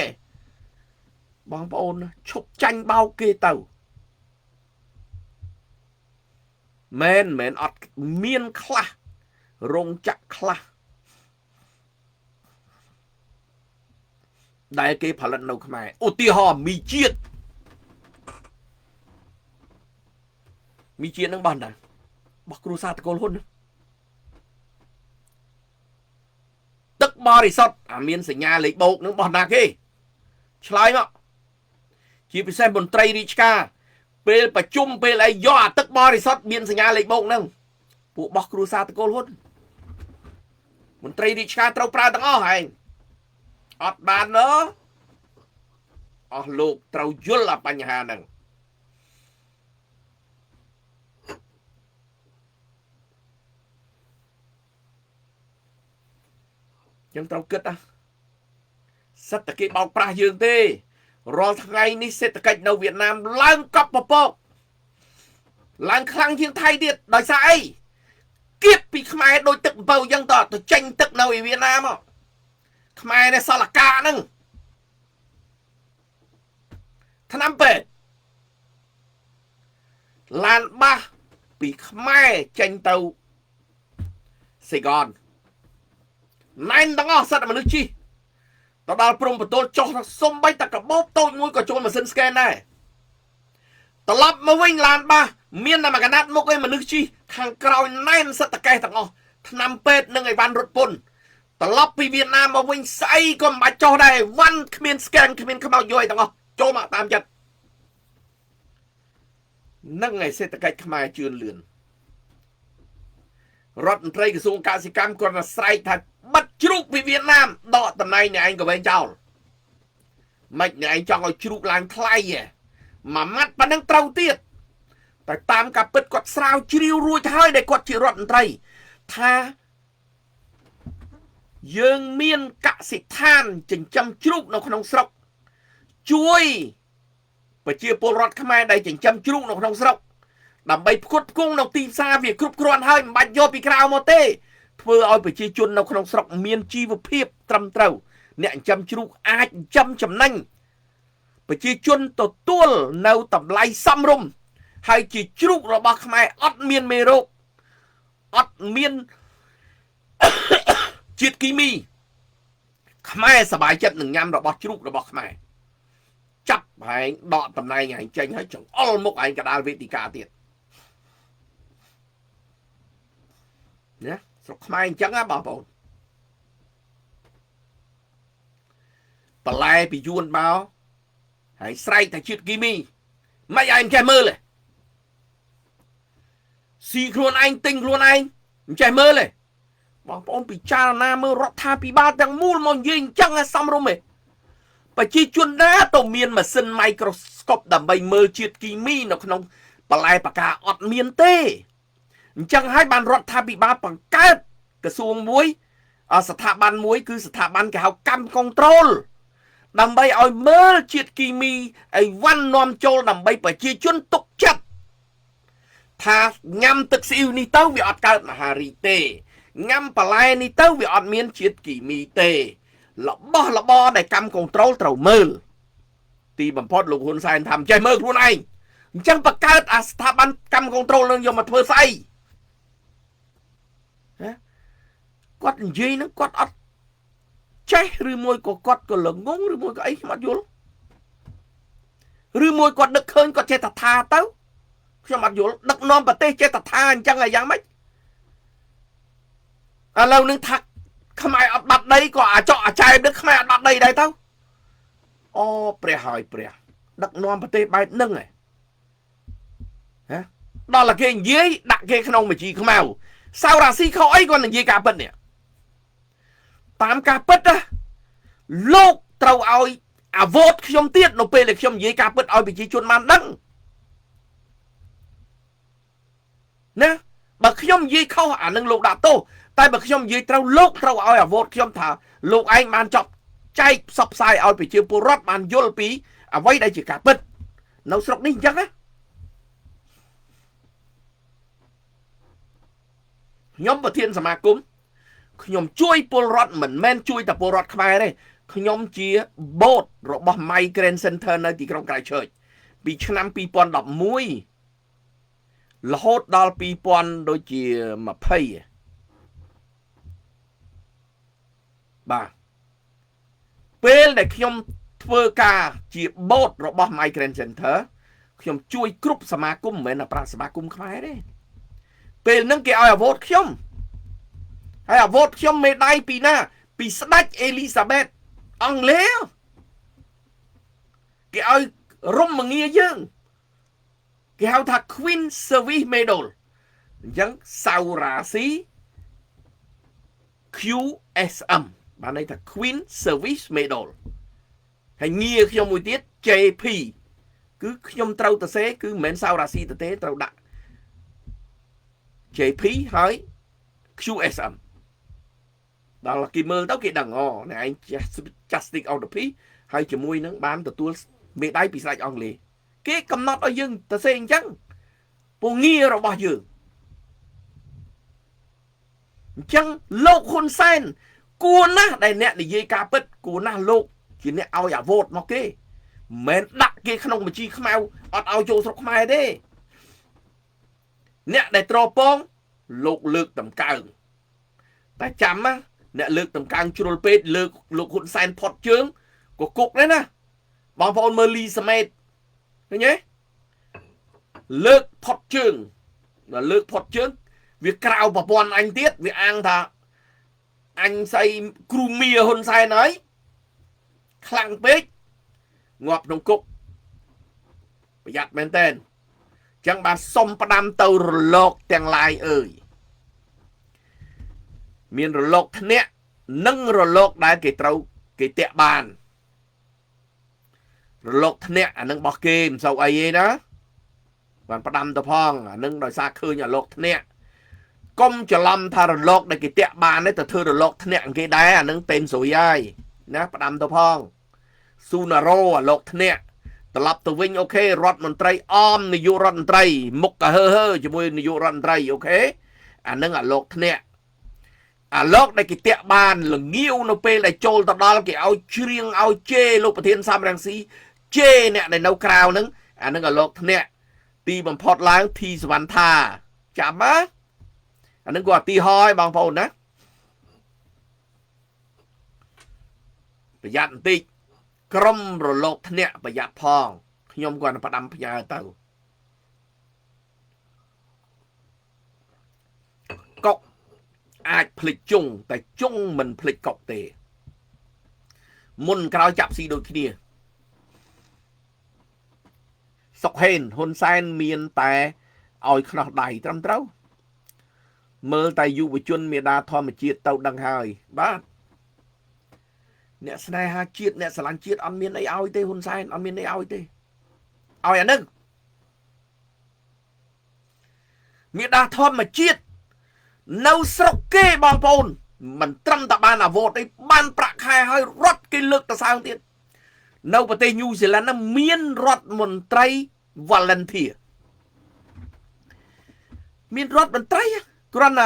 បងប្អូនឈប់ចាញ់បោកគេទៅមែនអត់មានខ្លះរោងចក្រខ្លះដែលគេផលិតនៅខ្មែរឧទាហរណ៍មីជាតិនឹងបោះណាបោះគ្រួសារតកូលហ៊ុនទឹកបរិសុទ្ធមានសញ្ញាលេខបូកនឹងបោះណាគេឆ្លើយមកជាពិសេសមន្ត្រីរាជការពេលប្រជុំពេលអីយកអាទឹកបរិសុទ្ធមានសញ្ញាលេខបូកនឹងពួកបោះគ្រួសារតកូលហ៊ុនមន្ត្រីរាជការត្រូវប្រើទាំងអស់ហែងអត់បានណោះអស់លោកត្រូវយល់អាបញ្ហាហ្នឹងយើងត្រូវគិតសិតតែគេបោកប្រាស់យើងទេរាល់ថ្ងៃនេះសេដ្ឋកិច្ចនៅវៀតណាមឡើងកប់ពពកឡើងខ្លាំងជាងថៃទៀតដោយសារអីគៀបពីខ្មែរដូចទឹកអំពៅអញ្ចឹងទៅចេញទឹកនៅវៀតណាមមកខ្មែរនេះសល់កាហ្នឹងថ្នាំពេទ្យឡានបាសពីខ្មែរចេញទៅសេកនណែនទាំងអស់សិតមនុស្សជីទៅដល់ព្រំបន្ទល់ចុះសុំបីតែកបោបតូចមួយក៏ចូលម៉ាស៊ីនស្កេនដែរត្រឡប់មកវិញឡានបាសមានតែមួយកណាត់មុខឯមនុស្សជីខាងក្រោយណែនសិតតកេះទាំងអស់ថ្នាំពេទ្យនិងអីវ៉ាន់រត់ពន្ធត្រឡប់ពីវៀតណាមមកវិញស្អីក៏មិនបាច់ចុះដែរវ៉ាន់គ្មានស្កេនគ្មានខ្មោចយកអីទាំងអស់ចូលមកតាមចិត្តនឹងឯសេដ្ឋកិច្ចខ្មែរជឿនលឿនរដ្ឋមន្ត្រីក្រសួងកសិកម្មគាត់ស្រែកថាបិទជ្រូកពីវៀតណាមដកតំណែងអ្នកឯងក៏វែងចោលមិនអ្នកឯងចង់ឲ្យជ្រូកឡើងថ្លៃមួយម៉ាត់ប៉ុណ្ណឹងត្រូវទៀតតែតាមការពិតគាត់ស្រាវជ្រាវរួចហើយដែលគាត់ជារដ្ឋមន្ត្រីថាយើងមានកសិដ្ឋានចិញ្ចឹមជ្រូកនៅក្នុងស្រុកជួយប្រជាពលរដ្ឋខ្មែរដែលចិញ្ចឹមជ្រូកនៅក្នុងស្រុកដើម្បីផ្គត់ផ្គង់នៅទីផ្សារវាគ្រប់គ្រាន់ហើយមិនបាច់យកពីក្រៅមកទេធ្វើឲ្យប្រជាជននៅក្នុងស្រុកមានជីវភាពត្រឹមត្រូវអ្នកចិញ្ចឹមជ្រូកអាចចិញ្ចឹមចំណេញប្រជាជនទទួលនៅតម្លៃសមរម្យហើយជាជ្រូករបស់ខ្មែរអត់មានមេរោគអត់មានជាតិគីមីខ្មែរសប្បាយចិត្តនឹងញ៉ាំរបស់ជ្រូករបស់ខ្មែរចាប់ឯងដកតំណែងឯងចេញហើយចង្អុលមុខឯងកដាលវេទិកាទៀតណាស្រុកខ្មែរអញ្ចឹងណាបងប្អូនបន្លែ bị chuồn bao hãy say tại chuyện kimi mày anh chạy mơ này xì luôn anh tinh luôn anh chạy mơ này bọn bọn bị cha na mơ rót tha bị ba đang mua một gì chẳng là xong rồi mày và chi chuồn đá tổ miên mà sân microscope đầm bay mơ chuyện kimi nó không bà lại bà cả ọt miên tê chẳng hai bàn rót tha bị ba bằng cát cái xuông muốiสถาบันមួយគឺស្ថាប័នគេហៅកម្ម control ដើម្បីឲ្យមើលជាតិគីមីអីវ៉ាន់នាំចូលដើម្បីប្រជាជនទុកចិត្តថាញ៉ាំទឹកស៊ីអ៊ីវនេះទៅវាអត់កើតមហារីកទេញ៉ាំបន្លែនេះទៅវាអត់មានជាតិគីមីទេរបស់របរដែលកម្ម control ត្រូវមើលទីបំផុតលោកហ៊ុនសែនថាចេះមើលខ្លួនឯងអញ្ចឹងបង្កើតអាស្ថាប័នកម្ម control នឹងយកមកធ្វើស្អីគាត់និយាយហ្នឹងគាត់អត់ចេះឬមួយក៏គាត់ក៏ល្ងងឬមួយក៏អីខ្ញុំអត់យល់ឬមួយគាត់ដឹកឃើញគាត់ចេះតែថាទៅខ្ញុំអត់យល់ដឹកនាំប្រទេសចេះតែថាអញ្ចឹងយ៉ាងម៉េចឥឡូវនឹងថាខ្មែរអត់បាត់ដីក៏អាចកអាចែបដឹកខ្មែរអត់បាត់ដីដែរទៅអូព្រះហើយព្រះដឹកនាំប្រទេសបែបហ្នឹងហ៎ដល់តែគេនិយាយដាក់គេក្នុងបញ្ជីខ្មៅសៅរ៉ាស៊ីខុសអីគាត់និយាយការពិតនេះតាមការពិតណាលោកត្រូវឲ្យអាវុធខ្ញុំទៀតនៅពេលដែលខ្ញុំនិយាយការពិតឲ្យប្រជាជនបានដឹងណាបើខ្ញុំនិយាយខុសអានឹងលោកដាក់ទោសតែបើខ្ញុំនិយាយត្រូវលោកត្រូវឲ្យអាវុធខ្ញុំថាលោកឯងបានចប់ចែកផ្សព្វផ្សាយឲ្យប្រជាពលរដ្ឋបានយល់ពីអ្វីដែលជាការពិតនៅស្រុកនេះអញ្ចឹងណាខ្ញុំប្រធានសមាគមខ្ញុំជួយពលរដ្ឋមិនមែនជួយតែពលរដ្ឋខ្មែរទេខ្ញុំជាបូតរបស់ Migrant Center នៅទីក្រុង Christchurch ពីឆ្នាំ2011រហូតដល់2020ដូចជាបាទពេលដែលខ្ញុំធ្វើការជាបូតរបស់ Migrant Center ខ្ញុំជួយគ្រប់សមាគមមិនមែនតែប្រាសមាគមខ្មែរទេពេលហ្នឹងគេឲ្យអាវុធខ្ញុំហើយអាវុធខ្ញុំមេដៃពីណាពីស្ដេចអេលីសាបេតអង់គ្លេសគេឲ្យរំមងាយើងគេហៅថា Queen Service Medal អញ្ចឹងសៅរ៉ាស៊ី QSM បានន័យថា Queen Service Medal ហើយងារខ្ញុំមួយទៀត JP គឺខ្ញុំត្រូវទៅសេគឺមិនមែនសៅរ៉ាស៊ីទេត្រូវដាក់ JP ហើយ QSM ដល់គេមើលទៅគេដឹងអូអ្នកឯង Justice of the Peace ហើយជាមួយនឹងបានទទួលមេដាយពីស្ដេចអង់គ្លេសគេកំណត់ឲ្យយើងទៅសេអញ្ចឹងពងងាររបស់យើងអញ្ចឹងលោកហ៊ុនសែនគួរណាស់ដែលអ្នកនិយាយការពិតគួរណាស់លោកជាអ្នកឲ្យអាវុធមកគេមិនមែនដាក់គេក្នុងបញ្ជីខ្មៅអត់ឲ្យចូលស្រុកខ្មែរទេអ្នកដែលត្រពងលោកលើកតម្កើងតែចាំណាអ្នកលើកតម្កើងជ្រុលពេកលើកលោកហ៊ុនសែនផុតជើងក៏គុកដែរណាបងប្អូនមើលលីសមេតឃើញទេលើកផុតជើងដល់លើកផុតជើងវាក្រៅប្រព័ន្ធអញទៀតវាអាងថាអញស្អីគ្រូមៀហ៊ុនសែនហើយខ្លាំងពេកងាប់ក្នុងគុកប្រយ័ត្នមែនតើចឹងបានសុំផ្ដាំទៅរលកទាំងឡាយអើយមានរលកធ្នាក់និងរលកដែលគេត្រូវគេតាក់បានរលកធ្នាក់អានឹងរបស់គេមិនសូវអីទេណាបានផ្ដាំទៅផងអានឹងដោយសារឃើញអារលកធ្នាក់កុំច្រឡំថារលកដែលគេតាក់បានទេទៅធ្វើរលកធ្នាក់គេដែរអានឹងtênស្រួយហើយណាផ្ដាំទៅផងស៊ូណារ៉ូអារលកធ្នាក់ត្រឡប់ទៅវិញអូខេរដ្ឋមន្ត្រីអមនាយករដ្ឋមន្ត្រីមុខកាហើជាមួយនាយករដ្ឋមន្ត្រីអូខេអានឹងអារលកធ្នាក់អាឡុកដែលគេតាក់បានល្ងាវនៅពេលដែលចូលទៅដល់គេឲ្យជ្រៀងឲ្យជេលោកប្រធានសំរងស៊ីជេអ្នកដែលនៅក្រៅហ្នឹងអានឹងអាឡុកធ្នាក់ទីបំផុតឡើងធីសវណ្ណថាចាំណាអានឹងគាត់ឧទាហរណ៍ឲ្យបងប្អូនណាប្រយ័ត្នបន្តិចក្រុមរលកធ្នាក់ប្រយ័ត្នផងខ្ញុំគាត់ផ្ដាំផ្ញើទៅកុកអាចភ្លេចជុងតែជុងមិនភ្លេចកុកទេ មុនក្រោយចាប់ស៊ីដូចគ្នាសុកហេនហ៊ុនសែនមានតែឲ្យខ្នោះដៃត្រឹមត្រូវមើលតែយុវជនមេដាធម្មជាតិទៅដឹងហើយបាទអ្នកស្នេហាជាតិអ្នកស្រឡាញ់ជាតិអត់មានអីឲ្យទេហ៊ុនសែនអត់មានអីឲ្យទេឲ្យអានឹងមេដាធម្មជាតិនៅស្រុកគេបងប្អូនមិនត្រឹមតែបានអាវ៉ូតទេបានប្រាក់ខែឲ្យរត់គេលើកទៅសើងទៀតនៅប្រទេសញូហ្សេឡង់មានរដ្ឋមន្ត្រី volunteer មានរដ្ឋមន្ត្រីគ្រាន់តែ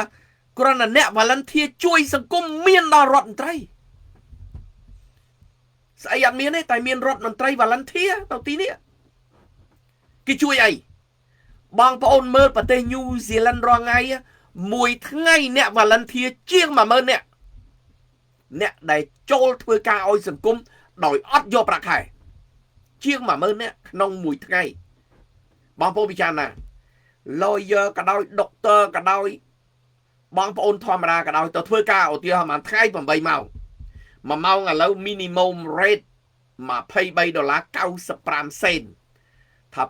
អ្នក volunteer ជួយសង្គមមានដល់រដ្ឋមន្ត្រីស្អីអត់មានទេតែមានរដ្ឋមន្ត្រី volunteer ទៅទីនេះគេជួយអីបងប្អូនមើលប្រទេសញូហ្សេឡង់រាល់ថ្ងៃមួយថ្ងៃអ្នក volunteer ជាង 10000 អ្នកដែលចូលធ្វើការឲ្យសង្គមដោយអត់យកប្រាក់ខែជាង 10000 អ្នកក្នុងមួយថ្ងៃបងប្អូនពិចារណា lawyer ក៏ដោយ doctor ក៏ដោយបងប្អូនធម្មតាក៏ដោយទៅធ្វើការឧទាហរណ៍មួយថ្ងៃ8ម៉ោង1ម៉ោងឥឡូវ minimum rate $23.95 សេនថា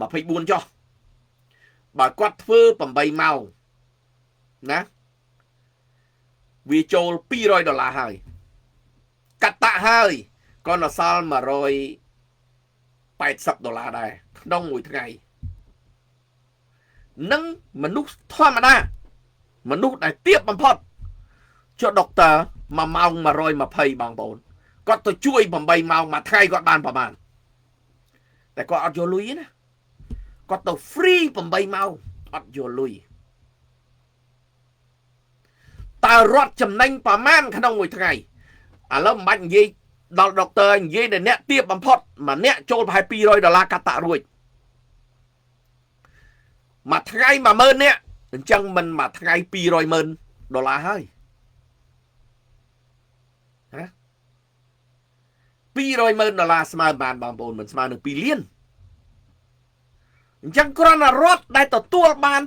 24ចុះបើគាត់ធ្វើ8ម៉ោងណាវាចូល$200ហើយកាត់តាក់ហើយក៏នៅសល់$180ដែរក្នុងមួយថ្ងៃនឹងមនុស្សធម្មតាមនុស្សដែលទាបបំផុតចុះដុកទ័រ1ម៉ោង120បងប្អូនគាត់ទៅជួយ8ម៉ោងមួយថ្ងៃគាត់បានប្រហែលតែគាត់អត់យកលុយទេណាគាត់ទៅ free 8ម៉ោងអត់យកលុយតើរត់ចំណេញប្រមាណក្នុងមួយថ្ងៃឥឡូវមិនបាច់និយាយដល់ដុកទ័រនិយាយតែអ្នកទាបបំផុតម្នាក់ចូលប្រហែល$200កាត់តាក់រួចមួយថ្ងៃ 10000 នាក់អញ្ចឹងមិនមួយថ្ងៃ$200,000ហើយហ៎$200,000ស្មើបានបងប្អូនមិនស្មើនឹង2លានអញ្ចឹងគ្រាន់តែរដ្ឋដែលទទួលបាន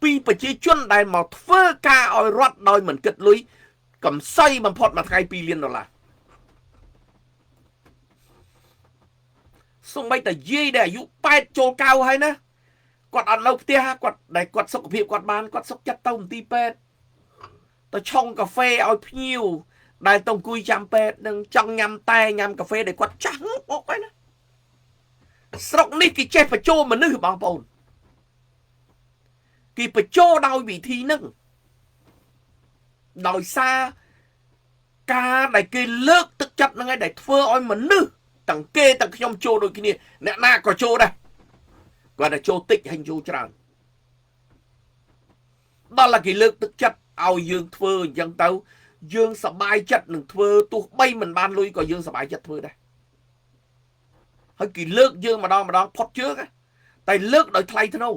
ពីប្រជាជនដែលមកធ្វើការឲ្យរដ្ឋដោយមិនគិតលុយកំសៃបំផុតមួយថ្ងៃ$2លានសូម្បីតែយាយដែលអាយុ8ចូល9ហើយណាគាត់អត់នៅផ្ទះគាត់សុខភាពគាត់បានគាត់សុខចិត្តទៅមន្ទីរពេទ្យទៅឆុងកាហ្វេឲ្យភ្ញៀវដែលទៅអង្គុយចាំពេទ្យនឹងចង់ញ៉ាំតែញ៉ាំកាហ្វេដែលគាត់ចាស់អុកហើយណាស្រុកនេះគេចេះបញ្ចូលមនុស្សបងប្អូនគេបញ្ចូលដោយវិធីហ្នឹងដោយសារការដែលគេលើកទឹកចិត្តហ្នឹងឯងដែលធ្វើឲ្យមនុស្សទាំងគេទាំងខ្ញុំចូលដូចគ្នាអ្នកណាក៏ចូលដែរគាត់តែចូលតិចហើយចូលច្រើនដល់តែគេលើកទឹកចិត្តឲ្យយើងធ្វើអញ្ចឹងទៅយើងសប្បាយចិត្តនឹងធ្វើទោះបីមិនបានលុយក៏យើងសប្បាយចិត្តធ្វើដែរហើយគេលើកយើងម្ដងផុតជើងតែលើកដោយថ្លៃថ្នូរ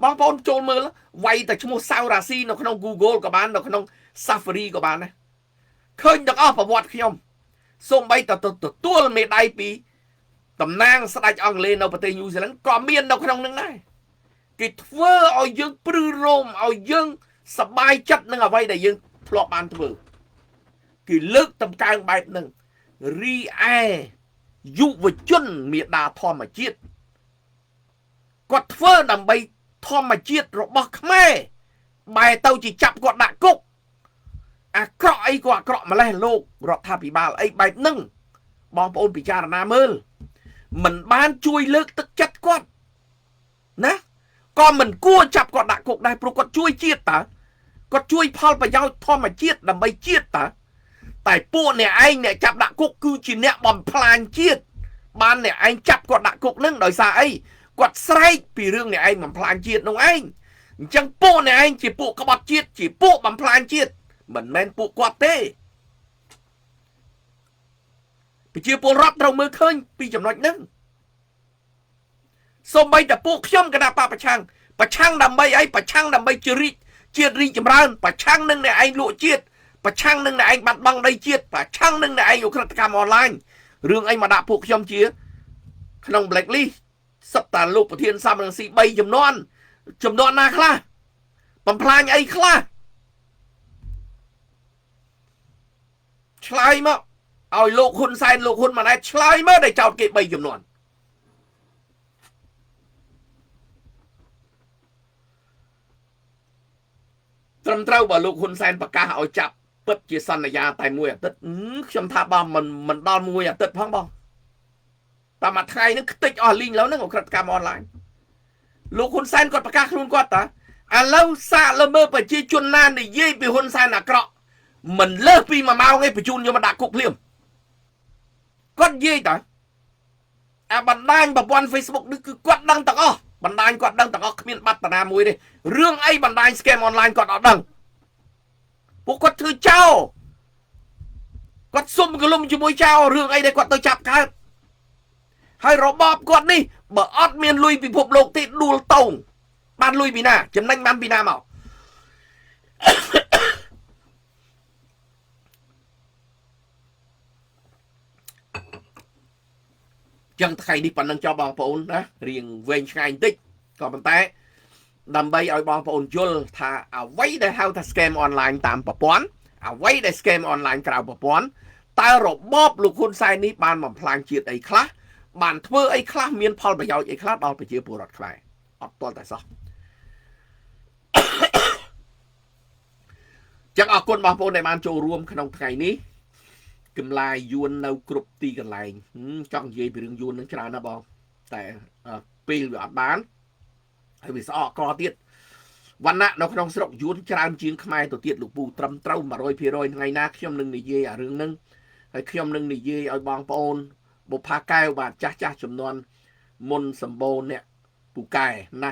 បងប្អូនចូលមើលវាយតែឈ្មោះសាវរ៉ាស៊ីនៅក្នុង Google ក៏បាននៅក្នុង Safari ក៏បានដែរឃើញទាំងអស់ប្រវត្តិខ្ញុំសូម្បីតែទទួលមេដាយពីតំណាងស្ដេចអង់គ្លេសនៅប្រទេសញូហ្សេឡង់ក៏មាននៅក្នុងនឹងដែរគេធ្វើឲ្យយើងព្រឺរោមឲ្យយើងសប្បាយចិត្តនឹងអ្វីដែលយើងធ្លាប់បានធ្វើគេលើកតម្កើងបែបហ្នឹងរីឯយុវជនមេដាធម្មជាតិគាត់ធ្វើដើម្បីធម្មជាតិរបស់ខ្មែរបែរទៅជាចាប់គាត់ដាក់គុកអាក្រក់អីក៏អាក្រក់ម្លេះលោករដ្ឋាភិបាលអីបែបហ្នឹងបងប្អូនពិចារណាមើលមិនបានជួយលើកទឹកចិត្តគាត់ណាក៏មិនគួរចាប់គាត់ដាក់គុកដែរព្រោះគាត់ជួយជាតិតើគាត់ជួយផលប្រយោជន៍ធម្មជាតិដើម្បីជាតិតើតែពួកអ្នកឯងអ្នកចាប់ដាក់គុកគឺជាអ្នកបំផ្លាញជាតិបានអ្នកឯងចាប់គាត់ដាក់គុកនឹងដោយសារអីគាត់ស្រែកពីរឿងអ្នកឯងបំផ្លាញជាតិនោះឯងអញ្ចឹងពួកអ្នកឯងជាពួកក្បត់ជាតិជាពួកបំផ្លាញជាតិមិនមែនពួកគាត់ទេប្រជាពលរដ្ឋត្រូវមើលឃើញពីចំណុចហ្នឹងសូម្បីតែពួកខ្ញុំគណៈបកប្រឆាំងដើម្បីអីប្រឆាំងដើម្បីជាតិរីកចម្រើនប្រឆាំងនឹងអ្នកឯងលក់ជាតិប្រឆាំងនឹងអ្នកឯងបាត់បង់ដីជាតិប្រឆាំងនឹងអ្នកឯងឧក្រិដ្ឋកម្មអនឡាញរឿងអីមកដាក់ពួកខ្ញុំជាក្នុង blacklist សិតតាលោកប្រធានសំរងស៊ី3ចំនួនណាខ្លះបំផ្លាញអីខ្លះ ឆ្លើយមកឲ្យលោកហ៊ុនសែនលោកហ៊ុនម៉ាណែតឆ្លើយមកដែលចោតគេ3ចំនួនត្រឹមត្រូវបើលោកហ៊ុនសែនប្រកាសឲ្យចាប់ពិតជាសន្យាតែមួយអាទិត្យខ្ញុំថាបងមិនដល់មួយអាទិត្យផងបងតាមមួយថ្ងៃនេះខ្ទេចអស់លីងឡូវហ្នឹងអក្រិតកម្មអនឡាញលោកហ៊ុនសែនគាត់ប្រកាសខ្លួនគាត់តាឥឡូវសាកលើមើលប្រជាជនណានិយាយពីហ៊ុនសែនអាក្រក់មិនលើសពី1ម៉ោងទេបញ្ជូនយកមកដាក់គុកភ្លាមគាត់និយាយតាអាបណ្ដាញប្រព័ន្ធ Facebook នេះគឺគាត់ដឹងទាំងអស់បណ្ដាញគាត់ដឹងទាំងអស់គ្មានបាត់តាណាមួយទេរឿងអីបណ្ដាញ scam online គាត់អត់ដឹងពួកគាត់ធ្វើចោលគាត់សុំកលុំជាមួយចោលរឿងអីដែលគាត់ទៅចាប់កើតហើយរបបគាត់នេះបើអត់មានលុយពិភពលោកទេដួលតោងបានលុយពីណាចំណេញបានពីណាមកចឹងថ្ងៃនេះប៉ុណ្្នឹងចោលបងប្អូនណារៀងវែងឆ្ងាយបន្តិចក៏ប៉ុន្តែដើម្បីឲ្យបងប្អូនយល់ថាអ្វីដែលហៅថា scam online តាមប្រព័ន្ធអ្វីដែល scam online ក្រៅប្រព័ន្ធតើរបបលោកហ៊ុនសែននេះបានបំផ្លាញជាតិអីខ្លះបានធ្វើអីខ្លះមានផលប្រយោជន៍អីខ្លះដល់ប្រជាពលរដ្ឋខ្មែរអត់ទាល់តែសោះចឹងអរគុណបងប្អូនដែលបានចូលរួមក្នុងថ្ងៃនេះកម្លាយយួននៅគ្រប់ទីកន្លែងចង់និយាយពីរឿងយួននឹងច្រើនណាស់បងតែពេលវាអត់បានហើយវាស្អកកទៀតវណ្ណៈនៅក្នុងស្រុកយួនច្រើនជាងខ្មែរទៅទៀតលោកពូត្រឹមត្រូវ 100% ថ្ងៃណាខ្ញុំនឹងនិយាយអារឿងហ្នឹងហើយខ្ញុំនឹងនិយាយឲ្យបងប្អូនបុប្ផាកែវបាទចាស់ចំនួនមុនសម្បូរអ្នកពូកែណា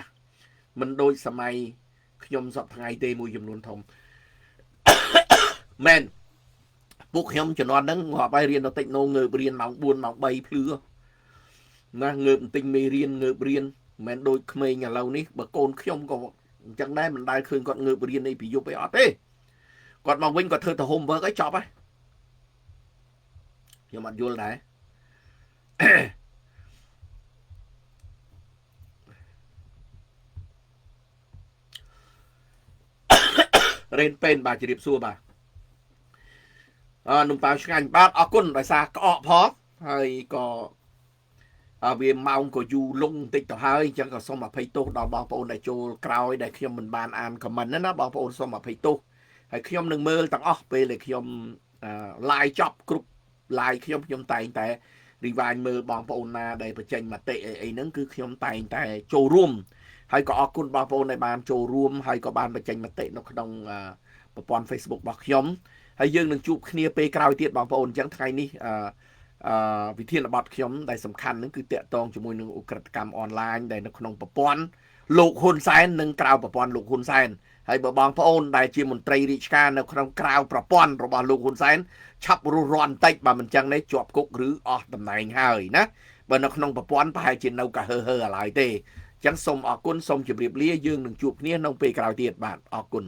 មិនដូចសម័យខ្ញុំសពថ្ងៃទេមួយចំនួនធំមែនពួកខ្ញុំជំនាន់ហ្នឹងងាប់ហើយរៀនទៅតិចណូងើបរៀនម៉ោង4ម៉ោង3ភ្លឺណាងើបបន្តិចមេរៀនងើបរៀនមិនមែនដូចក្មេងឥឡូវនេះបើកូនខ្ញុំក៏អញ្ចឹងដែរមិនដែលឃើញគាត់ងើបរៀនអីពីយប់អីអត់ទេគាត់មកវិញគាត់ធ្វើទៅ homework អីចប់ហើយខ្ញុំអត់យល់ដែររ៉េនពេនបាទជម្រាបសួរបាទនំប៉ាវឆ្ងាញ់បាទអរគុណដោយសារក្អកផងហើយក៏វាម៉ោងក៏យូរលងបន្តិចទៅហើយអញ្ចឹងក៏សូមអភ័យទោសដល់បងប្អូនដែលចូលក្រោយដែលខ្ញុំមិនបានអានខមមិនណាបងប្អូនសូមអភ័យទោសហើយខ្ញុំនឹងមើលទាំងអស់ពេលដែលខ្ញុំ live ចប់គ្រប់ live ខ្ញុំតែងតែ rewind មើលបងប្អូនណាដែលបញ្ចេញមតិអីហ្នឹងគឺខ្ញុំតែងតែចូលរួមហើយក៏អរគុណបងប្អូនដែលបានចូលរួមហើយក៏បានបញ្ចេញមតិនៅក្នុងប្រព័ន្ធ Facebook របស់ខ្ញុំហើយយើងនឹងជួបគ្នាពេលក្រោយទៀតបងប្អូនអញ្ចឹងថ្ងៃនេះវិធានបទខ្ញុំដែលសំខាន់ហ្នឹងគឺតាក់ទងជាមួយនឹងឧក្រិដ្ឋកម្មអនឡាញដែលនៅក្នុងប្រព័ន្ធលោកហ៊ុនសែននិងក្រៅប្រព័ន្ធលោកហ៊ុនសែនហើយបើបងប្អូនដែលជាមន្ត្រីរាជការនៅក្នុងក្រៅប្រព័ន្ធរបស់លោកហ៊ុនសែនឆាប់រស់រាន់បន្តិចបើមិនចឹងនេះជាប់គុកឬអស់តំណែងហើយណាបើនៅក្នុងប្រព័ន្ធប្រហែលជានៅកាហើអាឡើយទេអញ្ចឹងសូមអរគុណសូមជម្រាបលាយើងនឹងជួបគ្នានៅពេលក្រោយទៀតបាទអរគុណ